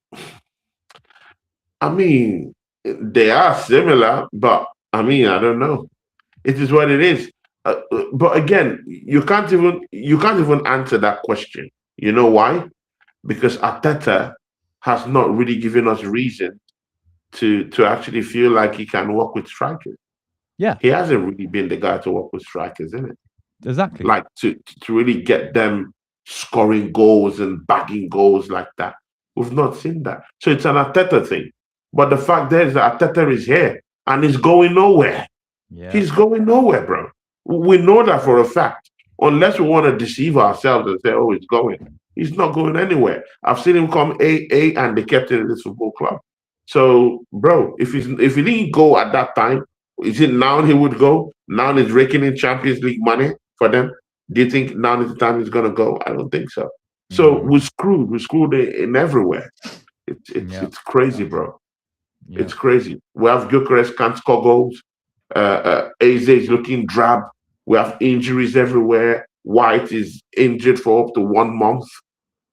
I mean, they are similar, but I don't know. It is what it is. But again, you can't even answer that question. You know why? Because Arteta has not really given us reason to actually feel like he can work with strikers. Yeah, He hasn't really been the guy to work with strikers, isn't it? exactly. Like to really get them scoring goals and bagging goals like that. We've not seen that. So it's an Ateta thing. But the fact there is that Ateta is here and he's going nowhere. Yeah. He's going nowhere, bro. We know that for a fact. Unless we want to deceive ourselves and say, oh, he's going. He's not going anywhere. I've seen him come and they kept him in this football club. So, bro, if he didn't go at that time, is it now he would go? Now he's raking in Champions League money for them. Do you think now is the time he's gonna go? I don't think so. So Mm. we're screwed. We're screwed in everywhere. Yeah. It's crazy, bro. Yeah. It's crazy. We have Gyökeres can't score goals. Eze is looking drab. We have injuries everywhere. White is injured for up to 1 month.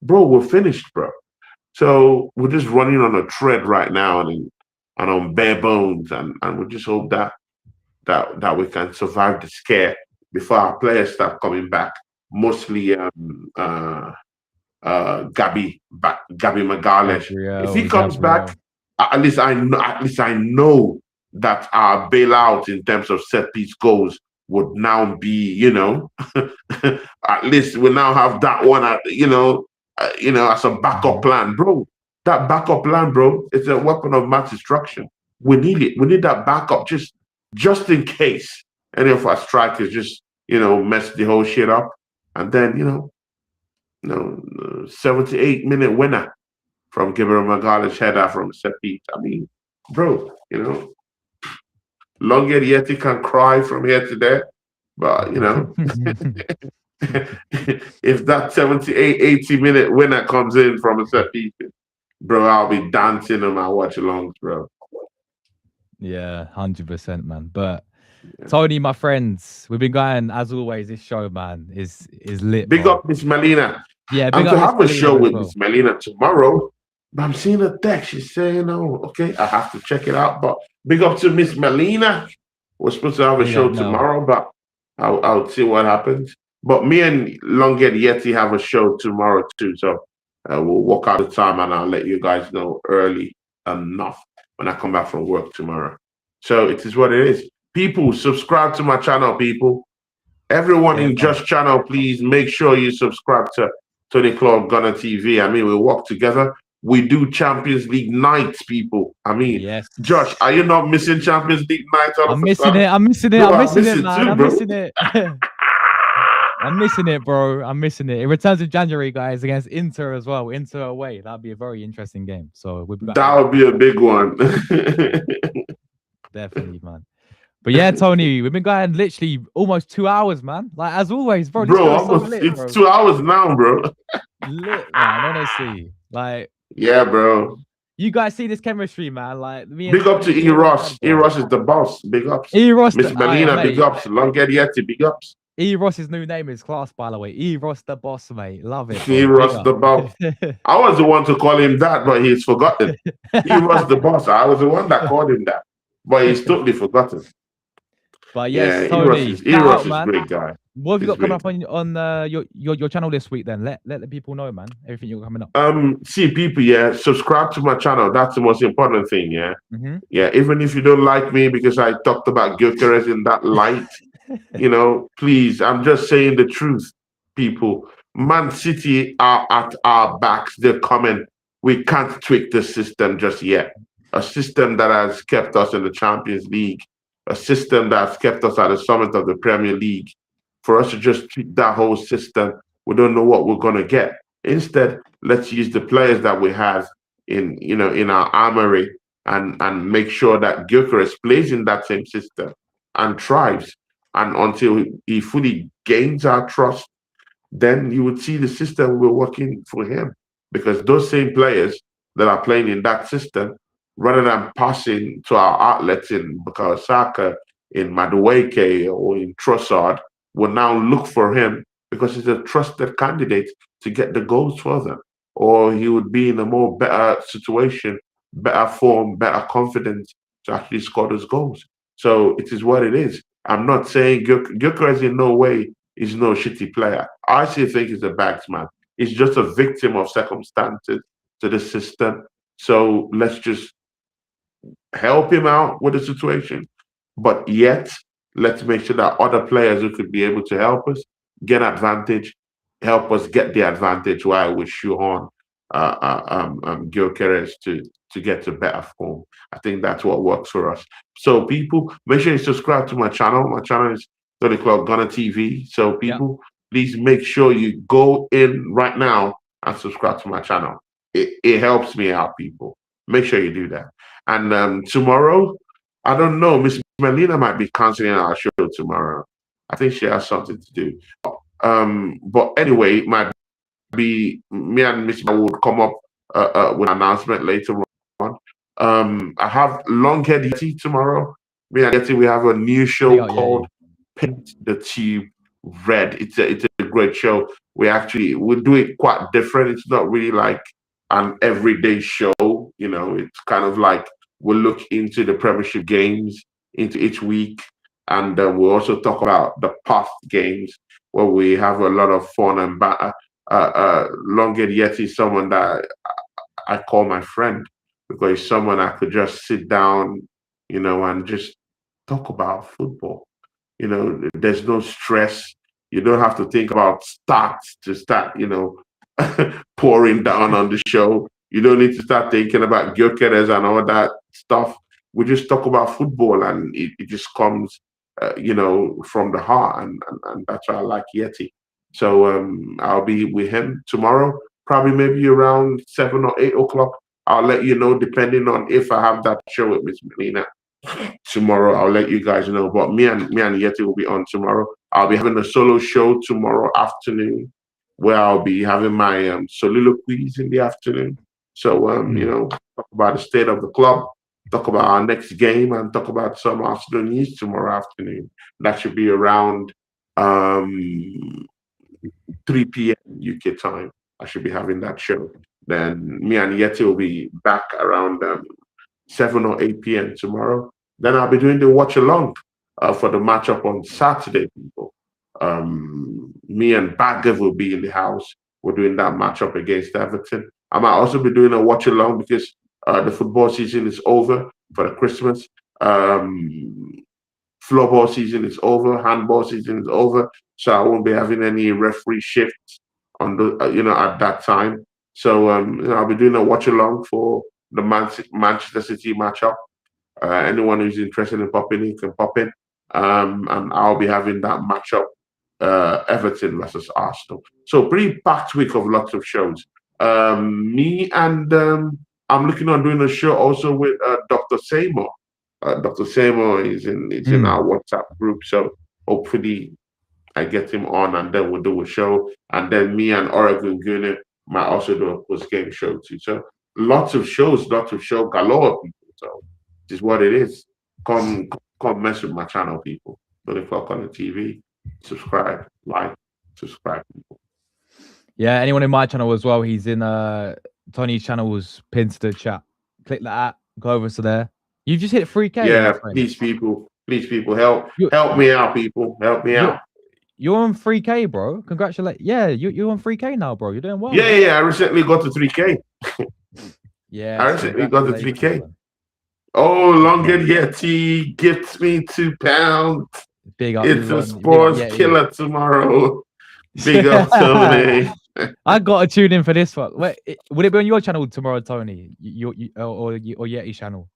Bro, we're finished, bro. So we're just running on a thread right now and on bare bones, and we just hope that we can survive the scare before our players start coming back. Mostly Gabby Magales. If he comes back, Gabriel. at least I know that our bailout in terms of set piece goals would now be, at least we now have that one as a backup Mhm. plan, bro. That backup plan, bro, is a weapon of mass destruction. We need it. We need that backup just in case any of our strikers just mess the whole shit up, and then 78-minute winner from Gabriel Magali's header from set piece. I mean, bro, Longer Yeti can cry from here to there, but if that 78, 80-minute winner comes in from a set piece, bro, I'll be dancing on my watch alongs, bro. Yeah, 100%, man. But Yeah. Tony, my friends, we've been going as always. This show, man, is lit, Big bro. up Miss Melina. Yeah, big I'm up to Miss have a Melina show as with well. Miss Melina tomorrow, but I'm seeing a text. She's saying, "Oh, okay, I have to check it out." But big up to Miss Melina. We're supposed to have a Big up show Mel. tomorrow, but I'll see what happens. But me and Longet Yeti have a show tomorrow too, so we'll work out the time and I'll let you guys know early enough when I come back from work tomorrow. So it is what it is. People, subscribe to my channel, people. Everyone Yeah, in man. Just Channel, please make sure you subscribe to Tony Claude Gunner TV. I mean, we work together. We do Champions League nights, people. I mean, Yes. Josh, are you not missing Champions League nights all of I'm a missing sudden? it. I'm missing it. Bro, I'm I missing miss it, it man. too, I'm bro. missing it. I'm missing it, bro. I'm missing it. It returns in January, guys, against Inter as well. Inter away. That'd be a very interesting game. So we'll be back That with would be a big one. definitely, man. But yeah, Tony, we've been going literally almost 2 hours, man. Like as always, bro. This Bro, show is so almost lit, it's bro. 2 hours now, bro. Lit, man. Honestly, like Yeah, bro. you guys see this chemistry, man. Like me and Big up to Tony, E we always Ross. said, E bro. Ross is the boss. Big ups. E Ross, Miss Melina, big mate. ups. Longet Yeti, big ups. E Ross's new name is class, by the way. E Ross the boss, mate. Love it, E bro. Big Ross up. the boss. I was the one to call him that, but he's forgotten. He was the boss. I was the one that called him that, but he's totally forgotten. But Yeah, yes, Tony, shout out, Eros is man. great guy. What have you He's got coming great up guy. on your channel this week? Then let the people know, man. Everything you're coming up. See people, yeah, subscribe to my channel. That's the most important thing, yeah. Mm-hmm. Yeah, even if you don't like me because I talked about Gyökeres in that light, please, I'm just saying the truth, people. Man City are at our backs. They're coming. We can't tweak the system just yet. A system that has kept us in the Champions League, a system that has kept us at the summit of the Premier League. For us to just tweak that whole system, we don't know what we're gonna get. Instead, let's use the players that we have in our armory and make sure that Gyökeres plays in that same system and thrives. And until he fully gains our trust, then you would see the system we're working for him. Because those same players that are playing in that system, rather than passing to our outlets in Bukayo Saka, in Madueke, or in Trossard, will now look for him because he's a trusted candidate to get the goals for them. Or he would be in a more better situation, better form, better confidence to actually score those goals. So it is what it is. I'm not saying Gyökeres in no way is no shitty player. I still think he's a batsman. He's just a victim of circumstances to the system. So let's just help him out with the situation. But yet, let's make sure that other players who could be able to help us get advantage, help us get the advantage while we shoehorn Gyökeres to get to better form. I think that's what works for us. So people, make sure you subscribe to my channel. My channel is 30 Club Ghana TV. So Yeah. people, please make sure you go in right now and subscribe to my channel. It helps me out, people. Make sure you do that. And tomorrow, I don't know, Miss Melina might be canceling our show tomorrow. I think she has something to do. But anyway, my be me and Miss would come up with an announcement later on. I have Longhead Yeti tomorrow. Me and Yeti, we have a new Big show up, yeah. called Paint the Tube Red. It's a great show. We do it quite different. It's not really like an everyday show. It's kind of like we'll look into the Premiership games into each week, and we'll also talk about the past games where we have a lot of fun and banter. Longed Yeti is someone that I call my friend because he's someone I could just sit down, and just talk about football. There's no stress. You don't have to think about stats to start, pouring down on the show. You don't need to start thinking about Gyökeres and all that stuff. We just talk about football, and it just comes, from the heart, and that's why I like Yeti. So I'll be with him tomorrow, probably maybe around 7 or 8 o'clock. I'll let you know, depending on if I have that show with Miss Melina tomorrow. I'll let you guys know. But me and Yeti will be on tomorrow. I'll be having a solo show tomorrow afternoon, where I'll be having my soliloquies in the afternoon. So talk about the state of the club, talk about our next game, and talk about some Arsenal news tomorrow afternoon. That should be around um 3 p.m. UK time. I should be having that show. Then me and Yeti will be back around 7 or 8 p.m. tomorrow. Then I'll be doing the watch along for the matchup on Saturday, people. Me and Bagger will be in the house. We're doing that matchup against Everton. I might also be doing a watch along because the football season is over for the Christmas. Floorball season is over. Handball season is over. So I won't be having any referee shifts on the at that time. So I'll be doing a watch along for the Manchester City matchup. Anyone who's interested in popping in can pop in. And I'll be having that matchup, Everton versus Arsenal. So pretty packed week of lots of shows. Me and I'm looking on doing a show also with Dr. Seymour. Dr. Seymour is in our WhatsApp group. So hopefully I get him on, and then we'll do a show. And then me and Oregon Gunner might also do a post game show too. So lots of show galore, people. So this is what it is. Come mess with my channel, people. 30 o'clock on the TV. Subscribe, like, subscribe, people. Yeah, anyone in my channel as well. He's in Tony's channel was pinned to the chat. Click that, go over to there. You've just hit 3K. Yeah, please, people, help me out, people. Help me out. You're on 3K, bro. Congratulations. Yeah, you're on 3K now, bro. You're doing well. Yeah. I recently got to 3K. Yeah, I recently got to 3K. Oh, Longer Yeti gifts me £2. Big up. It's a sports killer tomorrow. Big up, Tony. I got to tune in for this one. Wait, will it be on your channel tomorrow, Tony? Or Yeti's channel?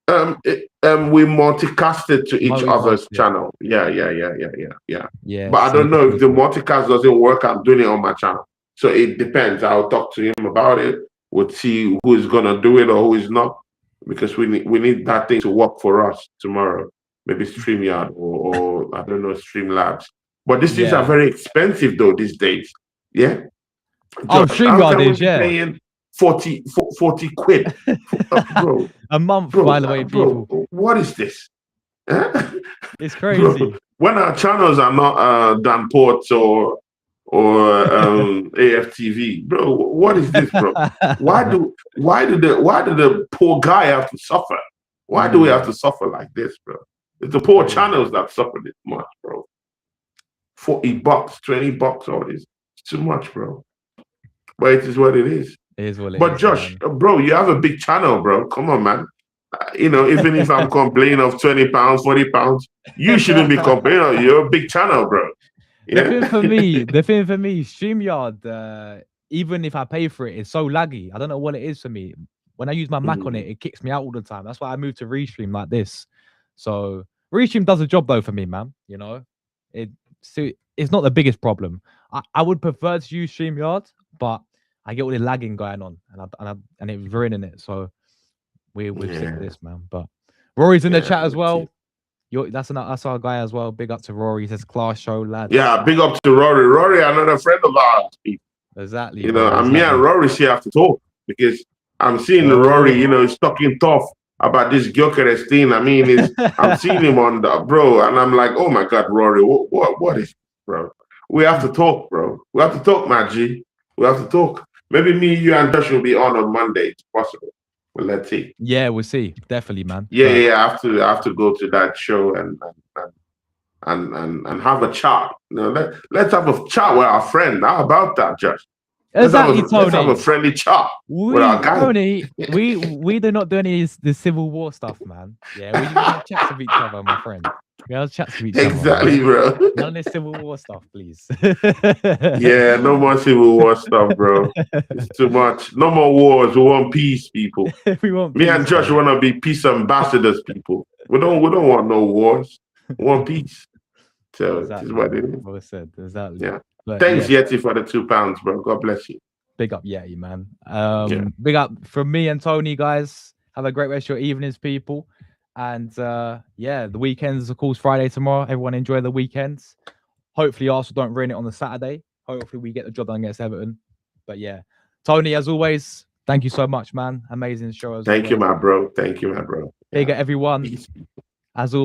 We multicast it to each other's channel. Yeah. But I don't know if the multicast doesn't work. I'm doing it on my channel, so it depends. I'll talk to him about it. We'll see who is gonna do it or who is not, because we need that thing to work for us tomorrow. Maybe StreamYard or I don't know, Streamlabs. But these things are very expensive though these days. Yeah. Josh, StreamYard is paying 40 quid, bro. A month, bro, by the way, people. Bro, what is this? It's crazy. Bro, when our channels are not Dan Ports or AFTV, bro, what is this, bro? Why do the poor guy have to suffer? Why do we have to suffer like this, bro? It's the poor channels that suffer this much, bro. $40, $20, all this. It's too much, bro. But it is what it is. It is what it but is, Josh, man. Bro, you have a big channel, bro. Come on, man. Even if I'm complaining of £20, £40, you shouldn't be complaining. You're a big channel, bro. Yeah? The thing for me, StreamYard, even if I pay for it, it's so laggy. I don't know what it is for me. When I use my Mac on it, Mm, it kicks me out all the time. That's why I moved to Restream like this. So Restream does a job though for me, man. You know, it so it's not the biggest problem. I would prefer to use StreamYard, but I get all the lagging going on, and it's ruining it. So we're sick of yeah, this, man. But Rory's in the yeah, chat as me too. well. That's our guy as well. Big up to Rory. He says class show, lads. Yeah, big up to Rory. Rory, another friend of ours. Exactly, You know, bro. and me and Exactly. Rory still have to talk because I'm seeing Rory, Oh. you know, he's talking tough about this Gyökeres thing. I mean, is I'm seeing him on the bro, and I'm like, oh my god, Rory, what is, bro? We have to talk, bro. We have to talk, Maggie. We have to talk. Maybe me, you, and Josh will be on Monday. It's possible. Well, let's see. Yeah, we'll see. Definitely, man. Yeah, But yeah, I have to go to that show and have a chat. You know, let's have a chat with our friend. How about that, Josh? exactly, Let's have a Tony. friendly chat with our guy. We do not do any of the civil war stuff, man. Yeah, we have chats with each other, my friend. We have chats with each other, all Exactly, right? bro. None of this civil war stuff, please. Yeah, no more civil war stuff, bro. It's too much. No more wars. We want peace, people. We want Me and peace, Josh man. want to be peace ambassadors, people. We don't want no wars. We want peace. So this is Exactly, what it man. is. Well said. Exactly. Yeah. But Thanks, yeah, Yeti, for the £2, bro. God bless you. big up Yeti, man. Yeah. Big up from me and Tony, guys. Have a great rest of your evenings, people. And yeah, the weekends, of course, Friday tomorrow. Everyone enjoy the weekends. Hopefully, Arsenal don't ruin it on the Saturday. Hopefully, we get the job done against Everton. But yeah, Tony, as always, thank you so much, man. Amazing show as Thank you, always. my bro. Thank you, my bro. Big Yeah. up everyone. Peace. As always.